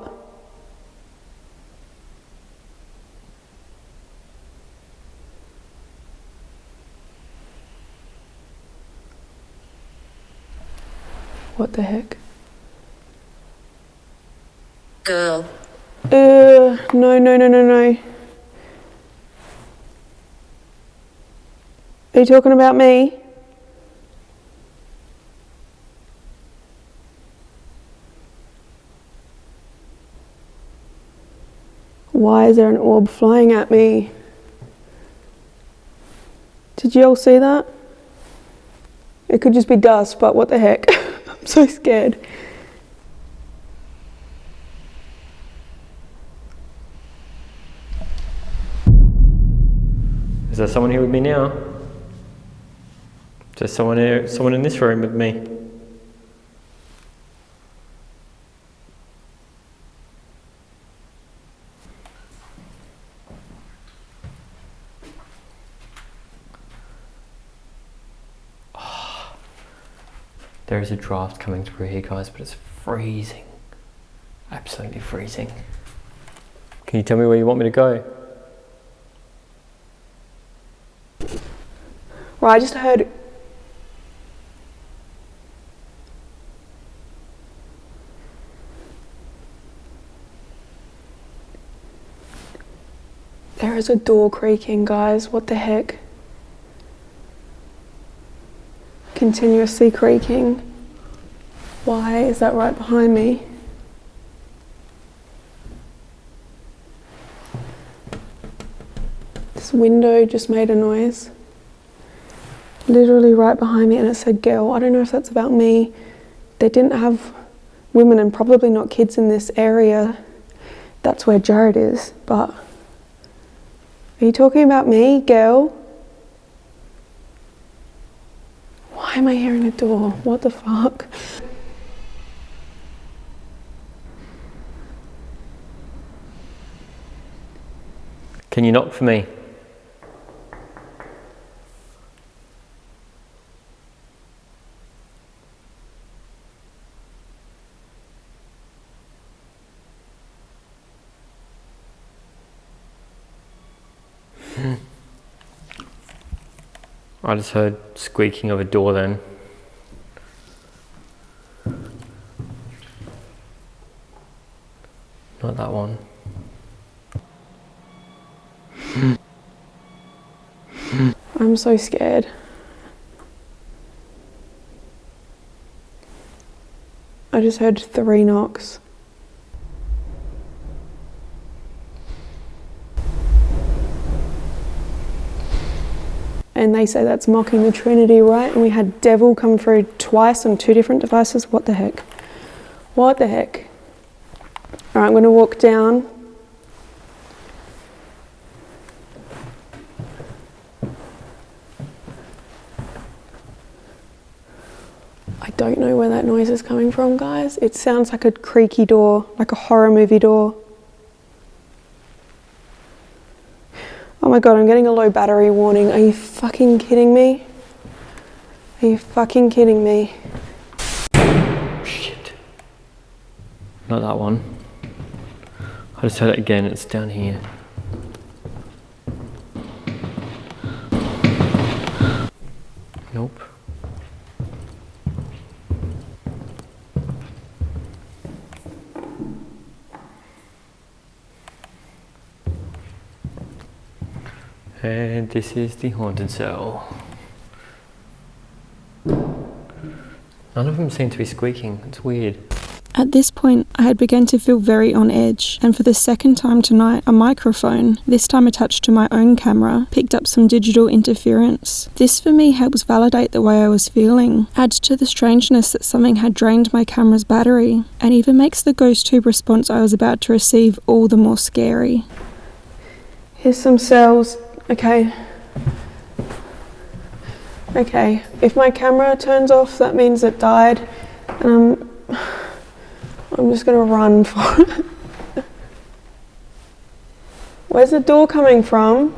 [SPEAKER 7] What the heck?
[SPEAKER 8] Girl.
[SPEAKER 7] No. Are you talking about me? Why is there an orb flying at me? Did you all see that? It could just be dust, but what the heck? I'm so scared.
[SPEAKER 3] Is there someone here with me now? Is there someone here, someone in this room with me? Oh, there is a draft coming through here, guys, but it's freezing. Absolutely freezing. Can you tell me where you want me to go?
[SPEAKER 7] Right, I just heard. There is a door creaking, guys. What the heck? Continuously creaking. Why is that right behind me? This window just made a noise. Literally right behind me, and it said girl. I don't know if that's about me. They didn't have women and probably not kids in this area. That's where Jared is, but are you talking about me, girl? Why am I hearing a door? What the fuck?
[SPEAKER 3] Can you knock for me? I just heard squeaking of a door then. Not that one.
[SPEAKER 7] I'm so scared. I just heard 3 knocks. And they say that's mocking the Trinity, right? And we had devil come through twice on 2 different devices. What the heck? What the heck? All right, I'm going to walk down. I don't know where that noise is coming from, guys. It sounds like a creaky door, like a horror movie door. Oh my god, I'm getting a low battery warning. Are you fucking kidding me? Are you fucking kidding me?
[SPEAKER 3] Shit. Not that one. I just heard it again, it's down here. Nope. And this is the haunted cell. None of them seem to be squeaking, it's weird.
[SPEAKER 1] At this point, I had begun to feel very on edge, and for the second time tonight, a microphone, this time attached to my own camera, picked up some digital interference. This for me helps validate the way I was feeling, adds to the strangeness that something had drained my camera's battery, and even makes the GhostTube response I was about to receive all the more scary.
[SPEAKER 7] Here's some cells. Okay. Okay, if my camera turns off, that means it died, and I'm just gonna run for it. Where's the door coming from?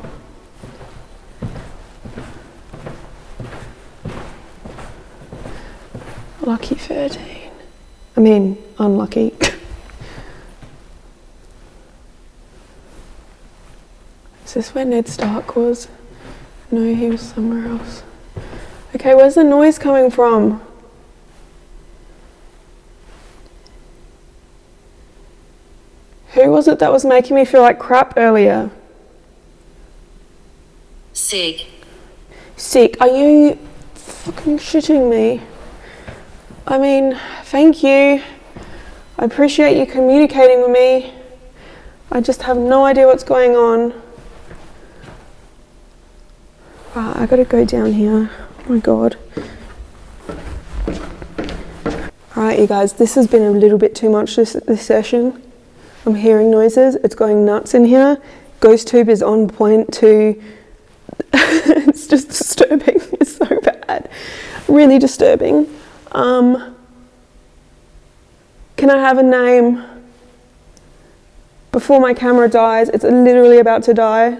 [SPEAKER 7] Lucky 13. I mean, unlucky. Is this where Ned Stark was? No, he was somewhere else. Okay, where's the noise coming from? Who was it that was making me feel like crap earlier?
[SPEAKER 8] Sig.
[SPEAKER 7] Sick. Are you fucking shitting me? I mean, thank you. I appreciate you communicating with me. I just have no idea what's going on. I gotta go down here. Oh my god. Alright, you guys, this has been a little bit too much this session. I'm hearing noises, it's going nuts in here. GhostTube is on point to... it's just disturbing, it's so bad. Really disturbing. Can I have a name? Before my camera dies, it's literally about to die.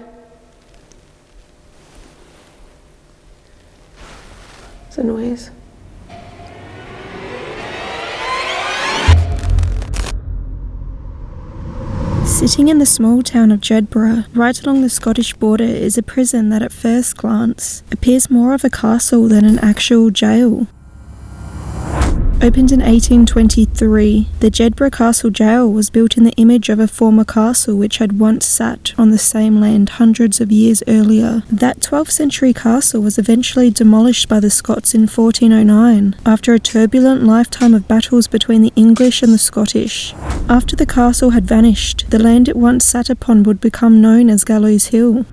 [SPEAKER 7] It's a noise.
[SPEAKER 1] Sitting in the small town of Jedburgh, right along the Scottish border, is a prison that at first glance appears more of a castle than an actual jail. Opened in 1823, the Jedburgh Castle Jail was built in the image of a former castle which had once sat on the same land hundreds of years earlier. That 12th century castle was eventually demolished by the Scots in 1409, after a turbulent lifetime of battles between the English and the Scottish. After the castle had vanished, the land it once sat upon would become known as Gallows Hill,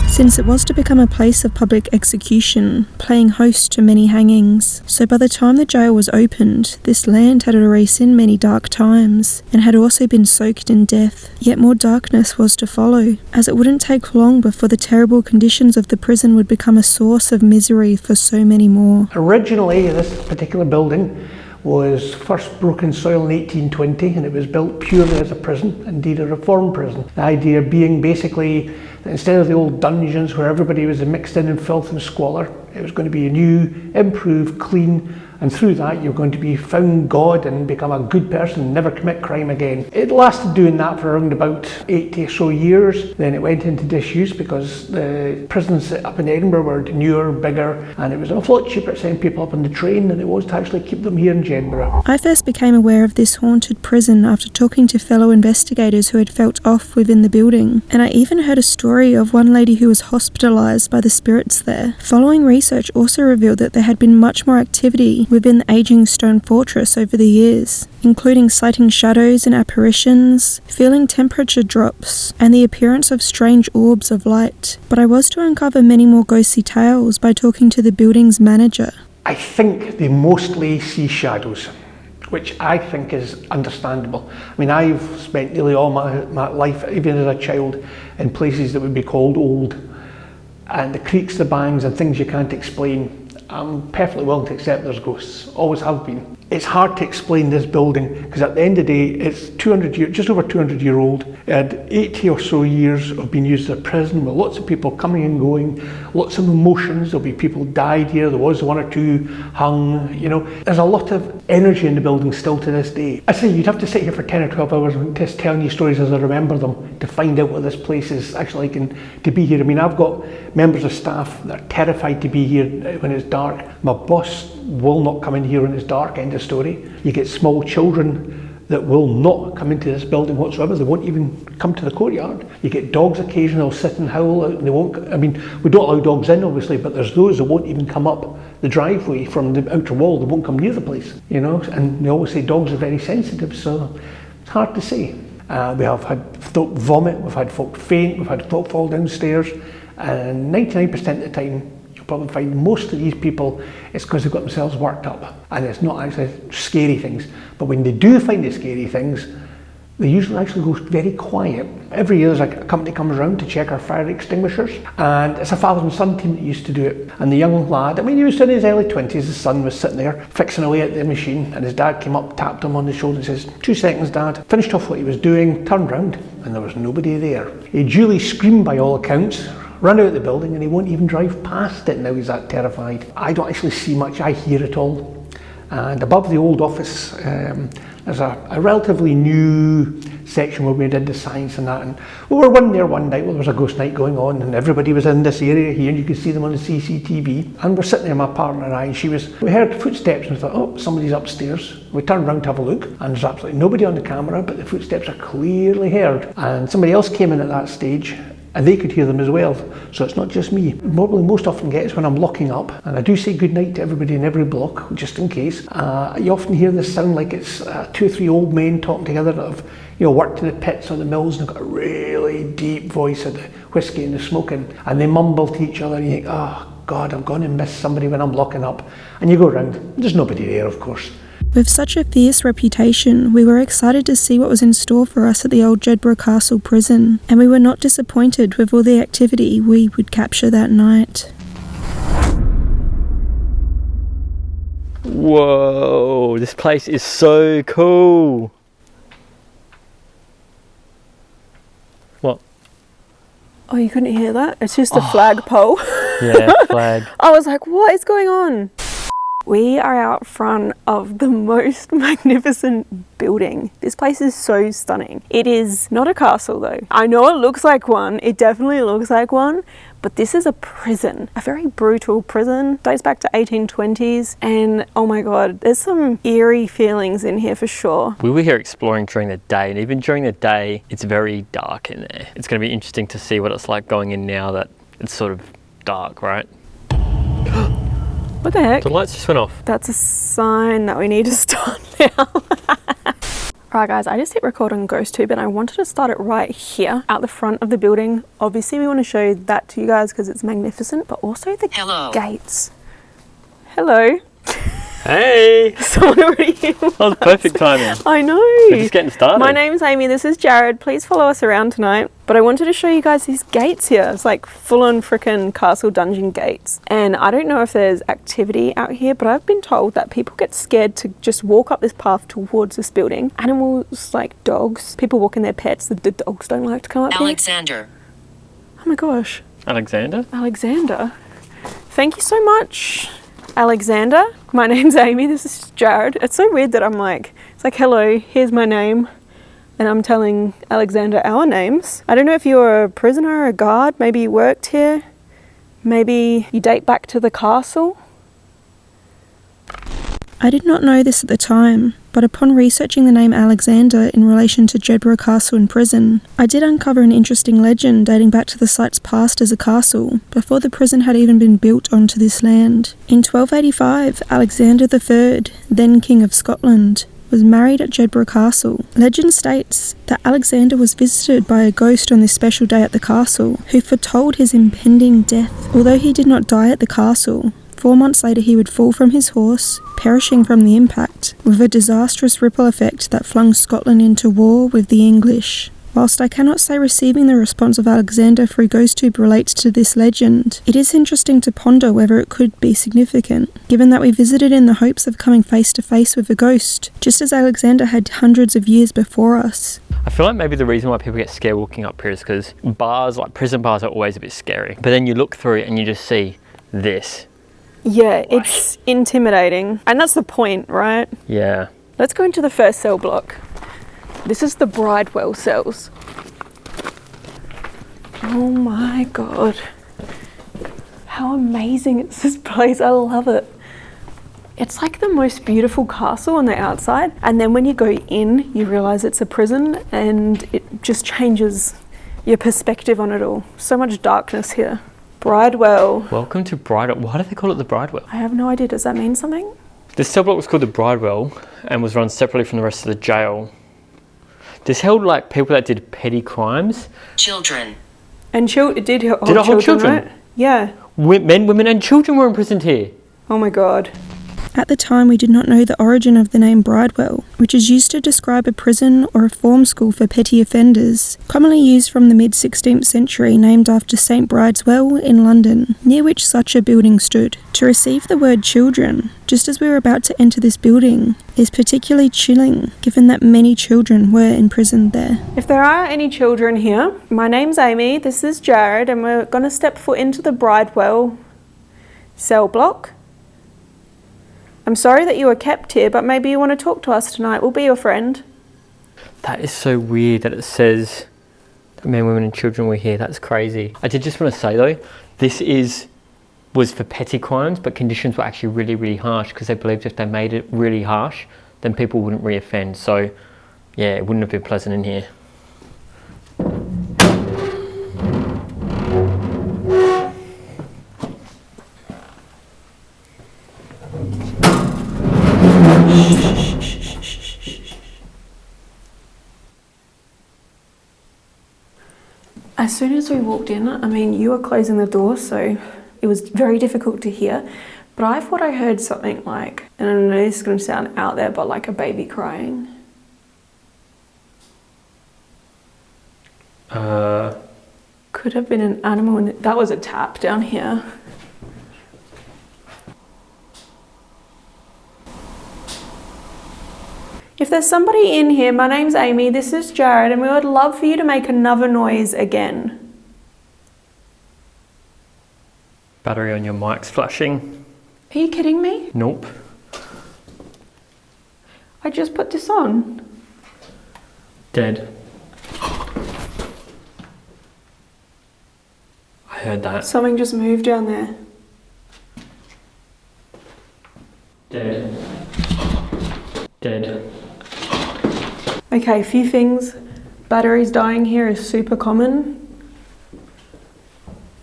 [SPEAKER 1] since it was to become a place of public execution, playing host to many hangings. So by the time the jail was opened, this land had already seen many dark times, and had also been soaked in death. Yet more darkness was to follow, as it wouldn't take long before the terrible conditions of the prison would become a source of misery for so many more.
[SPEAKER 9] Originally, this particular building was first broken soil in 1820, and it was built purely as a prison, indeed a reform prison. The idea being basically that instead of the old dungeons where everybody was mixed in filth and squalor, it was going to be a new, improved, clean, and through that you're going to be found God and become a good person and never commit crime again. It lasted doing that for around about 80 or so years. Then it went into disuse because the prisons up in Edinburgh were newer, bigger, and it was a lot cheaper to send people up on the train than it was to actually keep them here in Jedburgh.
[SPEAKER 1] I first became aware of this haunted prison after talking to fellow investigators who had felt off within the building, and I even heard a story of one lady who was hospitalised by the spirits there. Following research also revealed that there had been much more activity within the ageing stone fortress over the years, including sighting shadows and apparitions, feeling temperature drops, and the appearance of strange orbs of light. But I was to uncover many more ghostly tales by talking to the building's manager.
[SPEAKER 9] I think they mostly see shadows, which I think is understandable. I mean, I've spent nearly all my life, even as a child, in places that would be called old, and the creaks, the bangs, and things you can't explain. I'm perfectly willing to accept there's ghosts, always have been. It's hard to explain this building because at the end of the day, it's just over 200 years old. It had 80 or so years of being used as a prison with lots of people coming and going, lots of emotions. There'll be people died here, there was one or two hung, you know. There's a lot of energy in the building still to this day. I say you'd have to sit here for 10 or 12 hours and just telling you stories as I remember them to find out what this place is actually like and to be here. I mean, I've got members of staff that are terrified to be here when it's dark. My boss will not come in here when it's dark, end of story. You get small children that will not come into this building whatsoever. They won't even come to the courtyard. You get dogs occasionally, they'll sit and howl out, and they won't, I mean, we don't allow dogs in obviously, but there's those that won't even come up the driveway from the outer wall. They won't come near the place, you know, and they always say dogs are very sensitive, so it's hard to say. We have had folk vomit, we've had folk faint, we've had folk fall downstairs, and 99% of the time, probably find most of these people, it's because they've got themselves worked up, and it's not actually scary things. But when they do find the scary things, they usually actually go very quiet. Every year there's a company comes around to check our fire extinguishers, and it's a father and son team that used to do it. And the young lad, I mean, he was in his early 20s, his son was sitting there fixing away at the machine, and his dad came up, tapped him on the shoulder and says, 2 seconds dad, finished off what he was doing, turned round, and there was nobody there. He duly screamed by all accounts, run out of the building, and he won't even drive past it now, he's that terrified. I don't actually see much, I hear it all. And above the old office, there's a relatively new section where we did the science and that, and we were one there one night, well, there was a ghost night going on, and everybody was in this area here, and you could see them on the CCTV, and we're sitting there, my partner and I, and we heard footsteps, and we thought, oh, somebody's upstairs. We turned round to have a look, and there's absolutely nobody on the camera, but the footsteps are clearly heard, and somebody else came in at that stage, and they could hear them as well, so it's not just me. Probably most often gets when I'm locking up, and I do say goodnight to everybody in every block, just in case. You often hear this sound like it's 2 or 3 old men talking together that have, you know, worked in the pits or the mills, and they've got a really deep voice of the whiskey and the smoking, and they mumble to each other, and you think, oh God, I'm going to miss somebody when I'm locking up. And you go round, there's nobody there, of course.
[SPEAKER 1] With such a fierce reputation, we were excited to see what was in store for us at the old Jedburgh Castle prison, and we were not disappointed with all the activity we would capture that night.
[SPEAKER 3] Whoa, this place is so cool. What?
[SPEAKER 1] Oh, you couldn't hear that? It's just a flagpole.
[SPEAKER 3] Yeah, flag.
[SPEAKER 1] I was like, what is going on? We are out front of the most magnificent building. This place is so stunning. It is not a castle though. I know it looks like one, it definitely looks like one, but this is a prison, a very brutal prison. Dates back to 1820s, and oh my God, there's some eerie feelings in here for sure.
[SPEAKER 3] We were here exploring during the day, and even during the day, it's very dark in there. It's going to be interesting to see what it's like going in now that it's sort of dark, right?
[SPEAKER 1] What the heck?
[SPEAKER 3] The lights just went off.
[SPEAKER 1] That's a sign that we need to start now. Alright guys, I just hit record on GhostTube, and I wanted to start it right here out the front of the building. Obviously we want to show that to you guys because it's magnificent, but also the gates. Hello.
[SPEAKER 3] Hey!
[SPEAKER 1] Someone already here.
[SPEAKER 3] That was perfect timing.
[SPEAKER 1] I know.
[SPEAKER 3] We're just getting started.
[SPEAKER 1] My name's Amy, this is Jared. Please follow us around tonight. But I wanted to show you guys these gates here. It's like full-on frickin' castle dungeon gates. And I don't know if there's activity out here, but I've been told that people get scared to just walk up this path towards this building. Animals like dogs, people walking their pets, the dogs don't like to come up here.
[SPEAKER 8] Alexander.
[SPEAKER 1] Oh my gosh.
[SPEAKER 3] Alexander?
[SPEAKER 1] Alexander. Thank you so much, Alexander. My name's Amy, this is Jared. It's so weird that I'm like, it's like, hello, here's my name, and I'm telling Alexander our names. I don't know if you're a prisoner or a guard, maybe you worked here, maybe you date back to the castle. I did not know this at the time, but upon researching the name Alexander in relation to Jedburgh Castle and prison, I did uncover an interesting legend dating back to the site's past as a castle, before the prison had even been built onto this land. In 1285, Alexander III, then King of Scotland, was married at Jedburgh Castle. Legend states that Alexander was visited by a ghost on this special day at the castle, who foretold his impending death. Although he did not die at the castle, 4 months later he would fall from his horse, perishing from the impact, with a disastrous ripple effect that flung Scotland into war with the English. Whilst I cannot say receiving the response of Alexander through GhostTube relates to this legend, it is interesting to ponder whether it could be significant, given that we visited in the hopes of coming face to face with a ghost, just as Alexander had hundreds of years before us.
[SPEAKER 3] I feel like maybe the reason why people get scared walking up here is because bars, like prison bars, are always a bit scary. But then you look through it and you just see this.
[SPEAKER 1] Yeah, it's intimidating. And that's the point, right?
[SPEAKER 3] Yeah.
[SPEAKER 1] Let's go into the first cell block. This is the Bridewell cells. Oh my God. How amazing is this place? I love it.
[SPEAKER 7] It's like the most beautiful castle on the outside, and then when you go in, you realise it's a prison, and it just changes your perspective on it all. So much darkness here. Bridewell.
[SPEAKER 3] Welcome to Bridewell. Why do they call it the Bridewell?
[SPEAKER 7] I have no idea. Does that mean something?
[SPEAKER 3] This cell block was called the Bridewell and was run separately from the rest of the jail. This held like people that did petty crimes.
[SPEAKER 8] Children.
[SPEAKER 7] And it did hold
[SPEAKER 3] children,
[SPEAKER 7] right? Yeah.
[SPEAKER 3] Men, women and children were imprisoned here.
[SPEAKER 7] Oh my god.
[SPEAKER 1] At the time, we did not know the origin of the name Bridewell, which is used to describe a prison or a form school for petty offenders, commonly used from the mid-16th century, named after St. Bride's Well in London, near which such a building stood. To receive the word children, just as we were about to enter this building, is particularly chilling, given that many children were imprisoned there.
[SPEAKER 7] If there are any children here, my name's Amy, this is Jared, and we're going to step foot into the Bridewell cell block. I'm sorry that you were kept here, but maybe you want to talk to us tonight. We'll be your friend.
[SPEAKER 3] That is so weird that it says that men, women and children were here. That's crazy. I did just want to say though, this was for petty crimes, but conditions were actually really, really harsh because they believed if they made it really harsh, then people wouldn't reoffend. So yeah, it wouldn't have been pleasant in here.
[SPEAKER 7] As soon as we walked in, I mean, you were closing the door, so it was very difficult to hear. But I thought I heard something like, and I know this is going to sound out there, but like a baby crying. Could have been an animal, and that was a tap down here. If there's somebody in here, my name's Amy, this is Jared, and we would love for you to make another noise again.
[SPEAKER 3] Battery on your mic's flashing.
[SPEAKER 7] Are you kidding me?
[SPEAKER 3] Nope.
[SPEAKER 7] I just put this on.
[SPEAKER 3] Dead. I heard that.
[SPEAKER 7] Something just moved down there.
[SPEAKER 3] Dead. Dead.
[SPEAKER 7] Okay, a few things. Batteries dying here is super common.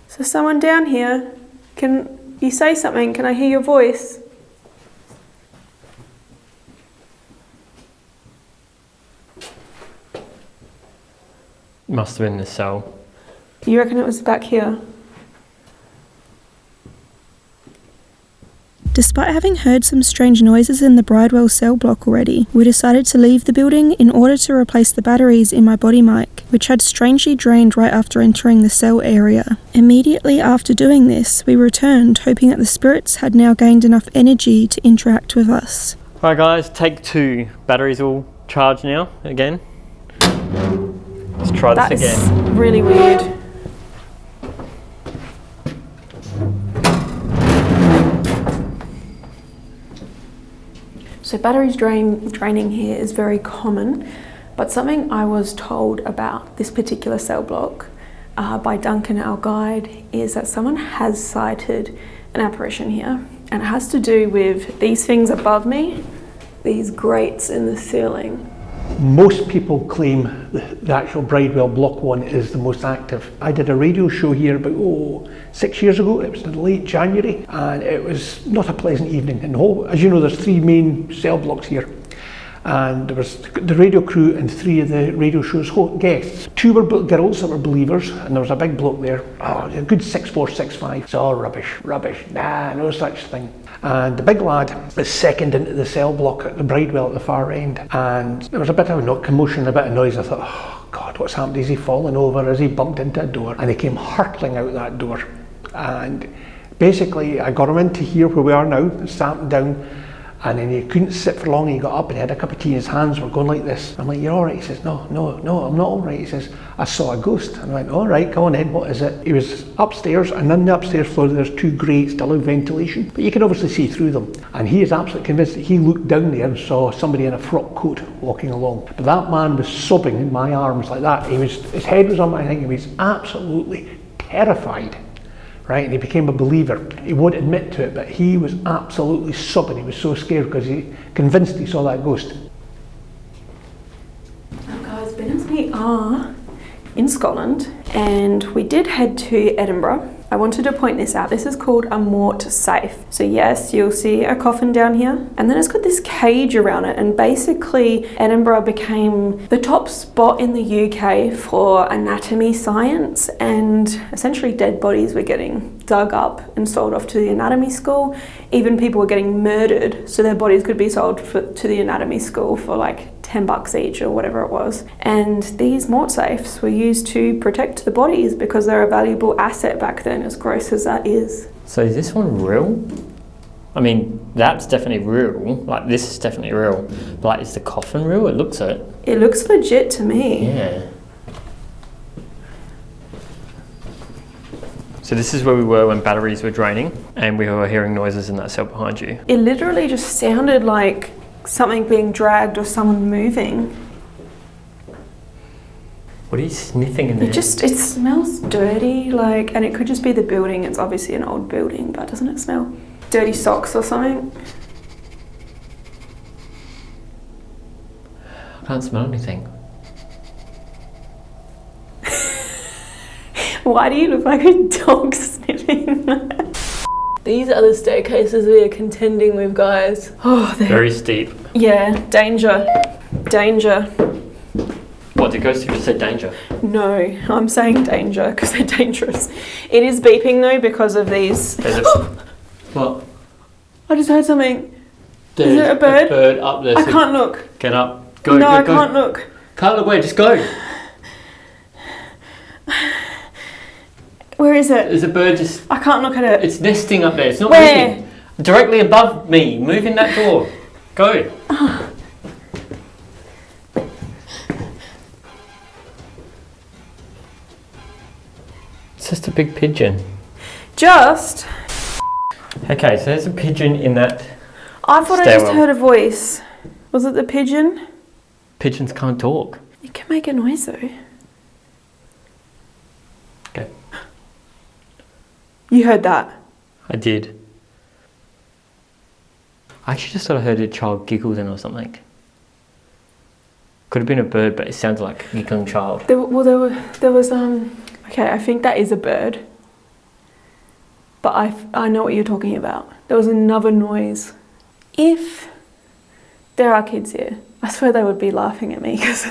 [SPEAKER 7] So someone down here, can you say something? Can I hear your voice?
[SPEAKER 3] Must have been the cell.
[SPEAKER 7] You reckon it was back here?
[SPEAKER 1] Despite having heard some strange noises in the Bridewell cell block already, we decided to leave the building in order to replace the batteries in my body mic, which had strangely drained right after entering the cell area. Immediately after doing this, we returned, hoping that the spirits had now gained enough energy to interact with us.
[SPEAKER 3] Alright guys, take 2. Batteries all charged now, again. Let's try this again.
[SPEAKER 7] That's really weird. So batteries draining here is very common, but something I was told about this particular cell block by Duncan, our guide, is that someone has sighted an apparition here, and it has to do with these things above me, these grates in the ceiling.
[SPEAKER 9] Most people claim the actual Bridewell Block 1 is the most active. I did a radio show here about 6 years ago. It was in late January, and it was not a pleasant evening. And as you know, there's 3 main cell blocks here, and there was the radio crew and 3 of the radio show's guests. 2 were girls that were believers, and there was a big bloke there, a good 6'4", 6'5". It's all rubbish, nah, no such thing. And the big lad was second into the cell block at the Bridewell at the far end, and there was a bit of a commotion, a bit of noise. I thought, oh God, what's happened? Is he fallen over? Has he bumped into a door? And he came hurtling out that door. And basically I got him into here where we are now, sat him down, and then he couldn't sit for long. He got up and he had a cup of tea, his hands were going like this. I'm like, you're all right? He says, no, I'm not all right. He says, I saw a ghost. And I went, all right, go on in, what is it? He was upstairs, and on the upstairs floor there's 2 grates to allow ventilation, but you can obviously see through them. And he is absolutely convinced that he looked down there and saw somebody in a frock coat walking along. But that man was sobbing in my arms like that. His head was on my thing, he was absolutely terrified. right? And he became a believer. He won't admit to it, but he was absolutely sobbing. He was so scared because he convinced he saw that ghost.
[SPEAKER 7] Now guys, Ben and me are in Scotland and we did head to Edinburgh. I wanted to point this out. This is called a mort safe. So yes, you'll see a coffin down here and then it's got this cage around it, and basically Edinburgh became the top spot in the UK for anatomy science, and essentially dead bodies were getting dug up and sold off to the anatomy school. Even people were getting murdered so their bodies could be sold to the anatomy school for like $10 each or whatever it was. And these mort safes were used to protect the bodies because they're a valuable asset back then, as gross as that is.
[SPEAKER 3] So is this one real? I mean, that's definitely real. Like, this is definitely real. But like, is the coffin real? It looks it.
[SPEAKER 7] It looks legit to me.
[SPEAKER 3] Yeah. So this is where we were when batteries were draining and we were hearing noises in that cell behind you.
[SPEAKER 7] It literally just sounded like something being dragged or someone moving.
[SPEAKER 3] What are you sniffing in there?
[SPEAKER 7] It smells dirty, like, and it could just be the building. It's obviously an old building, but doesn't it smell dirty socks or something?
[SPEAKER 3] I can't smell anything.
[SPEAKER 7] Why do you look like a dog sniffing? These are the staircases we are contending with, guys. Oh, they're
[SPEAKER 3] very steep.
[SPEAKER 7] Yeah, danger. Danger.
[SPEAKER 3] What, did GhostTube just say danger?
[SPEAKER 7] No, I'm saying danger because they're dangerous. It is beeping though because of these.
[SPEAKER 3] What?
[SPEAKER 7] I just heard something.
[SPEAKER 3] There's
[SPEAKER 7] is it a bird?
[SPEAKER 3] A bird up there.
[SPEAKER 7] I can't look.
[SPEAKER 3] Get up. Go,
[SPEAKER 7] no,
[SPEAKER 3] go,
[SPEAKER 7] I
[SPEAKER 3] go.
[SPEAKER 7] can't look.
[SPEAKER 3] Can't look, wait, just go.
[SPEAKER 7] Where is it?
[SPEAKER 3] There's a bird just...
[SPEAKER 7] I can't look at it.
[SPEAKER 3] It's nesting up there. It's not
[SPEAKER 7] Where?
[SPEAKER 3] moving. Directly above me. Move in that door. Go. It's just a big pigeon.
[SPEAKER 7] Just?
[SPEAKER 3] Okay, so there's a pigeon in that
[SPEAKER 7] I thought
[SPEAKER 3] stairwell.
[SPEAKER 7] I just heard a voice. Was it the pigeon?
[SPEAKER 3] Pigeons can't talk.
[SPEAKER 7] It can make a noise though.
[SPEAKER 3] Okay.
[SPEAKER 7] You heard that?
[SPEAKER 3] I did. I actually just thought I heard a child giggle then or something. Could have been a bird, but it sounds like a giggling child.
[SPEAKER 7] There was okay, I think that is a bird. But I know what you're talking about. There was another noise. If there are kids here, I swear they would be laughing at me because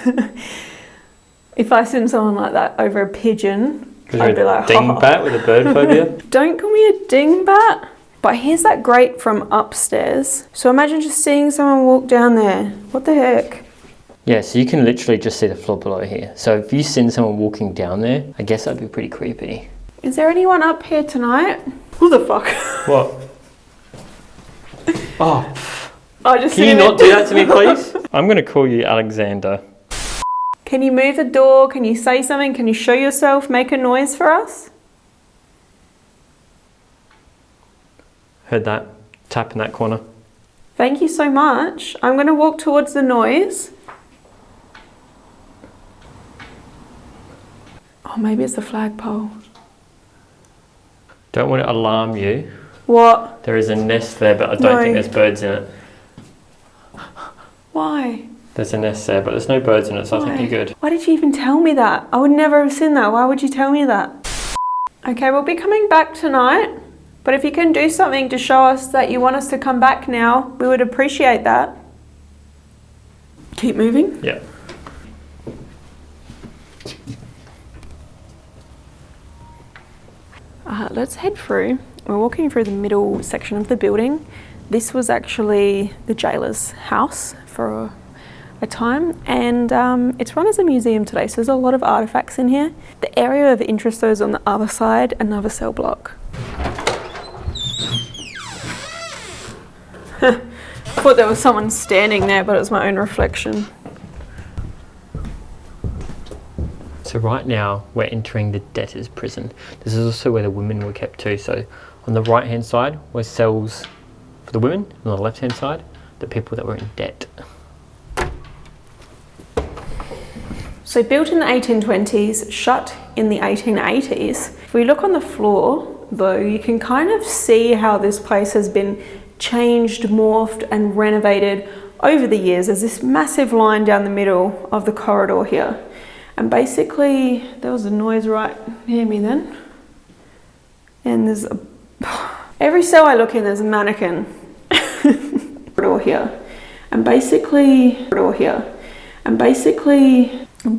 [SPEAKER 7] if I send someone like that over a pigeon, I'd be like,
[SPEAKER 3] dingbat with a bird phobia?
[SPEAKER 7] Don't call me a dingbat. But here's that grate from upstairs. So imagine just seeing someone walk down there. What the heck?
[SPEAKER 3] Yeah, so you can literally just see the floor below here. So if you send someone walking down there, I guess that'd be pretty creepy.
[SPEAKER 7] Is there anyone up here tonight? Who the fuck?
[SPEAKER 3] What? Oh.
[SPEAKER 7] Can
[SPEAKER 3] you not do that to me, please? I'm going to call you Alexander.
[SPEAKER 7] Can you move the door? Can you say something? Can you show yourself? Make a noise for us?
[SPEAKER 3] Heard that tap in that corner.
[SPEAKER 7] Thank you so much. I'm going to walk towards the noise. Oh, maybe it's the flagpole.
[SPEAKER 3] Don't want to alarm you.
[SPEAKER 7] What?
[SPEAKER 3] There is a nest there, but I don't think there's birds in it.
[SPEAKER 7] Why?
[SPEAKER 3] There's a nest there, but there's no birds in it, so I think you're good.
[SPEAKER 7] Why did you even tell me that? I would never have seen that. Why would you tell me that? Okay, we'll be coming back tonight. But if you can do something to show us that you want us to come back now, we would appreciate that. Keep moving?
[SPEAKER 3] Yeah.
[SPEAKER 7] Let's head through. We're walking through the middle section of the building. This was actually the jailer's house for a time, and it's run as a museum today, so there's a lot of artifacts in here. The area of interest though is on the other side, another cell block. I thought there was someone standing there, but it was my own reflection.
[SPEAKER 3] So right now we're entering the debtors' prison. This is also where the women were kept too. So on the right hand side were cells for the women, and on the left hand side the people that were in debt.
[SPEAKER 7] So built in the 1820s, shut in the 1880s. If we look on the floor, though, you can kind of see how this place has been changed, morphed and renovated over the years. There's this massive line down the middle of the corridor here. And basically, there was a noise right near me then. And there's every cell I look in, there's a mannequin. Corridor here. And basically,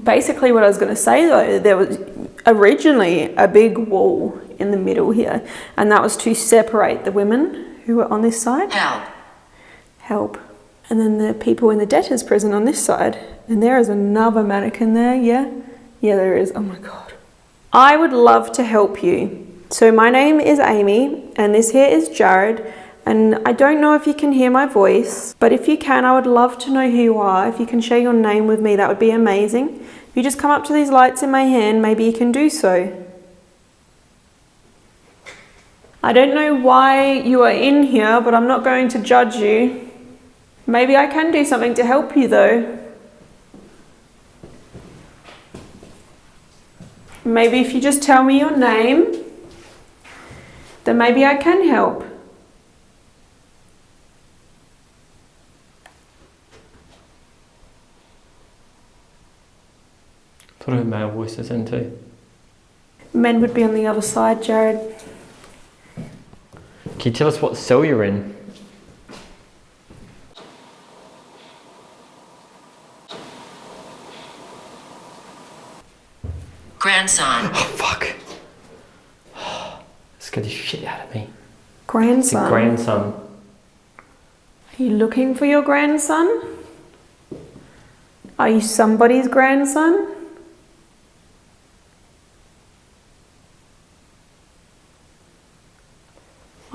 [SPEAKER 7] basically what I was going to say though, there was originally a big wall in the middle here, and that was to separate the women who were on this side. Help. And then the people in the debtors prison on this side. And there is another mannequin there, yeah? Yeah, there is. Oh my God. I would love to help you. So my name is Amy, and this here is Jared. And I don't know if you can hear my voice, but if you can, I would love to know who you are. If you can share your name with me, that would be amazing. If you just come up to these lights in my hand, maybe you can do so. I don't know why you are in here, but I'm not going to judge you. Maybe I can do something to help you though. Maybe if you just tell me your name, then maybe I can help.
[SPEAKER 3] I thought I heard male voices in too.
[SPEAKER 7] Men would be on the other side, Jared.
[SPEAKER 3] Can you tell us what cell you're in?
[SPEAKER 8] Grandson.
[SPEAKER 3] Oh, fuck. Scared the shit out of me.
[SPEAKER 7] Grandson?
[SPEAKER 3] It's a grandson.
[SPEAKER 7] Are you looking for your grandson? Are you somebody's grandson?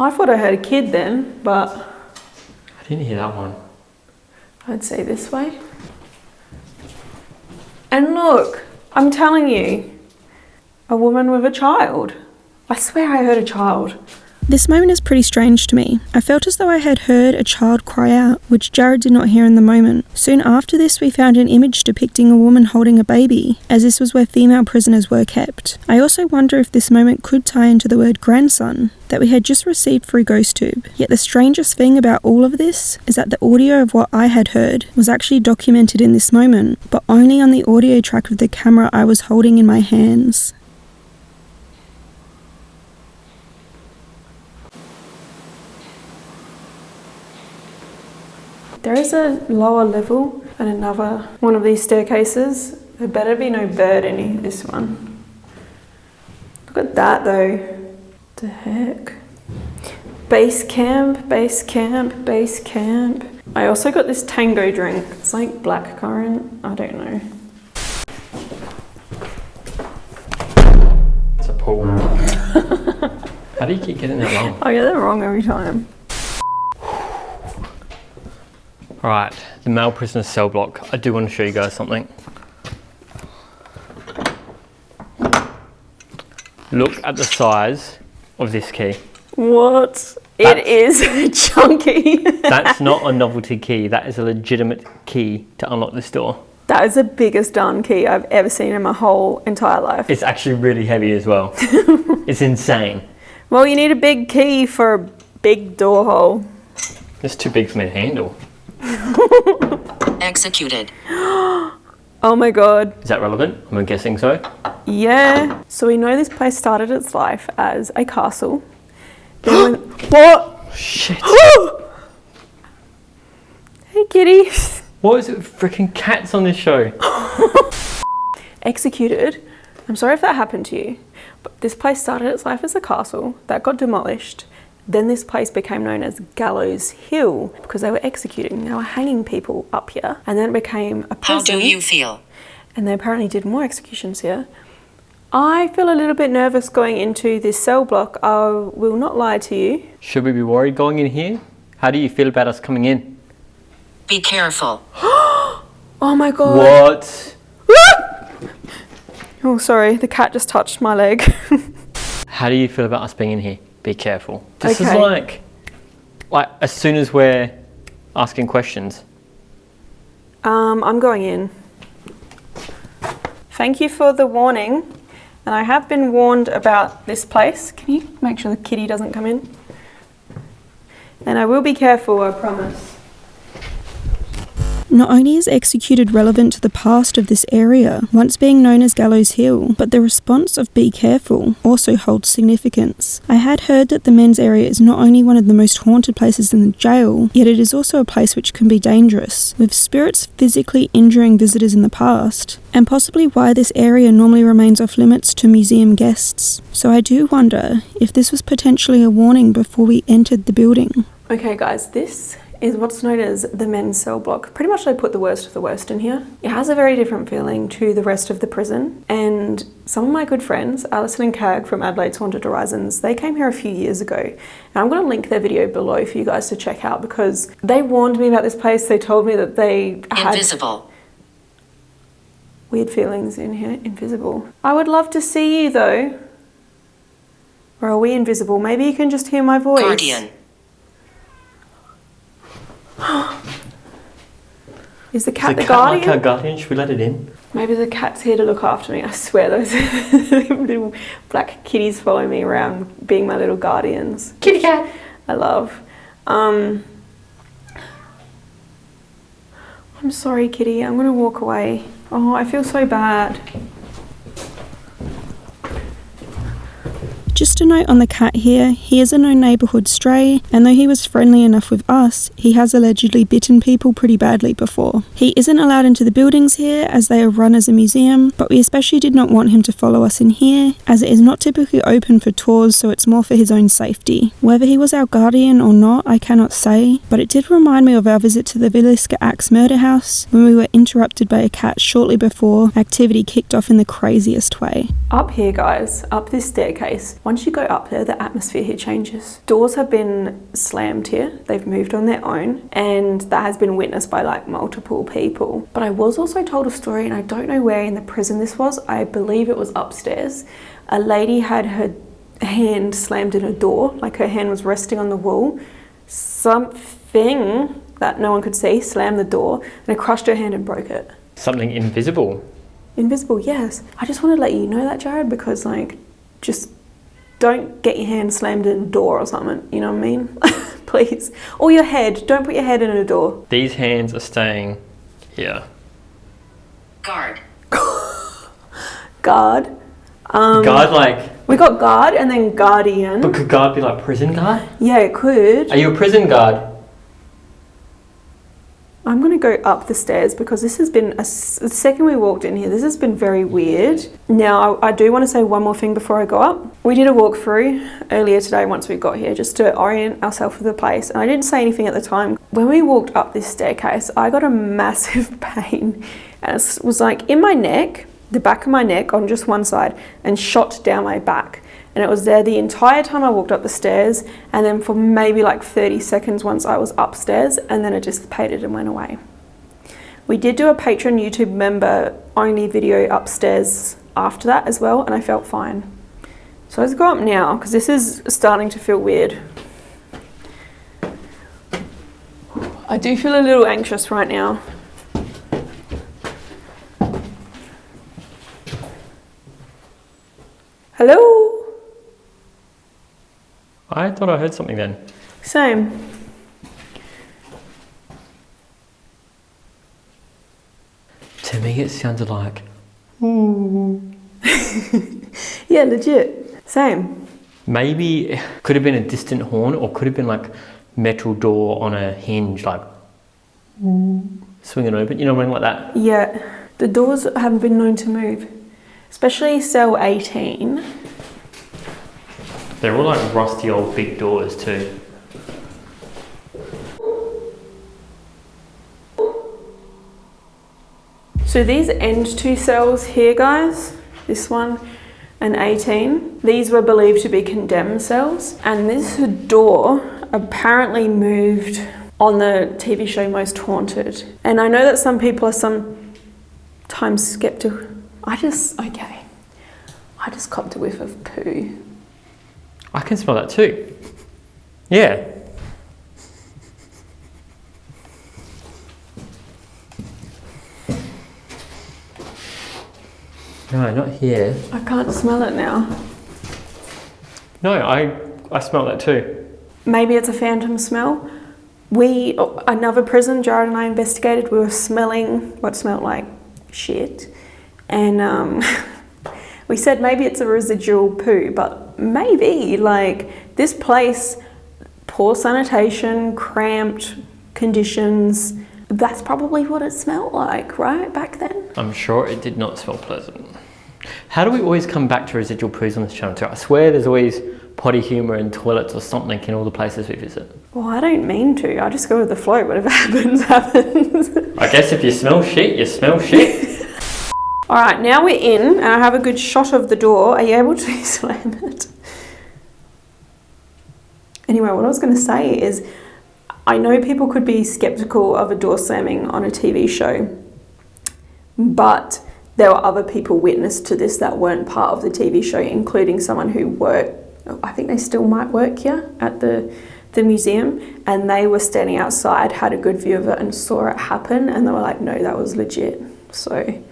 [SPEAKER 7] I thought I heard a kid then, but
[SPEAKER 3] I didn't hear that one.
[SPEAKER 7] I'd say this way. And look, I'm telling you, a woman with a child. I swear I heard a child.
[SPEAKER 1] This moment is pretty strange to me. I felt as though I had heard a child cry out, which Jared did not hear in the moment. Soon after this, we found an image depicting a woman holding a baby, as this was where female prisoners were kept. I also wonder if this moment could tie into the word grandson that we had just received through GhostTube. Yet the strangest thing about all of this is that the audio of what I had heard was actually documented in this moment, but only on the audio track of the camera I was holding in my hands.
[SPEAKER 7] There is a lower level and another one of these staircases. There better be no bird in this one. Look at that though. What the heck? Base camp, base camp, base camp. I also got this tango drink. It's like blackcurrant. I don't know.
[SPEAKER 3] It's a pool. How do you keep getting that wrong?
[SPEAKER 7] I get that wrong every time.
[SPEAKER 3] Alright, the male prisoner's cell block. I do want to show you guys something. Look at the size of this key.
[SPEAKER 7] What? It is chunky.
[SPEAKER 3] That's not a novelty key. That is a legitimate key to unlock this door.
[SPEAKER 7] That is the biggest darn key I've ever seen in my whole entire life.
[SPEAKER 3] It's actually really heavy as well. It's insane.
[SPEAKER 7] Well, you need a big key for a big door hole.
[SPEAKER 3] It's too big for me to handle.
[SPEAKER 8] Executed.
[SPEAKER 7] Oh my god.
[SPEAKER 3] Is that relevant? I'm guessing so.
[SPEAKER 7] Yeah. So we know this place started its life as a castle. Then what?
[SPEAKER 3] Shit.
[SPEAKER 7] Hey kitty.
[SPEAKER 3] What is it with freaking cats on this show?
[SPEAKER 7] Executed. I'm sorry if that happened to you, but this place started its life as a castle that got demolished. Then this place became known as Gallows Hill because they were executing, they were hanging people up here. And then it became a prison.
[SPEAKER 8] How do you feel?
[SPEAKER 7] And they apparently did more executions here. I feel a little bit nervous going into this cell block. I will not lie to you.
[SPEAKER 3] Should we be worried going in here? How do you feel about us coming in?
[SPEAKER 8] Be careful.
[SPEAKER 7] Oh my god.
[SPEAKER 3] What?
[SPEAKER 7] Oh, sorry, the cat just touched my leg.
[SPEAKER 3] How do you feel about us being in here? Be careful. This is
[SPEAKER 7] Okay.
[SPEAKER 3] like as soon as we're asking questions.
[SPEAKER 7] I'm going in. Thank you for the warning. And I have been warned about this place. Can you make sure the kitty doesn't come in? And I will be careful, I promise.
[SPEAKER 1] Not only is executed relevant to the past of this area, once being known as Gallows Hill, but the response of be careful also holds significance. I had heard that the men's area is not only one of the most haunted places in the jail, yet it is also a place which can be dangerous, with spirits physically injuring visitors in the past, and possibly why this area normally remains off limits to museum guests. So I do wonder if this was potentially a warning before we entered the building.
[SPEAKER 7] Okay guys, this is what's known as the men's cell block. Pretty much they put the worst of the worst in here. It has a very different feeling to the rest of the prison, and some of my good friends, Alison and Cag from Adelaide's Haunted Horizons, they came here a few years ago, and I'm going to link their video below for you guys to check out because they warned me about this place. They told me that they had
[SPEAKER 8] Invisible.
[SPEAKER 7] weird feelings in here. Invisible. I would love to see you though. Or are we invisible? Maybe you can just hear my voice.
[SPEAKER 8] Guardian.
[SPEAKER 7] Is the cat the
[SPEAKER 3] cat
[SPEAKER 7] guardian?
[SPEAKER 3] like our guardian? Should we let it in?
[SPEAKER 7] Maybe the cat's here to look after me. I swear those little black kitties follow me around being my little guardians.
[SPEAKER 3] Kitty cat!
[SPEAKER 7] I love. I'm sorry, kitty. I'm gonna walk away. Oh, I feel so bad.
[SPEAKER 1] Just a note on the cat here, he is a known neighbourhood stray, and though he was friendly enough with us, he has allegedly bitten people pretty badly before. He isn't allowed into the buildings here as they are run as a museum, but we especially did not want him to follow us in here, as it is not typically open for tours, so it's more for his own safety. Whether he was our guardian or not, I cannot say, but it did remind me of our visit to the Villisca Axe murder house, when we were interrupted by a cat shortly before activity kicked off in the craziest way.
[SPEAKER 7] Up here, guys, up this staircase, once you go up there, the atmosphere here changes. Doors have been slammed here. They've moved on their own, and that has been witnessed by like multiple people. But I was also told a story, and I don't know where in the prison this was. I believe it was upstairs. A lady had her hand slammed in a door, like her hand was resting on the wall. Something that no one could see slammed the door, and it crushed her hand and broke it. Something
[SPEAKER 3] invisible.
[SPEAKER 7] Invisible, yes. I just want to let you know that, Jared, because like, just don't get your hand slammed in a door or something, you know what I mean? Please. Or your head, don't put your head in a door.
[SPEAKER 3] These hands are staying here.
[SPEAKER 8] Guard.
[SPEAKER 7] Guard.
[SPEAKER 3] Guard, like...
[SPEAKER 7] We got guard and then guardian.
[SPEAKER 3] But could guard be like prison guard?
[SPEAKER 7] Yeah, it could.
[SPEAKER 3] Are you a prison guard?
[SPEAKER 7] I'm going to go up the stairs because this has been, the second we walked in here, this has been very weird. Now, I do want to say one more thing before I go up. We did a walkthrough earlier today once we got here just to orient ourselves with the place, and I didn't say anything at the time. When we walked up this staircase, I got a massive pain, and it was like in my neck, the back of my neck on just one side, and shot down my back. And it was there the entire time I walked up the stairs, and then for maybe like 30 seconds once I was upstairs, and then it dissipated and went away. We did do a Patreon YouTube member only video upstairs after that as well, and I felt fine. So let's go up now, because this is starting to feel weird. I do feel a little anxious right now. Hello?
[SPEAKER 3] I thought I heard something then.
[SPEAKER 7] Same.
[SPEAKER 3] To me it sounded like...
[SPEAKER 7] Yeah, legit. Same.
[SPEAKER 3] Maybe it could have been a distant horn, or could have been like metal door on a hinge, like swinging open, you know what I mean, like that.
[SPEAKER 7] Yeah, the doors haven't been known to move, especially cell 18.
[SPEAKER 3] They're all like rusty old big doors too.
[SPEAKER 7] So these end two cells here, guys, this one and 18, these were believed to be condemned cells, and this door apparently moved on the TV show Most Haunted. And I know that some people are sometimes skeptical. I just copped a whiff of poo.
[SPEAKER 3] I can smell that too. Yeah. No, not here.
[SPEAKER 7] I can't smell it now.
[SPEAKER 3] No, I smell that too.
[SPEAKER 7] Maybe it's a phantom smell. Another prison Jared and I investigated, we were smelling what smelled like shit. And we said maybe it's a residual poo, but maybe, like, this place, poor sanitation, cramped conditions, that's probably what it smelled like, right, back then?
[SPEAKER 3] I'm sure it did not smell pleasant. How do we always come back to residual poos on this channel too? I swear there's always potty humour and toilets or something in all the places we visit.
[SPEAKER 7] Well, I don't mean to. I just go with the flow. Whatever happens, happens.
[SPEAKER 3] I guess if you smell shit, you smell shit.
[SPEAKER 7] All right, now we're in, and I have a good shot of the door. Are you able to slam it? Anyway, what I was going to say is, I know people could be skeptical of a door slamming on a TV show, but there were other people witness to this that weren't part of the TV show, including someone who worked, I think they still might work here at the museum, and they were standing outside, had a good view of it and saw it happen, and they were like, no, that was legit. So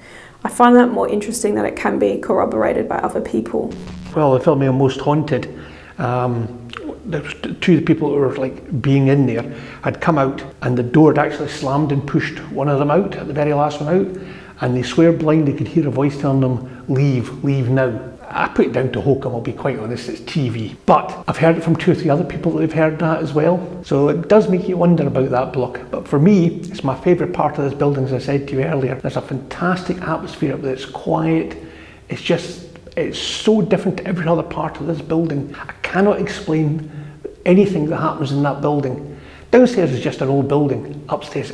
[SPEAKER 7] I find that more interesting that it can be corroborated by other people.
[SPEAKER 9] Well, the film Almost Haunted, there was two of the people who were like being in there had come out, and the door had actually slammed and pushed one of them out, at the very last one out, and they swear blind they could hear a voice telling them, leave now. I put it down to hokum, I'll be quite honest, it's TV. But I've heard it from 2 or 3 other people that have heard that as well. So it does make you wonder about that block. But for me, it's my favourite part of this building, as I said to you earlier. There's a fantastic atmosphere up there, it's quiet. It's so different to every other part of this building. I cannot explain anything that happens in that building. Downstairs is just an old building. Upstairs,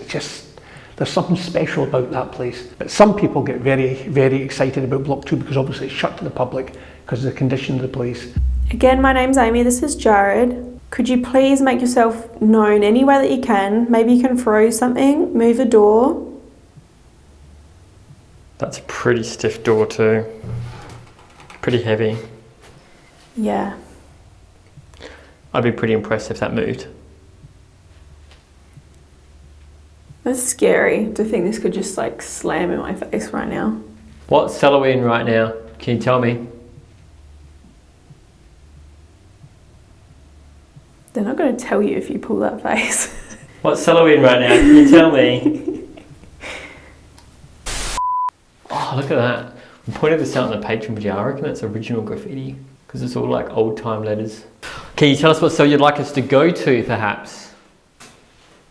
[SPEAKER 9] there's something special about that place. But some people get very, very excited about Block 2 because obviously it's shut to the public because of the condition of the place.
[SPEAKER 7] Again, my name's Amy, this is Jared. Could you please make yourself known any way that you can? Maybe you can throw something, move a door.
[SPEAKER 3] That's a pretty stiff door too. Pretty heavy.
[SPEAKER 7] Yeah.
[SPEAKER 3] I'd be pretty impressed if that moved.
[SPEAKER 7] That's scary to think this could just like slam in my face right now.
[SPEAKER 3] What cell are we in right now? Can you tell me?
[SPEAKER 7] They're not going to tell you if you pull that face.
[SPEAKER 3] What cell are we in right now? Can you tell me? Oh, look at that. I'm pointing this out on the Patreon video. I reckon it's original graffiti because it's all like old time letters. Can you tell us what cell you'd like us to go to, perhaps?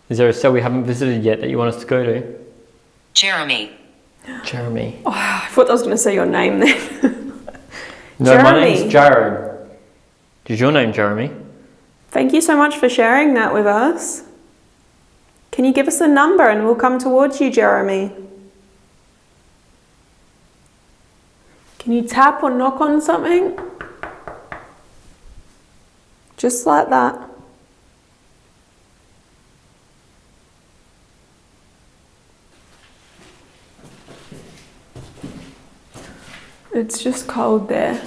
[SPEAKER 3] Is there a cell we haven't visited yet that you want us to go to?
[SPEAKER 8] Jeremy.
[SPEAKER 3] Jeremy.
[SPEAKER 7] Oh, I thought I was going to say your name then.
[SPEAKER 3] No,
[SPEAKER 7] Jeremy.
[SPEAKER 3] my name's Jared. Is your name Jeremy?
[SPEAKER 7] Thank you so much for sharing that with us. Can you give us a number and we'll come towards you, Jeremy? Can you tap or knock on something? Just like that. It's just cold there.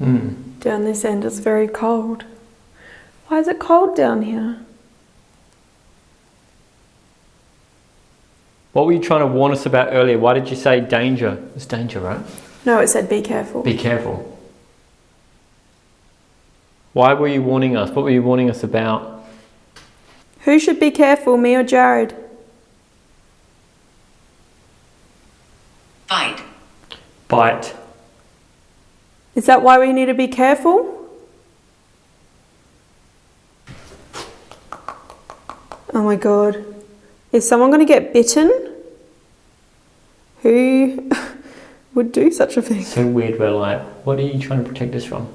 [SPEAKER 7] Down this end it's very cold. Why is it cold down here?
[SPEAKER 3] What were you trying to warn us about earlier? Why did you say danger? It's danger, right?
[SPEAKER 7] No, it said be careful.
[SPEAKER 3] Be careful. Why were you warning us? What were you warning us about?
[SPEAKER 7] Who should be careful, me or Jared?
[SPEAKER 8] Bite.
[SPEAKER 3] Bite.
[SPEAKER 7] Is that why we need to be careful? Oh my god. Is someone going to get bitten? Who would do such a thing?
[SPEAKER 3] So weird, we're like, what are you trying to protect us from?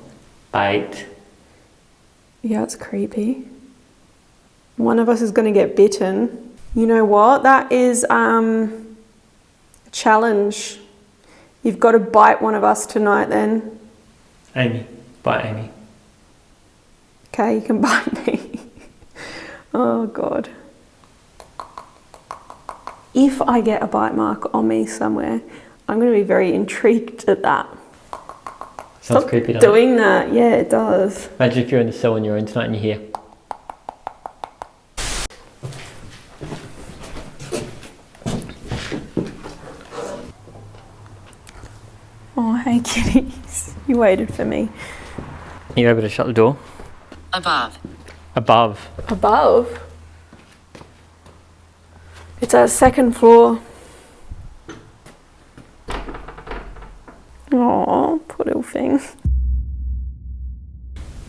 [SPEAKER 3] Bite.
[SPEAKER 7] Yeah, it's creepy. One of us is going to get bitten. You know what? That is a challenge. You've got to bite one of us tonight then.
[SPEAKER 3] Amy. Bite Amy.
[SPEAKER 7] Okay, you can bite me. Oh god. If I get a bite mark on me somewhere, I'm going to be very intrigued at that.
[SPEAKER 3] Sounds
[SPEAKER 7] Stop
[SPEAKER 3] creepy, doesn't it?
[SPEAKER 7] doing that. Yeah, it does.
[SPEAKER 3] Imagine if you're in the cell on your own tonight and you hear.
[SPEAKER 7] waited for me.
[SPEAKER 3] Are you able to shut the door?
[SPEAKER 8] Above.
[SPEAKER 3] Above.
[SPEAKER 7] Above? It's our second floor. Aw, poor little thing.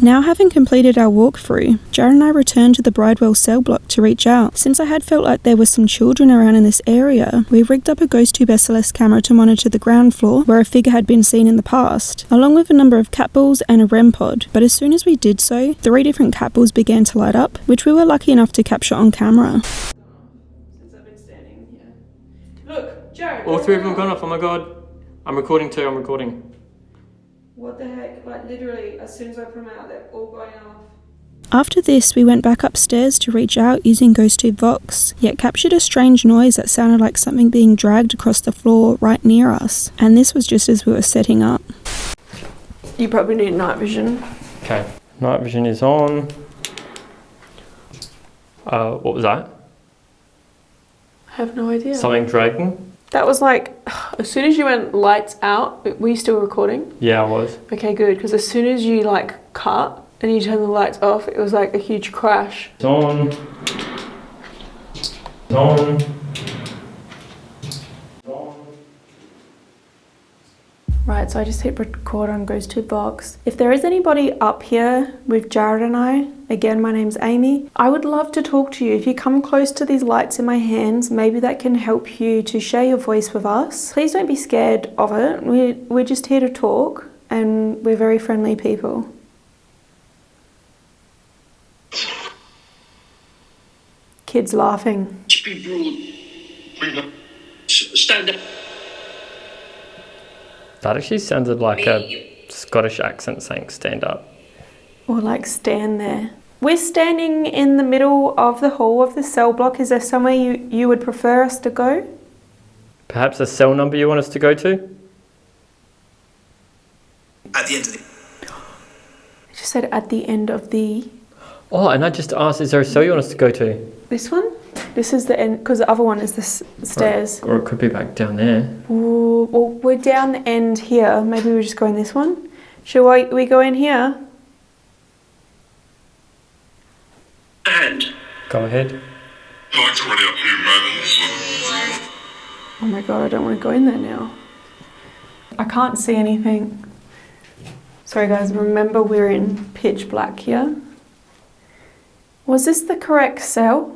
[SPEAKER 1] Now having completed our walkthrough, Jared and I returned to the Bridewell cell block to reach out. Since I had felt like there were some children around in this area, we rigged up a GhostTube SLS camera to monitor the ground floor where a figure had been seen in the past, along with a number of cat balls and a REM pod. But as soon as we did so, 3 different cat balls began to light up, which we were lucky enough to capture on camera.
[SPEAKER 7] Since I've been standing here. Look, Jared.
[SPEAKER 3] All 3 of them gone off, oh my god. I'm recording too, I'm recording.
[SPEAKER 7] What the heck? Like literally, as soon as I put them out, they're all going off.
[SPEAKER 1] After this, we went back upstairs to reach out using GhostTube Vox, yet captured a strange noise that sounded like something being dragged across the floor right near us, and this was just as we were setting up.
[SPEAKER 7] You probably need night vision.
[SPEAKER 3] Okay, night vision is on. What was that?
[SPEAKER 7] I have no idea.
[SPEAKER 3] Something dragging?
[SPEAKER 7] That was like, as soon as you went lights out, were you still recording?
[SPEAKER 3] Yeah, I was.
[SPEAKER 7] Okay, good, because as soon as you like cut and you turn the lights off, it was like a huge crash.
[SPEAKER 3] It's on. It's on. It's on.
[SPEAKER 7] Right, so I just hit record on GhostTube Vox. If there is anybody up here with Jared and I, again, my name's Amy, I would love to talk to you. If you come close to these lights in my hands, maybe that can help you to share your voice with us. Please don't be scared of it. We're just here to talk, and we're very friendly people. Kids laughing.
[SPEAKER 5] Stand up.
[SPEAKER 3] That actually sounded like a Scottish accent saying stand up.
[SPEAKER 7] Or like stand there. We're standing in the middle of the hall of the cell block. Is there somewhere you would prefer us to go?
[SPEAKER 3] Perhaps a cell number you want us to go to?
[SPEAKER 5] At the end of the...
[SPEAKER 7] I just said at the end of the...
[SPEAKER 3] Oh, and I just asked, is there a cell you want us to go to?
[SPEAKER 7] This one? This is the end, because the other one is the stairs.
[SPEAKER 3] Or it could be back down there.
[SPEAKER 7] Ooh, well, we're down the end here. Maybe we just go in this one. Shall we go in here?
[SPEAKER 5] And...
[SPEAKER 3] Go ahead.
[SPEAKER 5] Like to ready up humans.
[SPEAKER 7] Oh my god, I don't want to go in there now. I can't see anything. Sorry guys, remember we're in pitch black here. Was this the correct cell?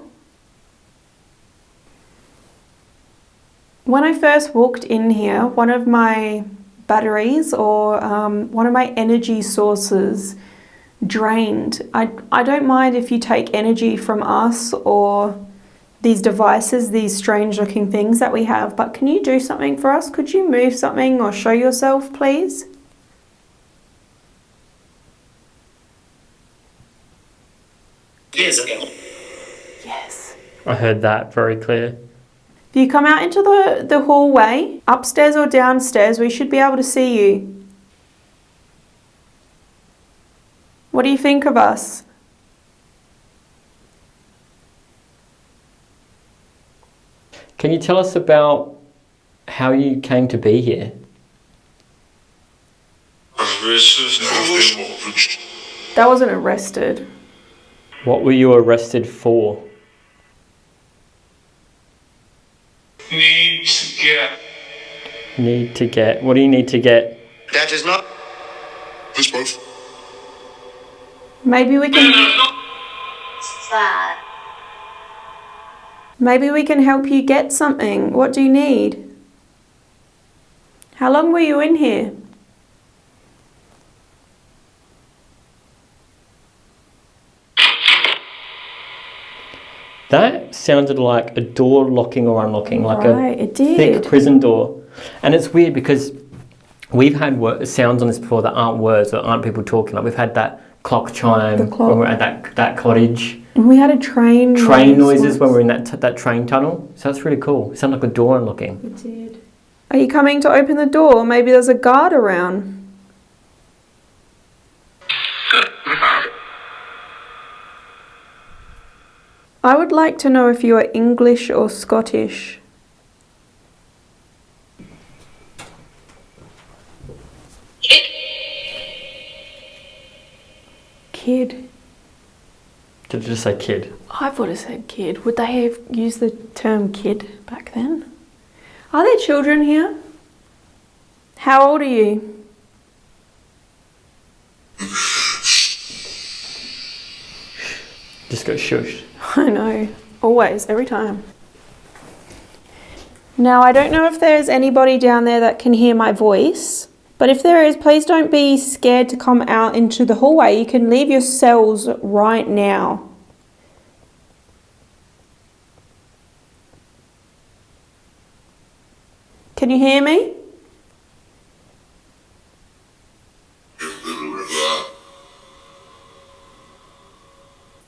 [SPEAKER 7] When I first walked in here, one of my batteries or one of my energy sources drained. I don't mind if you take energy from us or these devices, these strange looking things that we have, but can you do something for us? Could you move something or show yourself, please?
[SPEAKER 5] Years ago.
[SPEAKER 7] Yes.
[SPEAKER 3] I heard that very clear.
[SPEAKER 7] If you come out into the hallway, upstairs or downstairs, we should be able to see you. What do you think of us?
[SPEAKER 3] Can you tell us about how you came to be here?
[SPEAKER 7] That wasn't arrested.
[SPEAKER 3] What were you arrested for?
[SPEAKER 5] Need to get...
[SPEAKER 3] Need to get? What do you need to get?
[SPEAKER 5] That is not... This both.
[SPEAKER 7] Maybe we can... Maybe we can help you get something. What do you need? How long were you in here?
[SPEAKER 3] That sounded like a door locking or unlocking, like a
[SPEAKER 7] it did.
[SPEAKER 3] thick prison door. And it's weird because we've had sounds on this before that aren't words, that aren't people talking. Like we've had that clock chime when we're at that cottage.
[SPEAKER 7] And we had a train
[SPEAKER 3] noises when we're in that train tunnel. So that's really cool. It sounded like a door unlocking.
[SPEAKER 7] It did. Are you coming to open the door? Maybe there's a guard around. I would like to know if you are English or Scottish.
[SPEAKER 3] Did it just say kid?
[SPEAKER 1] I thought it said kid. Would they have used the term kid back then? Are there children here? How old are you?
[SPEAKER 3] Just got shushed.
[SPEAKER 1] I know. Always, every time. Now, I don't know if there's anybody down there that can hear my voice, but if there is, please don't be scared to come out into the hallway. You can leave your cells right now. Can you hear me?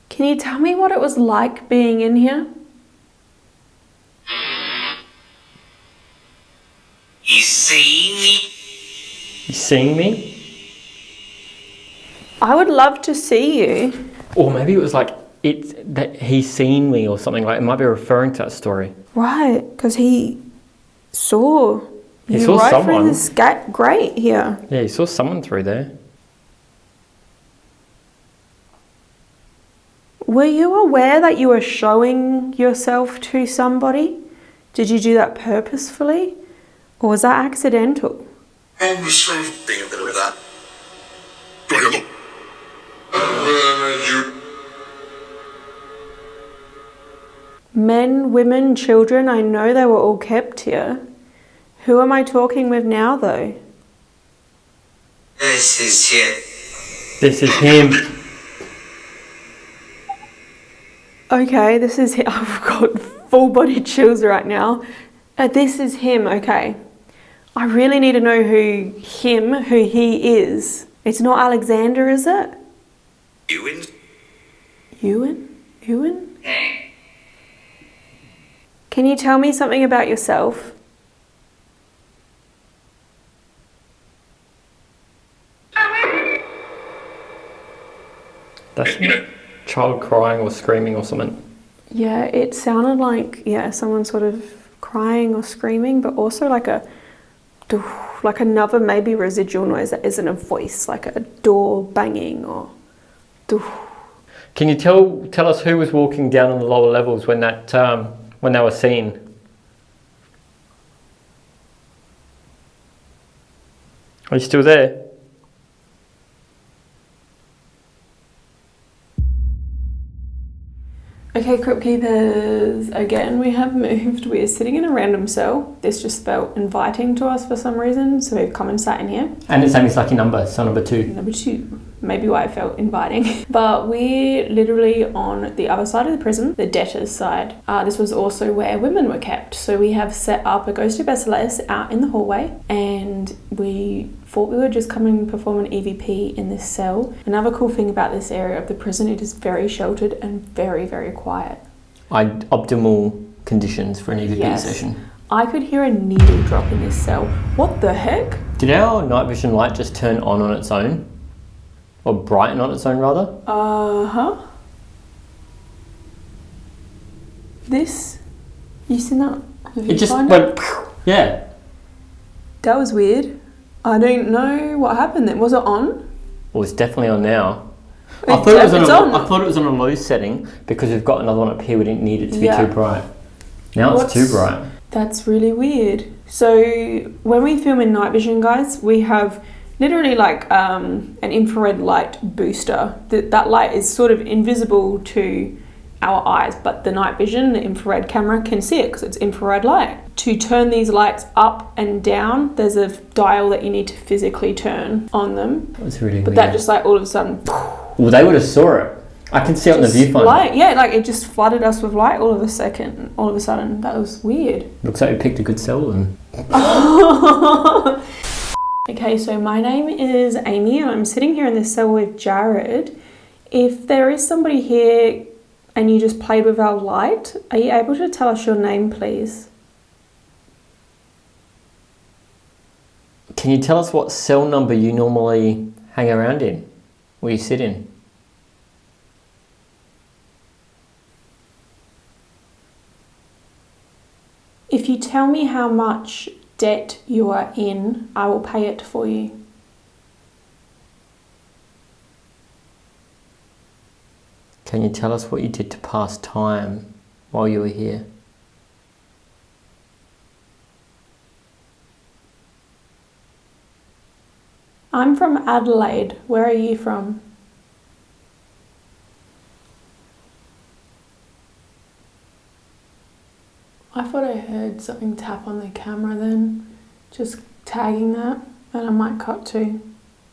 [SPEAKER 1] Can you tell me what it was like being in here?
[SPEAKER 4] You see me?
[SPEAKER 3] You seeing me?
[SPEAKER 1] I would love to see you.
[SPEAKER 3] Or maybe it was like it's that he's seen me or something. Like it might be referring to that story.
[SPEAKER 1] Right, because he saw
[SPEAKER 3] He
[SPEAKER 1] you
[SPEAKER 3] saw
[SPEAKER 1] right
[SPEAKER 3] someone.
[SPEAKER 1] through this grate here.
[SPEAKER 3] Yeah, he saw someone through there.
[SPEAKER 1] Were you aware that you were showing yourself to somebody? Did you do that purposefully? Or was that accidental?
[SPEAKER 5] I'm just being a bit of that. Go ahead, look.
[SPEAKER 1] Men, women, children, I know they were all kept here. Who am I talking with now, though?
[SPEAKER 4] This is it.
[SPEAKER 3] This is him.
[SPEAKER 1] Okay, this is him. I've got full body chills right now. This is him, okay. I really need to know who he is. It's not Alexander, is it?
[SPEAKER 4] Ewan?
[SPEAKER 1] Ewan? Can you tell me something about yourself?
[SPEAKER 3] That's a child crying or screaming or something.
[SPEAKER 1] Yeah, it sounded like, someone sort of crying or screaming, but also like another maybe residual noise that isn't a voice, like a door banging or.
[SPEAKER 3] Can you tell us who was walking down on the lower levels when that when they were seen? Are you still there?
[SPEAKER 1] Okay, Crypt Keepers, again we have moved. We are sitting in a random cell. This just felt inviting to us for some reason, so we've come and sat in here.
[SPEAKER 3] And it's Amy's lucky number, cell number 2.
[SPEAKER 1] Number 2. Maybe why it felt inviting. But we're literally on the other side of the prison, the debtors' side. This was also where women were kept. So we have set up a GhostTube SLS out in the hallway, and we thought we would just come and perform an EVP in this cell. Another cool thing about this area of the prison, it is very sheltered and very, very quiet.
[SPEAKER 3] Optimal conditions for an EVP session.
[SPEAKER 1] I could hear a needle drop in this cell. What the heck?
[SPEAKER 3] Did our night vision light just turn on its own? Or brighten on its own, rather?
[SPEAKER 1] Uh-huh. This, you seen that?
[SPEAKER 3] It just went, yeah.
[SPEAKER 1] That was weird. I don't know what happened then. Was it on?
[SPEAKER 3] Well, it's definitely on now. I thought it was on a low setting because we've got another one up here. We didn't need it to be too bright. Now it's too bright.
[SPEAKER 1] That's really weird. So when we film in night vision, guys, we have literally like an infrared light booster. That light is sort of invisible to our eyes, but the night vision, the infrared camera can see it because it's infrared light. To turn these lights up and down, there's a dial that you need to physically turn on them.
[SPEAKER 3] That's really weird.
[SPEAKER 1] But that just like all of a sudden...
[SPEAKER 3] Well, they would have saw it. I can see it on the viewfinder.
[SPEAKER 1] Light, yeah, like it just flooded us with light all of a sudden. That was weird.
[SPEAKER 3] Looks like we picked a good cell then.
[SPEAKER 1] Okay, so my name is Amy and I'm sitting here in this cell with Jared. If there is somebody here and you just played with our light, are you able to tell us your name, please?
[SPEAKER 3] Can you tell us what cell number you normally hang around in? Where you sit in?
[SPEAKER 1] If you tell me how much debt you are in, I will pay it for you.
[SPEAKER 3] Can you tell us what you did to pass time while you were here?
[SPEAKER 7] I'm from Adelaide. Where are you from? I thought I heard something tap on the camera then. Just tagging that, and I might cut too.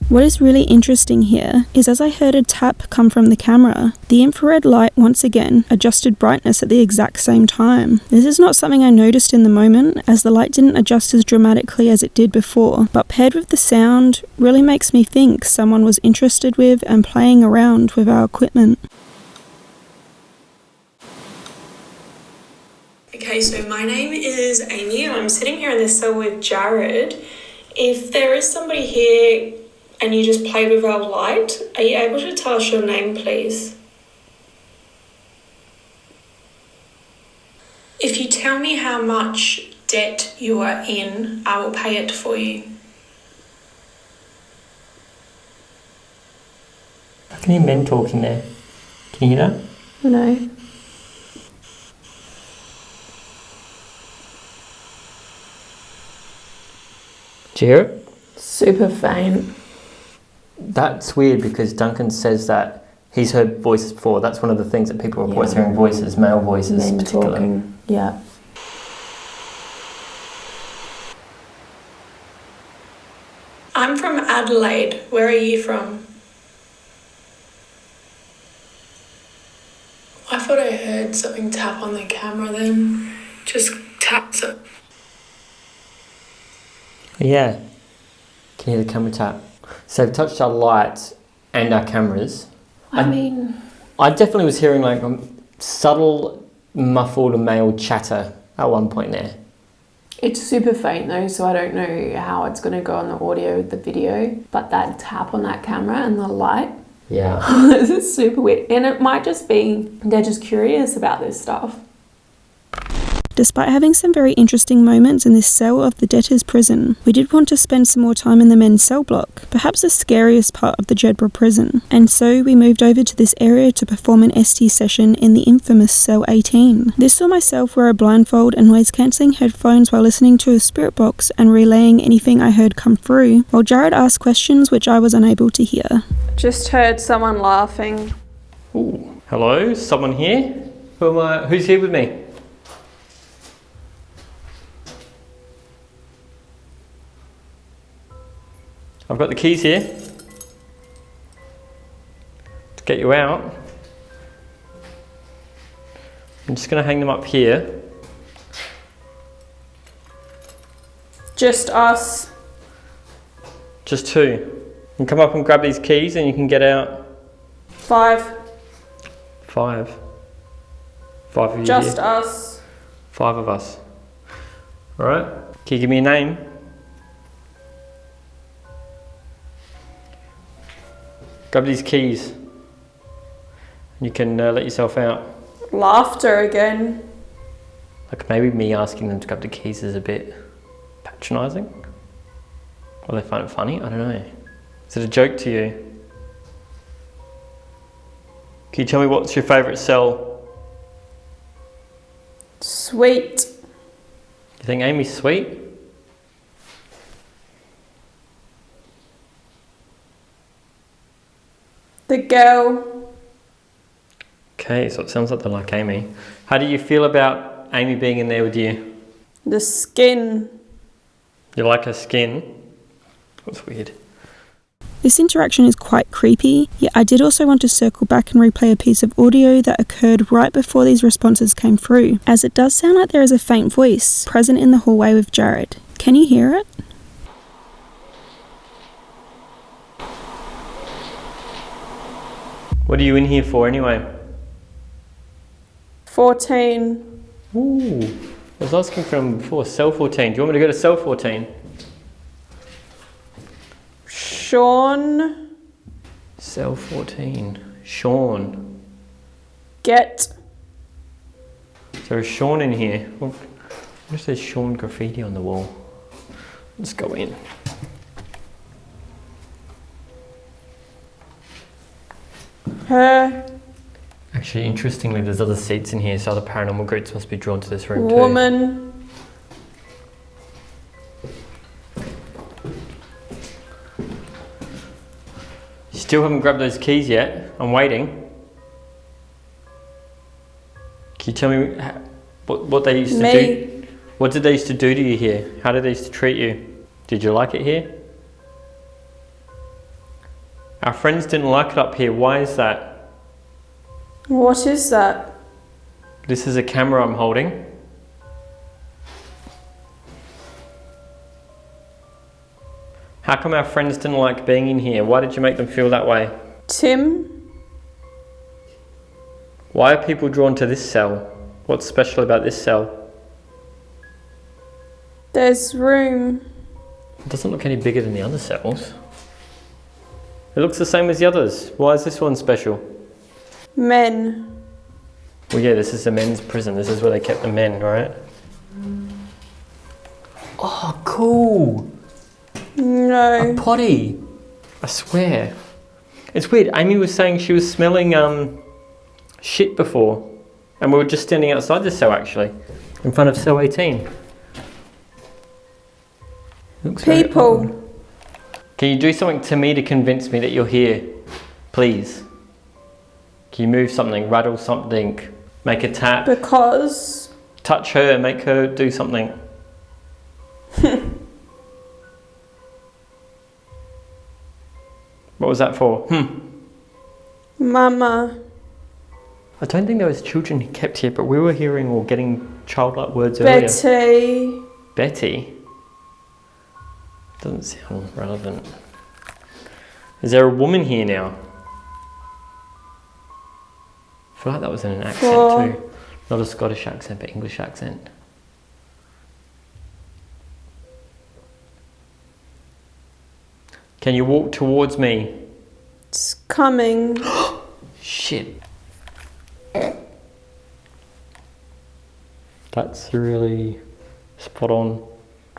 [SPEAKER 1] What is really interesting here is as I heard a tap come from the camera, the infrared light once again adjusted brightness at the exact same time. This is not something I noticed in the moment, as the light didn't adjust as dramatically as it did before, but paired with the sound really makes me think someone was interested with and playing around with our equipment.
[SPEAKER 7] Okay, so my name is Amy and I'm sitting here in this cell with Jared. If there is somebody here and you just played with our light, are you able to tell us your name, please? If you tell me how much debt you are in, I will pay it for you.
[SPEAKER 3] I can hear men talking there. Can you hear that?
[SPEAKER 7] No.
[SPEAKER 3] Do you hear it?
[SPEAKER 7] Super faint.
[SPEAKER 3] That's weird because Duncan says that he's heard voices before. That's one of the things that people report, hearing voices, male voices
[SPEAKER 7] Men
[SPEAKER 3] particularly.
[SPEAKER 7] talking, yeah. I'm from Adelaide. Where are you from? I thought I heard something tap on the camera then. Just taps it.
[SPEAKER 3] Yeah. Can you hear the camera tap? So we've touched our lights and our cameras.
[SPEAKER 7] I mean,
[SPEAKER 3] I definitely was hearing like subtle, muffled male chatter at one point there.
[SPEAKER 7] it's super faint though, so I don't know how it's going to go on the audio with the video. But that tap on that camera and the light,
[SPEAKER 3] yeah,
[SPEAKER 7] this is super weird. And it might just be they're just curious about this stuff.
[SPEAKER 1] Despite having some very interesting moments in this cell of the debtors' prison, we did want to spend some more time in the men's cell block, perhaps the scariest part of the Jedburgh prison, and so we moved over to this area to perform an ST session in the infamous cell 18. This saw myself wear a blindfold and noise-cancelling headphones while listening to a spirit box and relaying anything I heard come through, while Jared asked questions which I was unable to hear.
[SPEAKER 7] Just heard someone laughing.
[SPEAKER 3] Ooh. Hello, someone here? Who's here with me? I've got the keys here to get you out. I'm just going to hang them up here.
[SPEAKER 7] Just us.
[SPEAKER 3] Just two. You can come up and grab these keys and you can get out.
[SPEAKER 7] 5.
[SPEAKER 3] 5. 5 of you
[SPEAKER 7] Just
[SPEAKER 3] here.
[SPEAKER 7] us.
[SPEAKER 3] 5 of us. Alright, can you give me a name? Grab these keys and you can let yourself out.
[SPEAKER 7] Laughter again.
[SPEAKER 3] Like maybe me asking them to grab the keys is a bit patronising. Or they find it funny, I don't know. Is it a joke to you? Can you tell me what's your favourite cell?
[SPEAKER 7] Sweet.
[SPEAKER 3] You think Amy's sweet?
[SPEAKER 7] The girl.
[SPEAKER 3] Okay, so it sounds like they like Amy. How do you feel about Amy being in there with you?
[SPEAKER 7] The skin.
[SPEAKER 3] You like her skin? That's weird.
[SPEAKER 1] This interaction is quite creepy, yet I did also want to circle back and replay a piece of audio that occurred right before these responses came through, as it does sound like there is a faint voice present in the hallway with Jared. Can you hear it?
[SPEAKER 3] What are you in here for anyway?
[SPEAKER 7] 14.
[SPEAKER 3] Ooh, I was asking from before, cell 14. Do you want me to go to cell 14?
[SPEAKER 7] Sean.
[SPEAKER 3] Cell 14. Sean.
[SPEAKER 7] Get.
[SPEAKER 3] So is Sean in here? What if there's Sean graffiti on the wall? Let's go in.
[SPEAKER 7] Her.
[SPEAKER 3] A Actually, interestingly, there's other seats in here, so other paranormal groups must be drawn to this room too.
[SPEAKER 7] Woman.
[SPEAKER 3] You still haven't grabbed those keys yet? I'm waiting. Can you tell me what they used to do? What did they used to do to you here? How did they used to treat you? Did you like it here? Our friends didn't like it up here. Why is that?
[SPEAKER 7] What is that?
[SPEAKER 3] This is a camera I'm holding. How come our friends didn't like being in here? Why did you make them feel that way?
[SPEAKER 7] Tim?
[SPEAKER 3] Why are people drawn to this cell? What's special about this cell?
[SPEAKER 7] There's room.
[SPEAKER 3] It doesn't look any bigger than the other cells. It looks the same as the others. Why is this one special?
[SPEAKER 7] Men.
[SPEAKER 3] Well, yeah, this is the men's prison. This is where they kept the men, right? Oh, cool.
[SPEAKER 7] No.
[SPEAKER 3] A potty. I swear. It's weird. Amy was saying she was smelling shit before. And we were just standing outside the cell, actually. In front of cell 18. Looks very
[SPEAKER 7] People.
[SPEAKER 3] odd. Can you do something to me to convince me that you're here? Please. Can you move something, rattle something, make a tap?
[SPEAKER 7] Because.
[SPEAKER 3] Touch her, make her do something. What was that for?
[SPEAKER 7] Mama.
[SPEAKER 3] I don't think there was children kept here, but we were hearing or getting childlike words earlier.
[SPEAKER 7] Betty.
[SPEAKER 3] Betty? Doesn't sound relevant. Is there a woman here now? I feel like that was in an accent too. Not a Scottish accent, but English accent. Can you walk towards me?
[SPEAKER 7] It's coming.
[SPEAKER 3] Shit. That's really spot on.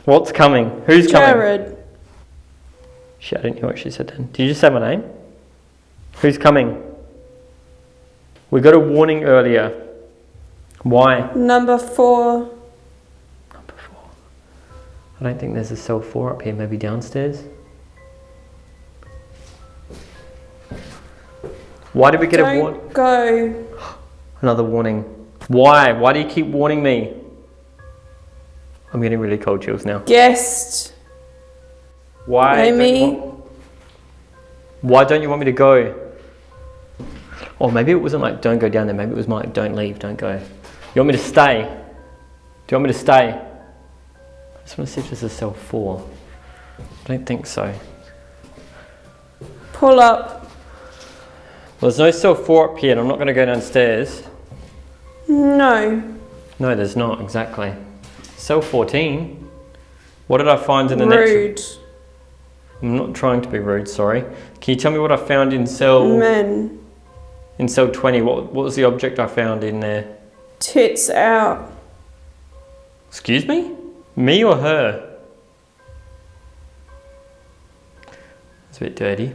[SPEAKER 3] What's coming? Who's coming?
[SPEAKER 7] Jared.
[SPEAKER 3] Shit, I didn't hear what she said then. Did you just say my name? Who's coming? We got a warning earlier. Why?
[SPEAKER 7] Number 4.
[SPEAKER 3] Number 4. I don't think there's a cell 4 up here. Maybe downstairs? Why did we get a warning?
[SPEAKER 7] Don't go.
[SPEAKER 3] Another warning. Why? Why do you keep warning me? I'm getting really cold chills now.
[SPEAKER 7] Guest.
[SPEAKER 3] Why?
[SPEAKER 7] Amy.
[SPEAKER 3] Why don't you want me to go? Or maybe it wasn't like don't go down there. Maybe it was more like don't leave, don't go. You want me to stay? Do you want me to stay? I just want to see if this is cell 4. I don't think so.
[SPEAKER 7] Pull up.
[SPEAKER 3] Well, there's no cell 4 up here and I'm not going to go downstairs.
[SPEAKER 7] No.
[SPEAKER 3] No, there's not, exactly. Cell 14. What did I find in the
[SPEAKER 7] Rude.
[SPEAKER 3] next... I'm not trying to be rude, sorry. Can you tell me what I found in cell...
[SPEAKER 7] Men.
[SPEAKER 3] In cell 20, what was the object I found in there?
[SPEAKER 7] Tits out.
[SPEAKER 3] Excuse me? Me or her? It's a bit dirty.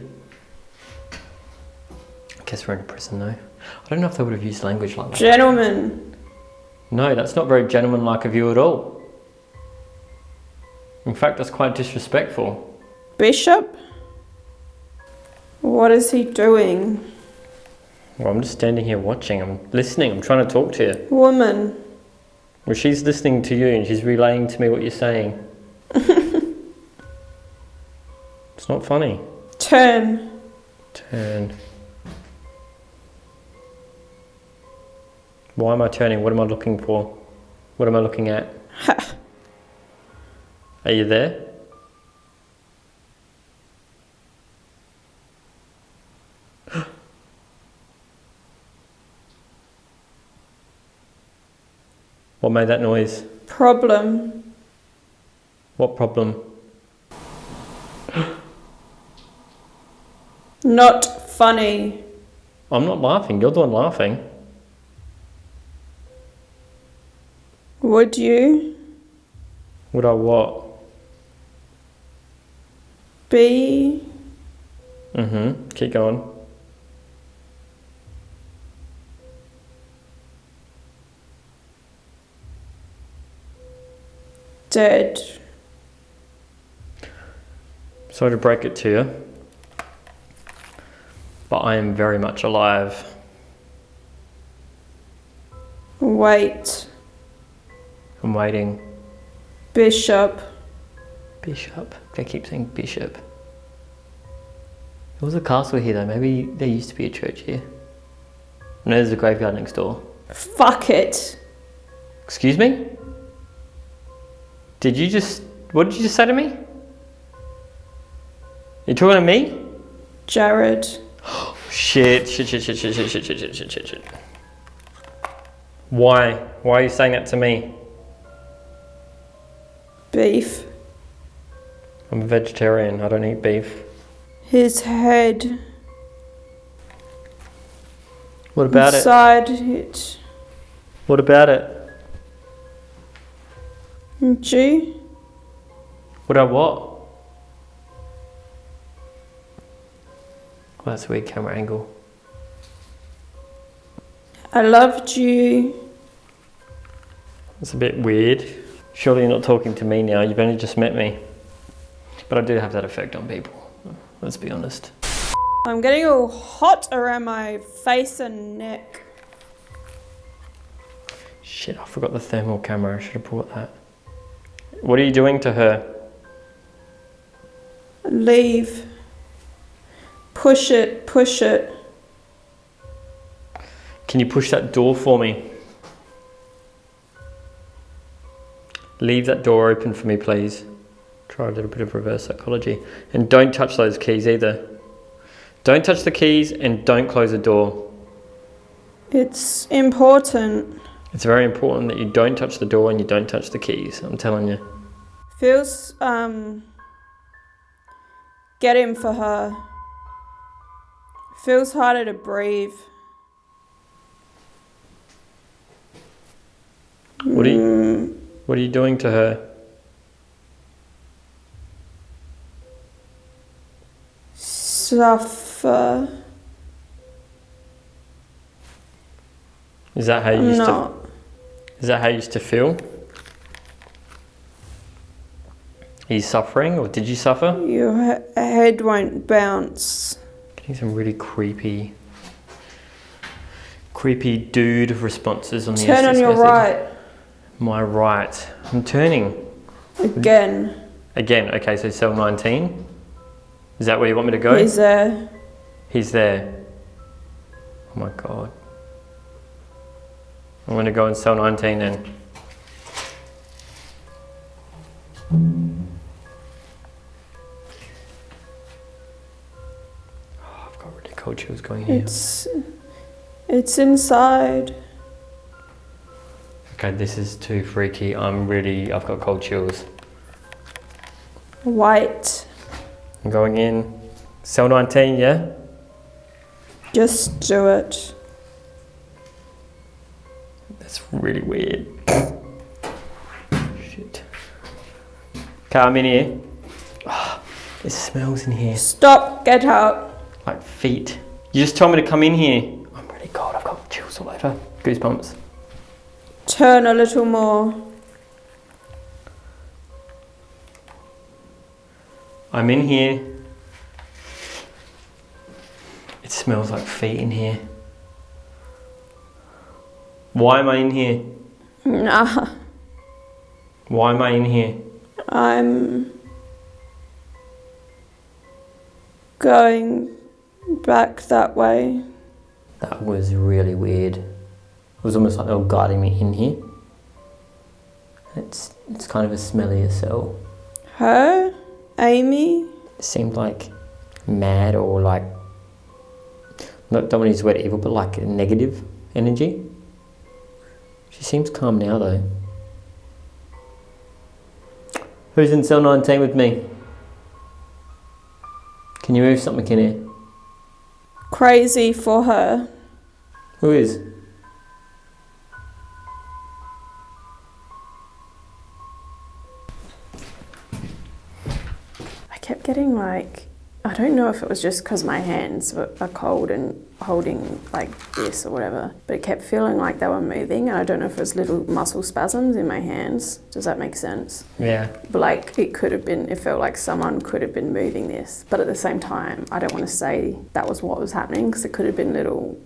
[SPEAKER 3] I guess we're in a prison though. I don't know if they would have used language like that.
[SPEAKER 7] Gentleman.
[SPEAKER 3] No, that's not very gentlemanlike of you at all. In fact, that's quite disrespectful.
[SPEAKER 7] Bishop? What is he doing?
[SPEAKER 3] Well, I'm just standing here watching. I'm listening. I'm trying to talk to you.
[SPEAKER 7] Woman.
[SPEAKER 3] Well, she's listening to you and she's relaying to me what you're saying. It's not funny.
[SPEAKER 7] Turn.
[SPEAKER 3] Turn. Why am I turning? What am I looking for? What am I looking at? Are you there? What made that noise?
[SPEAKER 7] Problem.
[SPEAKER 3] What problem?
[SPEAKER 7] Not funny.
[SPEAKER 3] I'm not laughing. You're the one laughing.
[SPEAKER 7] Would you
[SPEAKER 3] Would I what?
[SPEAKER 7] be
[SPEAKER 3] Keep going.
[SPEAKER 7] dead.
[SPEAKER 3] Sorry to break it to you, but I am very much alive.
[SPEAKER 7] Wait.
[SPEAKER 3] I'm waiting.
[SPEAKER 7] Bishop.
[SPEAKER 3] Bishop. They keep saying bishop. There was a castle here though. Maybe there used to be a church here. And there's a graveyard next door.
[SPEAKER 7] Fuck it.
[SPEAKER 3] Excuse me? What did you just say to me? You talking to me?
[SPEAKER 7] Jared.
[SPEAKER 3] Shit. Why? Why are you saying that to me?
[SPEAKER 7] Beef.
[SPEAKER 3] I'm a vegetarian. I don't eat beef.
[SPEAKER 7] His head.
[SPEAKER 3] What about
[SPEAKER 7] Inside it?
[SPEAKER 3] What about it?
[SPEAKER 7] G?
[SPEAKER 3] What about what? Well, that's a weird camera angle.
[SPEAKER 7] I loved you.
[SPEAKER 3] It's a bit weird. Surely you're not talking to me now. You've only just met me. But I do have that effect on people. Let's be honest.
[SPEAKER 7] I'm getting all hot around my face and neck.
[SPEAKER 3] Shit, I forgot the thermal camera. I should have brought that. What are you doing to her?
[SPEAKER 7] Leave. Push it, push it.
[SPEAKER 3] Can you push that door for me? Leave that door open for me, please. Try a little bit of reverse psychology. And don't touch those keys either. Don't touch the keys and don't close the door.
[SPEAKER 7] It's important.
[SPEAKER 3] It's very important that you don't touch the door and you don't touch the keys. I'm telling you.
[SPEAKER 7] Feels, get him for her. Feels harder to breathe.
[SPEAKER 3] What are you doing to her?
[SPEAKER 7] Suffer.
[SPEAKER 3] Is that how you used to? Is that how you used to feel? Are you suffering, or did you suffer?
[SPEAKER 7] Your head won't bounce.
[SPEAKER 3] Getting some really creepy dude responses on the
[SPEAKER 7] Turn on your
[SPEAKER 3] message.
[SPEAKER 7] right.
[SPEAKER 3] My right. I'm turning.
[SPEAKER 7] Again.
[SPEAKER 3] Again. Okay, so cell 19. Is that where you want me to go?
[SPEAKER 7] He's there.
[SPEAKER 3] He's there. Oh my god. I'm going to go in cell 19 then. Oh, I've got really cold chills going here.
[SPEAKER 7] It's inside.
[SPEAKER 3] Okay, this is too freaky. I've got cold chills.
[SPEAKER 7] White.
[SPEAKER 3] I'm going in. Cell 19, yeah?
[SPEAKER 7] Just do it.
[SPEAKER 3] That's really weird. Shit. Okay, I'm in here. Oh, it smells in here.
[SPEAKER 7] Stop, get out.
[SPEAKER 3] Like feet. You just told me to come in here. I'm really cold, I've got chills all over. Goosebumps.
[SPEAKER 7] Turn a little more.
[SPEAKER 3] I'm in here. It smells like feet in here. Why am I in here?
[SPEAKER 7] Nah.
[SPEAKER 3] Why am I in here?
[SPEAKER 7] I'm going back that way.
[SPEAKER 3] That was really weird. It was almost like they were guiding me in here. It's kind of a smellier cell.
[SPEAKER 7] Her? Amy?
[SPEAKER 3] It seemed like mad or like, don't want to use the word evil, but like a negative energy. She seems calm now though. Who's in cell 19 with me? Can you move something in here?
[SPEAKER 7] Crazy for her.
[SPEAKER 3] Who is?
[SPEAKER 7] I kept getting like I don't know if it was just because my hands are cold and holding like this or whatever, but it kept feeling like they were moving, and I don't know if it was little muscle spasms in my hands. Does that make sense?
[SPEAKER 3] Yeah.
[SPEAKER 7] But like it felt like someone could have been moving this, but at the same time, I don't want to say that was what was happening, because it could have been little,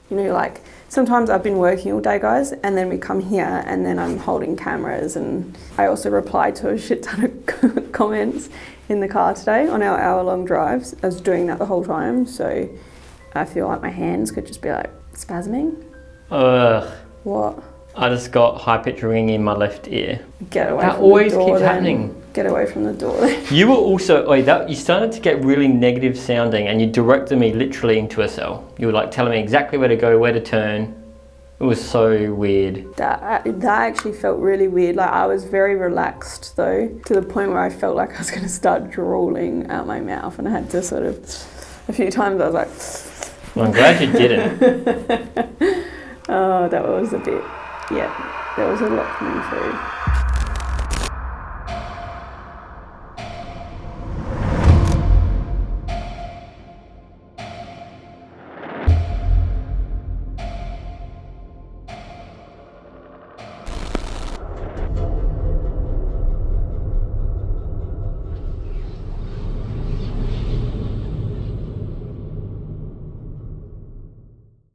[SPEAKER 7] like sometimes I've been working all day, guys, and then we come here and then I'm holding cameras, and I also replied to a shit ton of comments in the car today on our hour-long drives. I was doing that the whole time, so I feel like my hands could just be like spasming.
[SPEAKER 3] Ugh.
[SPEAKER 7] What?
[SPEAKER 3] I just got high-pitched ringing in my left ear.
[SPEAKER 7] Get away
[SPEAKER 3] that
[SPEAKER 7] from
[SPEAKER 3] always
[SPEAKER 7] the door
[SPEAKER 3] keeps
[SPEAKER 7] then.
[SPEAKER 3] happening.
[SPEAKER 7] Get away from the door then.
[SPEAKER 3] You were also, you started to get really negative sounding, and you directed me literally into a cell. You were like telling me exactly where to go, where to turn. It was so weird.
[SPEAKER 7] That actually felt really weird. Like I was very relaxed though, to the point where I felt like I was going to start drooling out my mouth, and I had to sort of, a few times I was like...
[SPEAKER 3] Well, I'm glad you didn't.
[SPEAKER 7] Oh, that was a bit, yeah, there was a lot coming through.